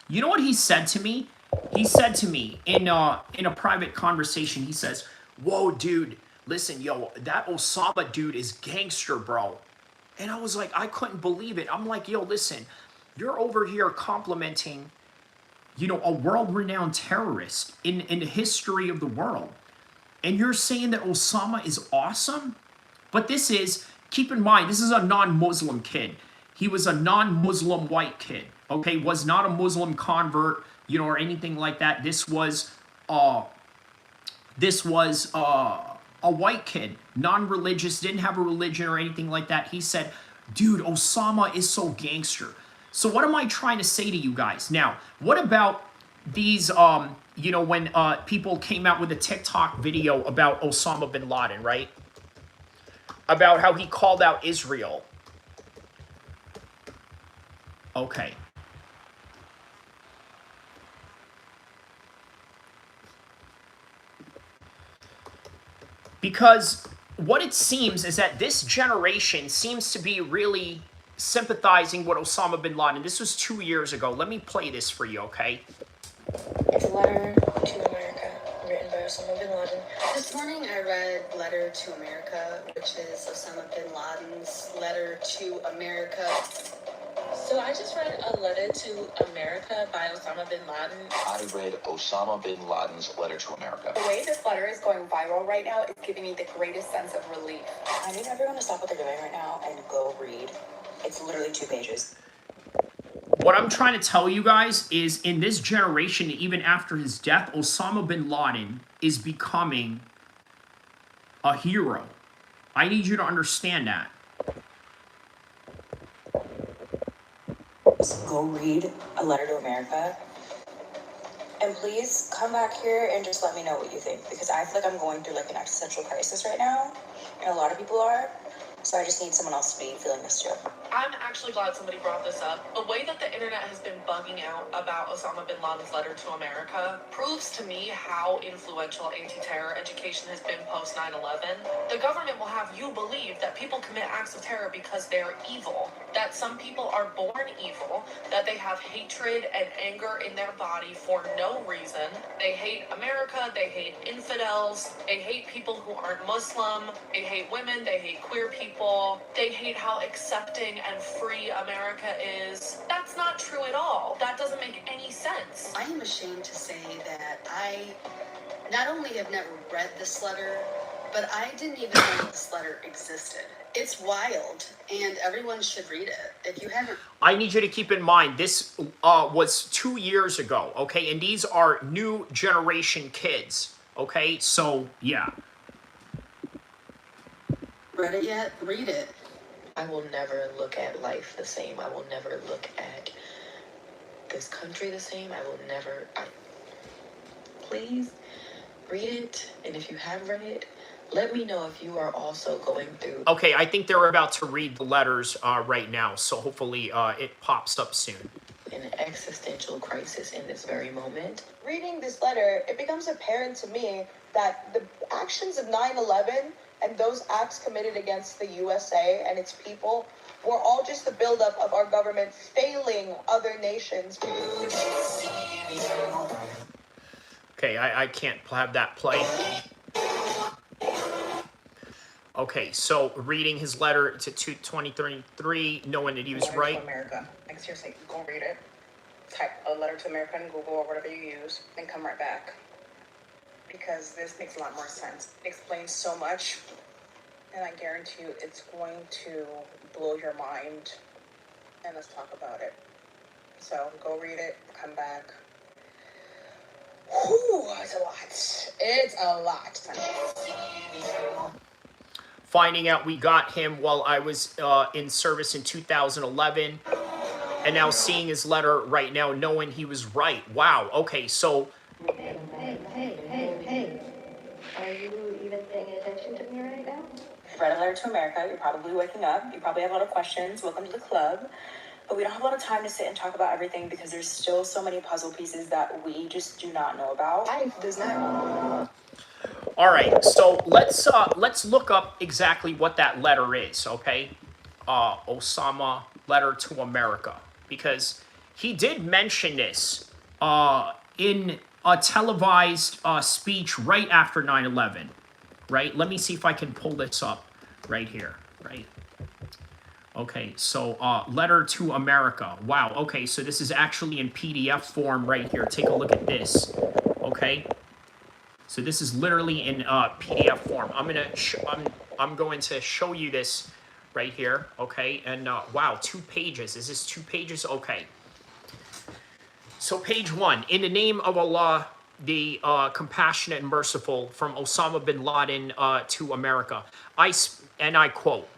You know what he said to me? He said to me in a private conversation, he says, "Whoa, dude, listen, yo, that Osama dude is gangster, bro." And I was like, I couldn't believe it. I'm like, yo, listen, you're over here complimenting, a world-renowned terrorist in the history of the world. And you're saying that Osama is awesome? But this is, keep in mind, this is a non-Muslim kid. He was a non-Muslim white kid, okay? Was not a Muslim convert, or anything like that. This was a white kid, non-religious, didn't have a religion or anything like that. He said, dude, Osama is so gangster. So what am I trying to say to you guys? Now, what about these, when people came out with a TikTok video about Osama bin Laden, right? About how he called out Israel. Okay. Because what it seems is that this generation seems to be really sympathizing with Osama bin Laden. This was 2 years ago. Let me play this for you, okay? It's a letter to America written by Osama bin Laden. This morning I read Letter to America, which is Osama bin Laden's letter to America. So I just read a letter to America by Osama bin Laden. I read Osama bin Laden's letter to America. The way this letter is going viral right now is giving me the greatest sense of relief. I need everyone to stop what they're doing right now and go read. It's literally 2 pages. What I'm trying to tell you guys is in this generation, even after his death, Osama bin Laden is becoming a hero. I need you to understand that. Go read A Letter to America. And please come back here and just let me know what you think. Because I feel like I'm going through like an existential crisis right now. And a lot of people are. So I just need someone else to be feeling this too. I'm actually glad somebody brought this up. The way that the internet has been bugging out about Osama bin Laden's letter to America proves to me how influential anti-terror education has been post 9/11. The government will have you believe that people commit acts of terror because they're evil, that some people are born evil, that they have hatred and anger in their body for no reason. They hate America, they hate infidels, they hate people who aren't Muslim, they hate women, they hate queer people, they hate how accepting and free America is. That's not true at all. That doesn't make any sense. I am ashamed to say that I not only have never read this letter, but I didn't even know this letter existed. It's wild, and everyone should read it. If you haven't... I need you to keep in mind, this was 2 years ago, okay? And these are new generation kids, okay? So, yeah. Read it yet? Read it. I will never look at life the same. I will never look at this country the same. I will never... Please read it, and if you have read it, let me know if you are also going through... Okay, I think they're about to read the letters right now, so hopefully it pops up soon. in an existential crisis in this very moment. Reading this letter, it becomes apparent to me that the actions of 9/11 and those acts committed against the USA and its people were all just the buildup of our government failing other nations. Okay, I can't have that play. Okay, so reading his letter to 2033, knowing that he was Letter right. to America. Like seriously, go read it. Type a letter to America in Google or whatever you use, and come right back. Because this makes a lot more sense. It explains so much, and I guarantee you it's going to blow your mind. And let's talk about it. So go read it, come back. Whew, it's a lot. It's a lot. Finding out we got him while I was in service in 2011, and now seeing his letter right now, knowing he was right. Wow. Okay, so. Hey. Are you even paying attention to me right now? I've read a letter to America. You're probably waking up. You probably have a lot of questions. Welcome to the club. But we don't have a lot of time to sit and talk about everything because there's still so many puzzle pieces that we just do not know about. Life does not. All right, so let's look up exactly what that letter is, okay? Osama letter to America, because he did mention this in a televised speech right after 9/11, right? Let me see if I can pull this up right here, right? Okay, so letter to America. Wow, okay, so this is actually in PDF form right here. Take a look at this, okay? So this is literally in PDF form. I'm going to show you this right here, okay? And wow, 2 pages. Is this 2 pages? Okay. So page 1. In the name of Allah, the compassionate and merciful, from Osama bin Laden to America. I quote,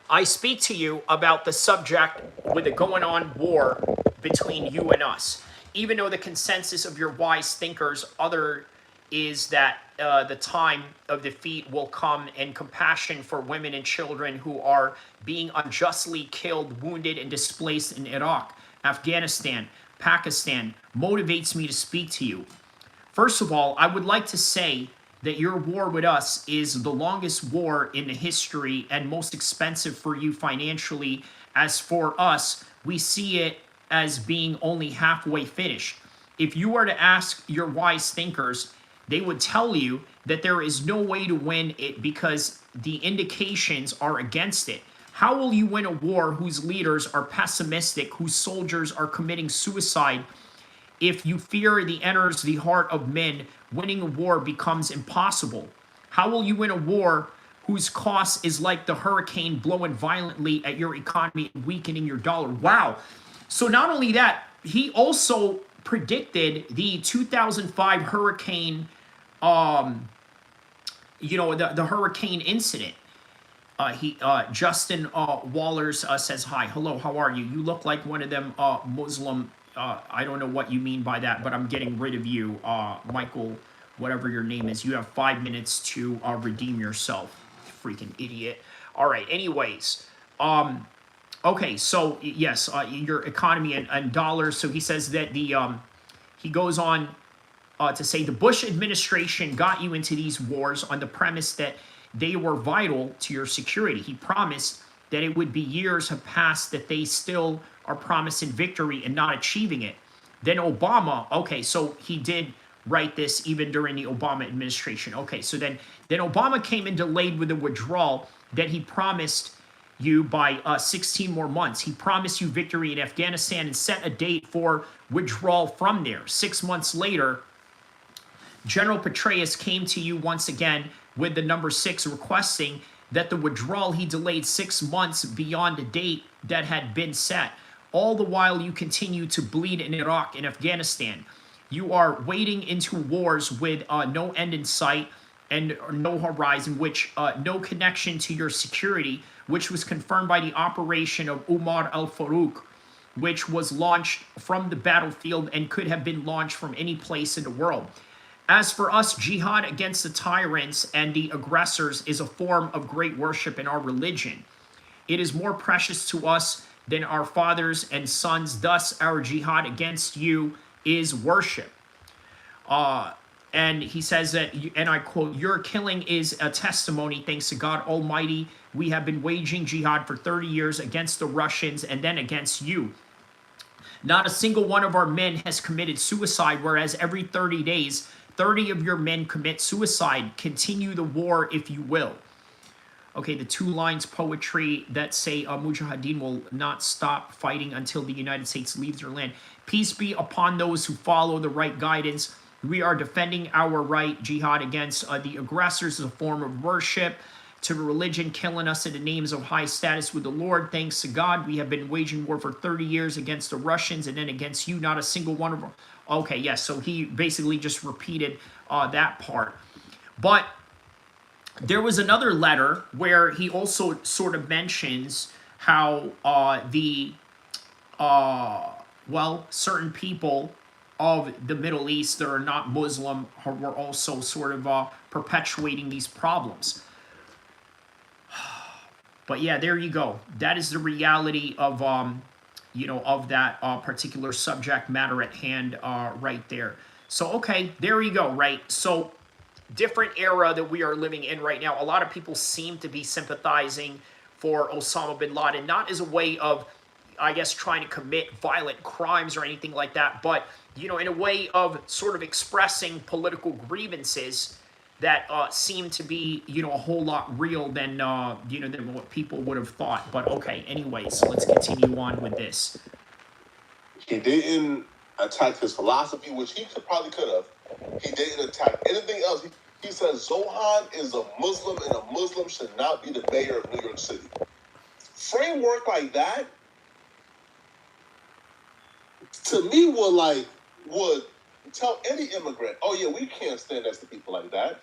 I speak to you about the subject with the going on war between you and us. Even though the consensus of your wise thinkers is that the time of defeat will come, and compassion for women and children who are being unjustly killed, wounded, and displaced in Iraq, Afghanistan, Pakistan motivates me to speak to you. First of all, I would like to say that your war with us is the longest war in the history and most expensive for you financially. As for us, we see it as being only halfway finished. If you were to ask your wise thinkers, they would tell you that there is no way to win it because the indications are against it. How will you win a war whose leaders are pessimistic, whose soldiers are committing suicide? If you fear the enters the heart of men, winning a war becomes impossible. How will you win a war whose cost is like the hurricane blowing violently at your economy and weakening your dollar? Wow. So not only that, he also predicted the 2005 hurricane, the hurricane incident. Justin Wallers says, hi, hello, how are you? You look like one of them Muslim, I don't know what you mean by that, but I'm getting rid of you, Michael, whatever your name is. You have 5 minutes to redeem yourself, freaking idiot. All right, anyways, okay, so yes, your economy and dollars. So he says that he goes on to say the Bush administration got you into these wars on the premise that they were vital to your security. He promised that it would be years have passed that they still are promising victory and not achieving it. Then Obama, okay, so he did write this even during the Obama administration. Okay, so then Obama came in delayed with the withdrawal that he promised you by 16 more months. He promised you victory in Afghanistan and set a date for withdrawal from there. 6 months later, General Petraeus came to you once again with the number 6 requesting that the withdrawal he delayed 6 months beyond the date that had been set. All the while you continue to bleed in Iraq and Afghanistan. You are wading into wars with no end in sight and no horizon, which no connection to your security, which was confirmed by the operation of Umar al-Farouk, which was launched from the battlefield and could have been launched from any place in the world. As for us, jihad against the tyrants and the aggressors is a form of great worship in our religion. It is more precious to us than our fathers and sons. Thus, our jihad against you is worship. And he says that, and I quote, your killing is a testimony, thanks to God Almighty. We have been waging jihad for 30 years against the Russians and then against you. Not a single one of our men has committed suicide, whereas every 30 days, 30 of your men commit suicide. Continue the war if you will. Okay, the 2 lines poetry that say Mujahideen will not stop fighting until the United States leaves their land. Peace be upon those who follow the right guidance. We are defending our right. Jihad against the aggressors is a form of worship to religion, killing us in the names of high status with the Lord. Thanks to God, we have been waging war for 30 years against the Russians and then against you. Not a single one of them. Okay, yes, so he basically just repeated that part. But there was another letter where he also sort of mentions how certain people of the Middle East that are not Muslim were also sort of perpetuating these problems. But yeah, there you go. That is the reality of of that particular subject matter at hand right there. So okay, there you go, right? So different era that we are living in right now. A lot of people seem to be sympathizing for Osama bin Laden, not as a way of, I guess, trying to commit violent crimes or anything like that, but, in a way of sort of expressing political grievances that seem to be, a whole lot real than, than what people would have thought. But okay, anyways, let's continue on with this. He didn't attack his philosophy, which he could have. He didn't attack anything else. He says Zohan is a Muslim and a Muslim should not be the mayor of New York City. Framework like that, to me, would tell any immigrant, oh yeah, we can't stand next to people like that.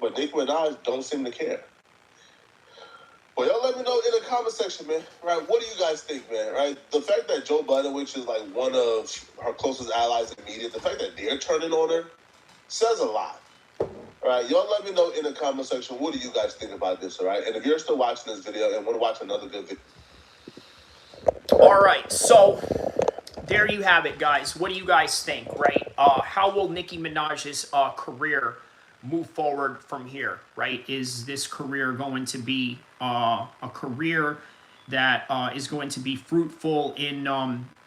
But Nicki Minaj don't seem to care. Well, y'all let me know in the comment section, man. Right? What do you guys think, man? Right? The fact that Joe Biden, which is like one of her closest allies in media, the fact that they're turning on her says a lot. All right? Y'all let me know in the comment section, what do you guys think about this, all right? And if you're still watching this video and want to watch another good video. All right, so there you have it, guys. What do you guys think, right? How will Nicki Minaj's career move forward from here, right? Is this career going to be a career that is going to be fruitful in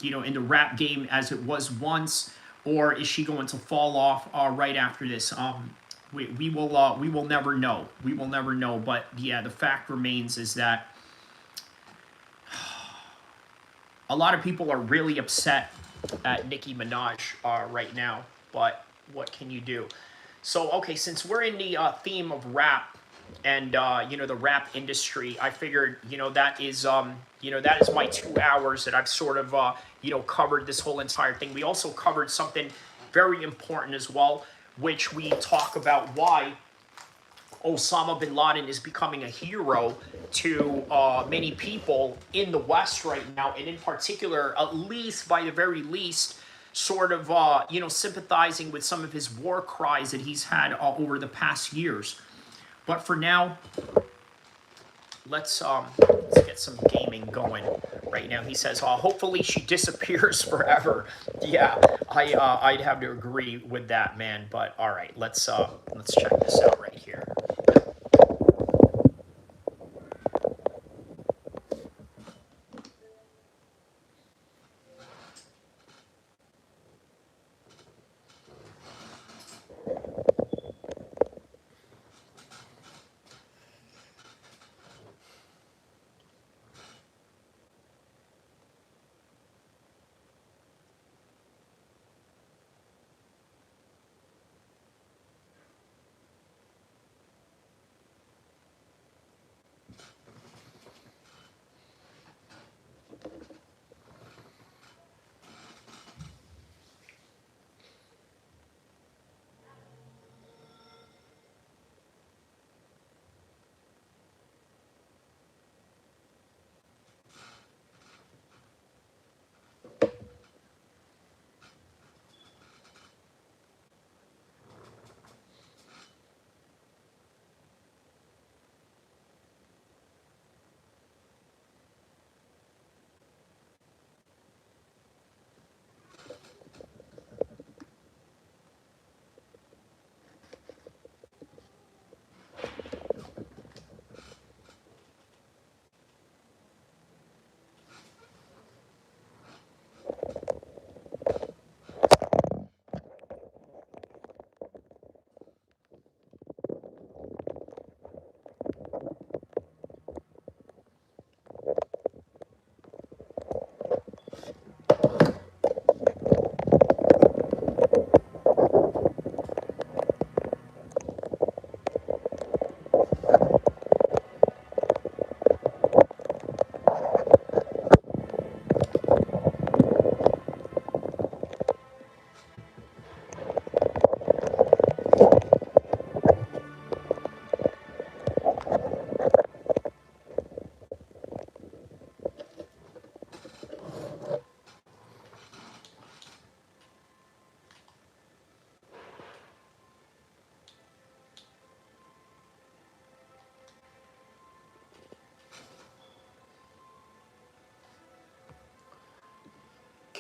in the rap game as it was once, or is she going to fall off right after this? We will never know. We will never know. But yeah, the fact remains is that a lot of people are really upset at Nicki Minaj right now. But what can you do? So, okay, since we're in the theme of rap and, the rap industry, I figured, that is my 2 hours that I've sort of, covered this whole entire thing. We also covered something very important as well, which we talk about why Osama bin Laden is becoming a hero to many people in the West right now, and in particular, at least by the very least, sort of, sympathizing with some of his war cries that he's had over the past years. But for now, let's get some gaming going right now. He says, hopefully she disappears forever. Yeah, I'd have to agree with that, man. But all right, let's check this out right here.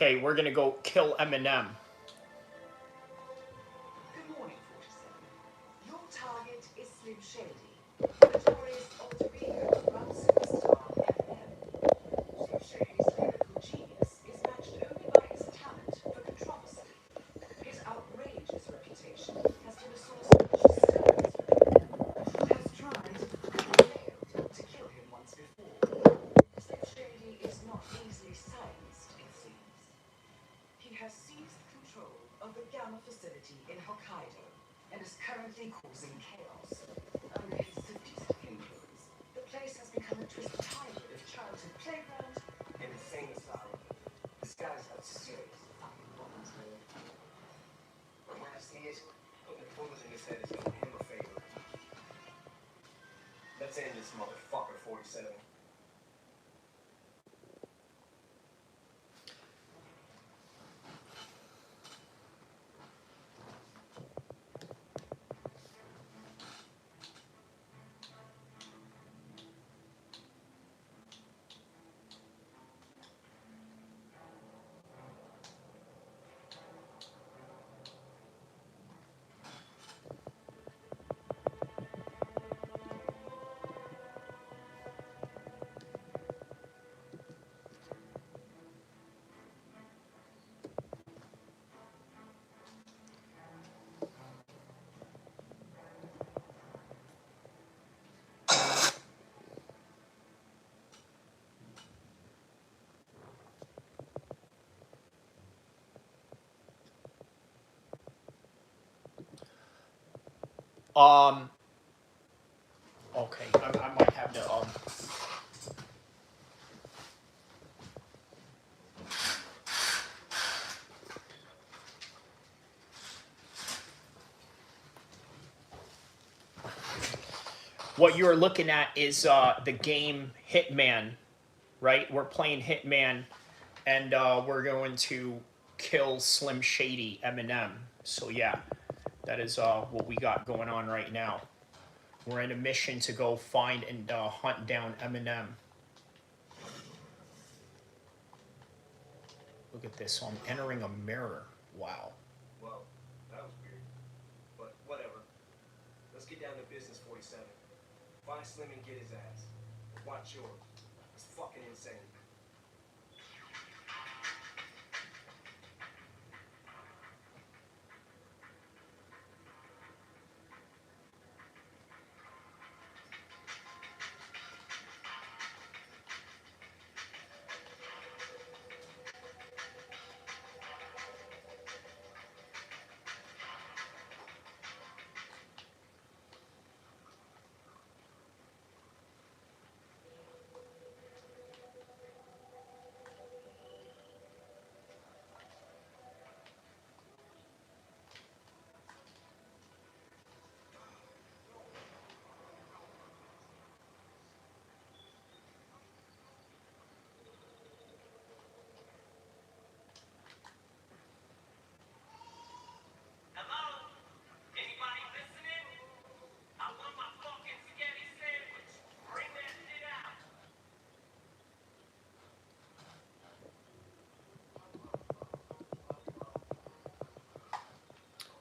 Okay, we're gonna go kill Eminem. Good morning, 47. Your target is Slim Shady, notorious alter ego of rap superstar Eminem. Slim Shady's lyrical genius is matched only by his talent for controversy. His outrageous reputation has been a source of disturbance for Eminem, who has tried and failed to kill him once before. Slim Shady is not easily silenced, it seems. He has seized control of the Gamma facility in Hokkaido and is currently causing chaos. Under his sadistic influence, the place has become a twisted hybrid of childhood playground and insane asylum. This guy's got serious fucking problems, man. When I see it, putting a bullet in his head is doing him a favor. Let's end this motherfucker, 47. Okay, I might have to what you're looking at is the game Hitman, right? We're playing Hitman, and we're going to kill Slim Shady, Eminem. So yeah, that is what we got going on right now. We're in a mission to go find and hunt down Eminem. Look at this, so I'm entering a mirror. Wow. Well, that was weird. But whatever. Let's get down to business, 47. Find Slim and get his ass. Watch yours. It's fucking insane.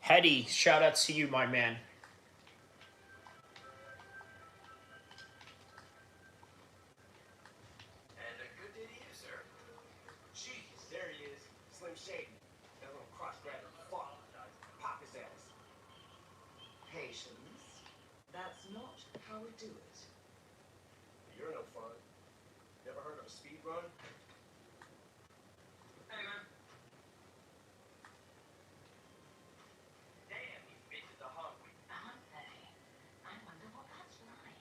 Hetty, shout out to you, my man. And a good day to you, sir. Jeez, there he is. Slim Shady. That little cross-grabbing fuck. Pop his ass. Patience. That's not how we do it. You're no fun. Never heard of a speed run? Hey, man. Damn, these bitches are hungry. Aren't they? I wonder what that's like.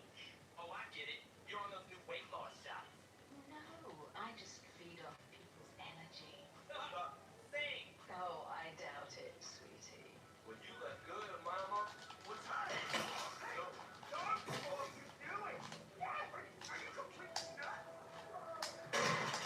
Oh, I get it. You're on those new weight loss shots. No, I just feed off people's energy. Sing. Oh, I doubt it, sweetie. Would you look good, mama? What's that? What are you doing? Are you completely nuts?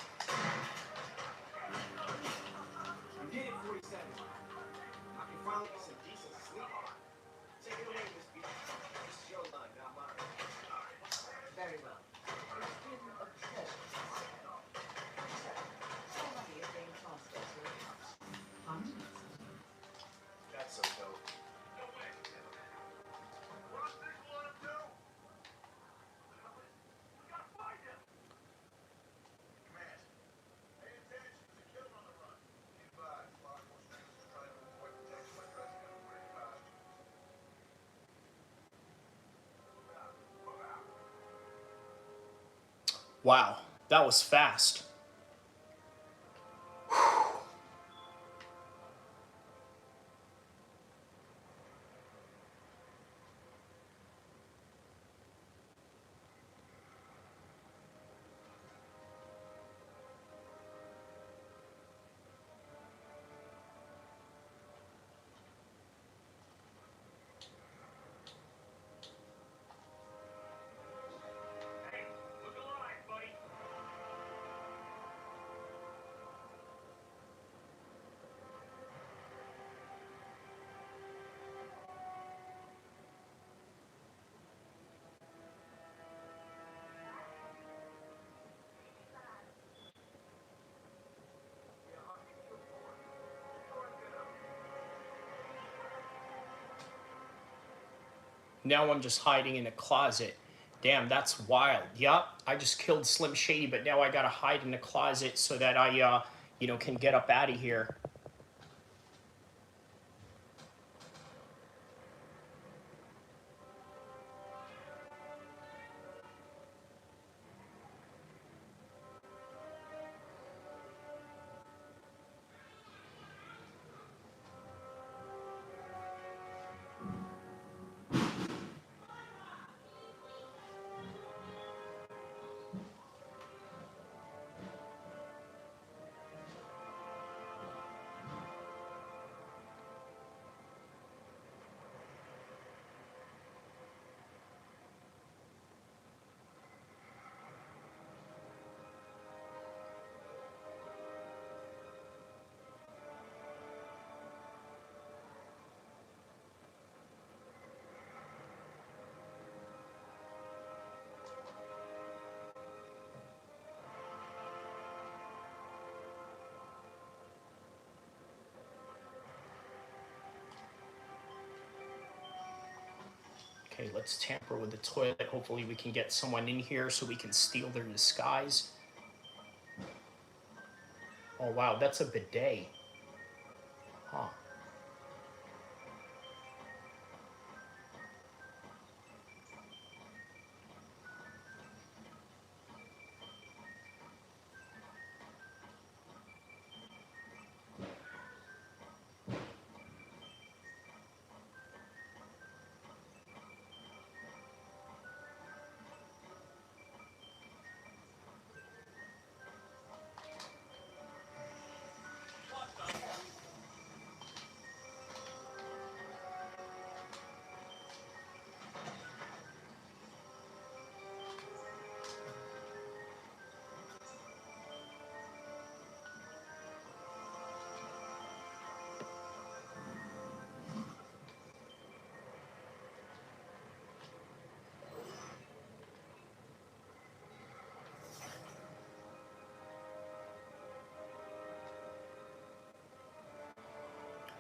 Wow, that was fast. Now I'm just hiding in a closet. Damn, that's wild. Yup, I just killed Slim Shady, but now I gotta hide in a closet so that I, you know, can get up out of here. Okay, let's tamper with the toilet. Hopefully we can get someone in here so we can steal their disguise. Oh wow, that's a bidet. Huh.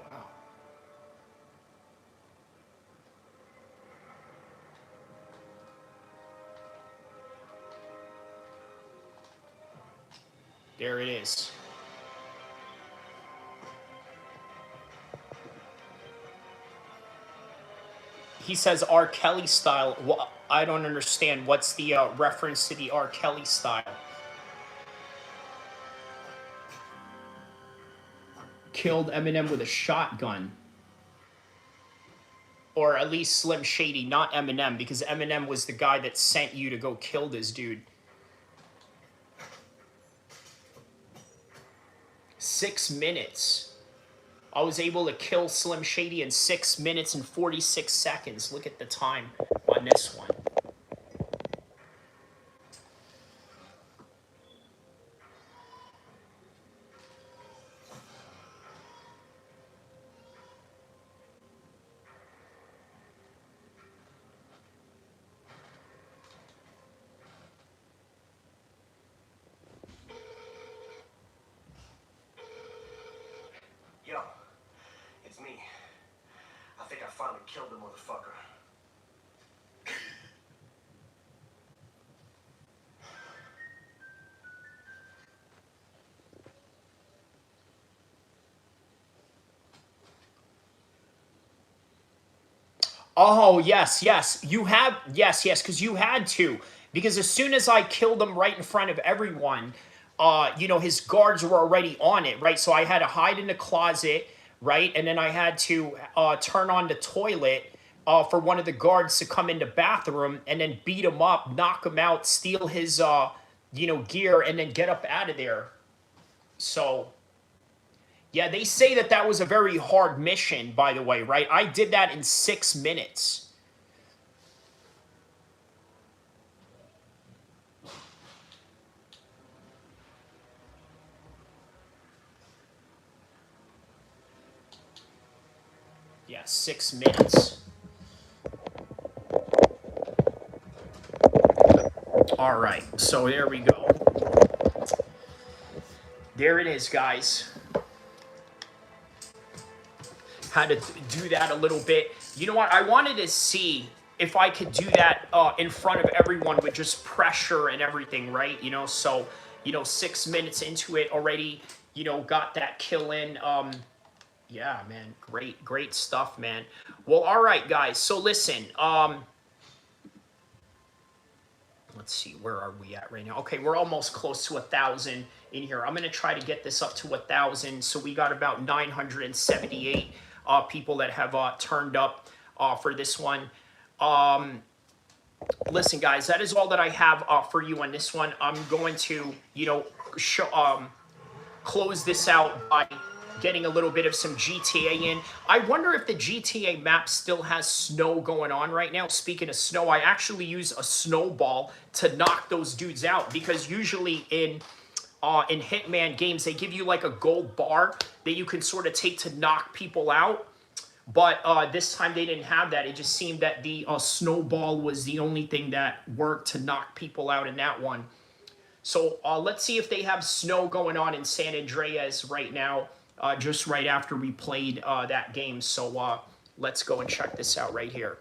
Wow. There it is. He says R. Kelly style. Well, I don't understand. What's the reference to the R. Kelly style? Killed Eminem with a shotgun. Or at least Slim Shady, not Eminem, because Eminem was the guy that sent you to go kill this dude. 6 minutes. I was able to kill Slim Shady in 6 minutes and 46 seconds. Look at the time on this one. Yo, it's me. I think I finally killed the motherfucker. Oh, yes, yes. You have, yes, yes, because you had to. because as soon as I killed him right in front of everyone, you know, his guards were already on it, right? So I had to hide in the closet, right? And then I had to turn on the toilet for one of the guards to come in the bathroom and then beat him up, knock him out, steal his, you know, gear, and then get up out of there. So, yeah, they say that that was a very hard mission, by the way, right? I did that in 6 minutes. Yeah, 6 minutes. All right, so there we go. There it is, guys. Had to do that a little bit. You know what? I wanted to see if I could do that in front of everyone with just pressure and everything, right? You know, so, you know, 6 minutes into it already, you know, got that kill in. Yeah, man, great stuff, man. Well, all right, guys. So listen, let's see, where are we at right now? Okay, we're almost close to 1,000 in here. I'm gonna try to get this up to 1,000. So we got about 978 people that have turned up for this one. Listen, guys, that is all that I have for you on this one. I'm going to, you know, close this out by getting a little bit of some GTA in. I wonder if the GTA map still has snow going on right now. Speaking of snow, I actually use a snowball to knock those dudes out, because usually in Hitman games, they give you like a gold bar that you can sort of take to knock people out. But this time they didn't have that. It just seemed that the snowball was the only thing that worked to knock people out in that one. So let's see if they have snow going on in San Andreas right now, just right after we played that game. So let's go and check this out right here.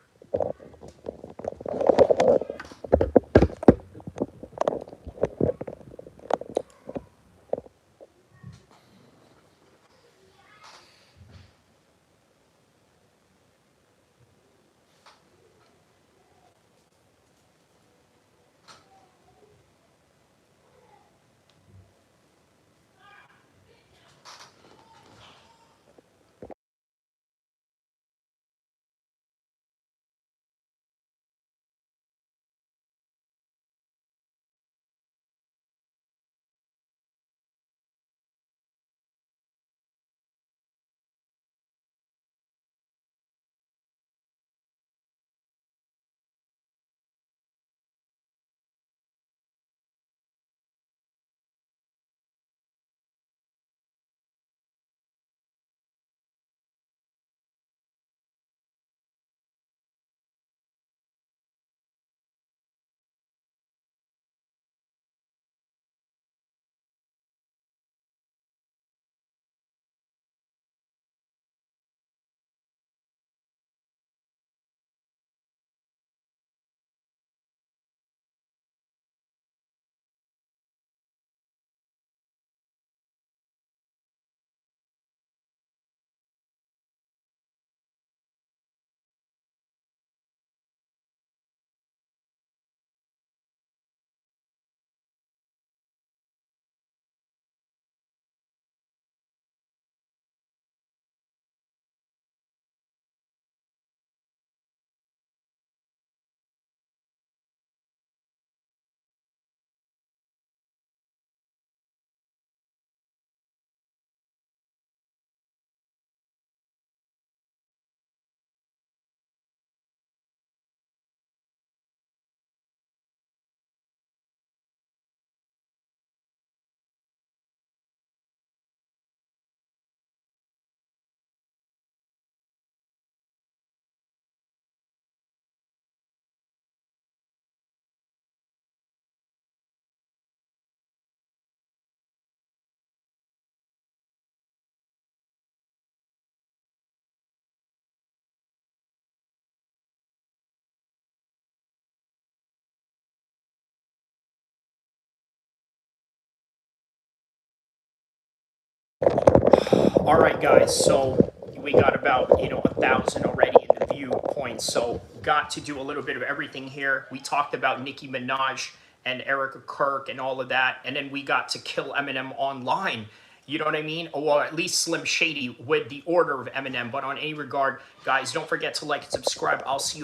All right, guys, so we got about, you know, 1,000 already in viewpoints. So got to do a little bit of everything here. We talked about Nicki Minaj and Erika Kirk and all of that, and then we got to kill Eminem online. You know what I mean? Or at least Slim Shady with the order of Eminem. But on any regard, guys, don't forget to like and subscribe. I'll see you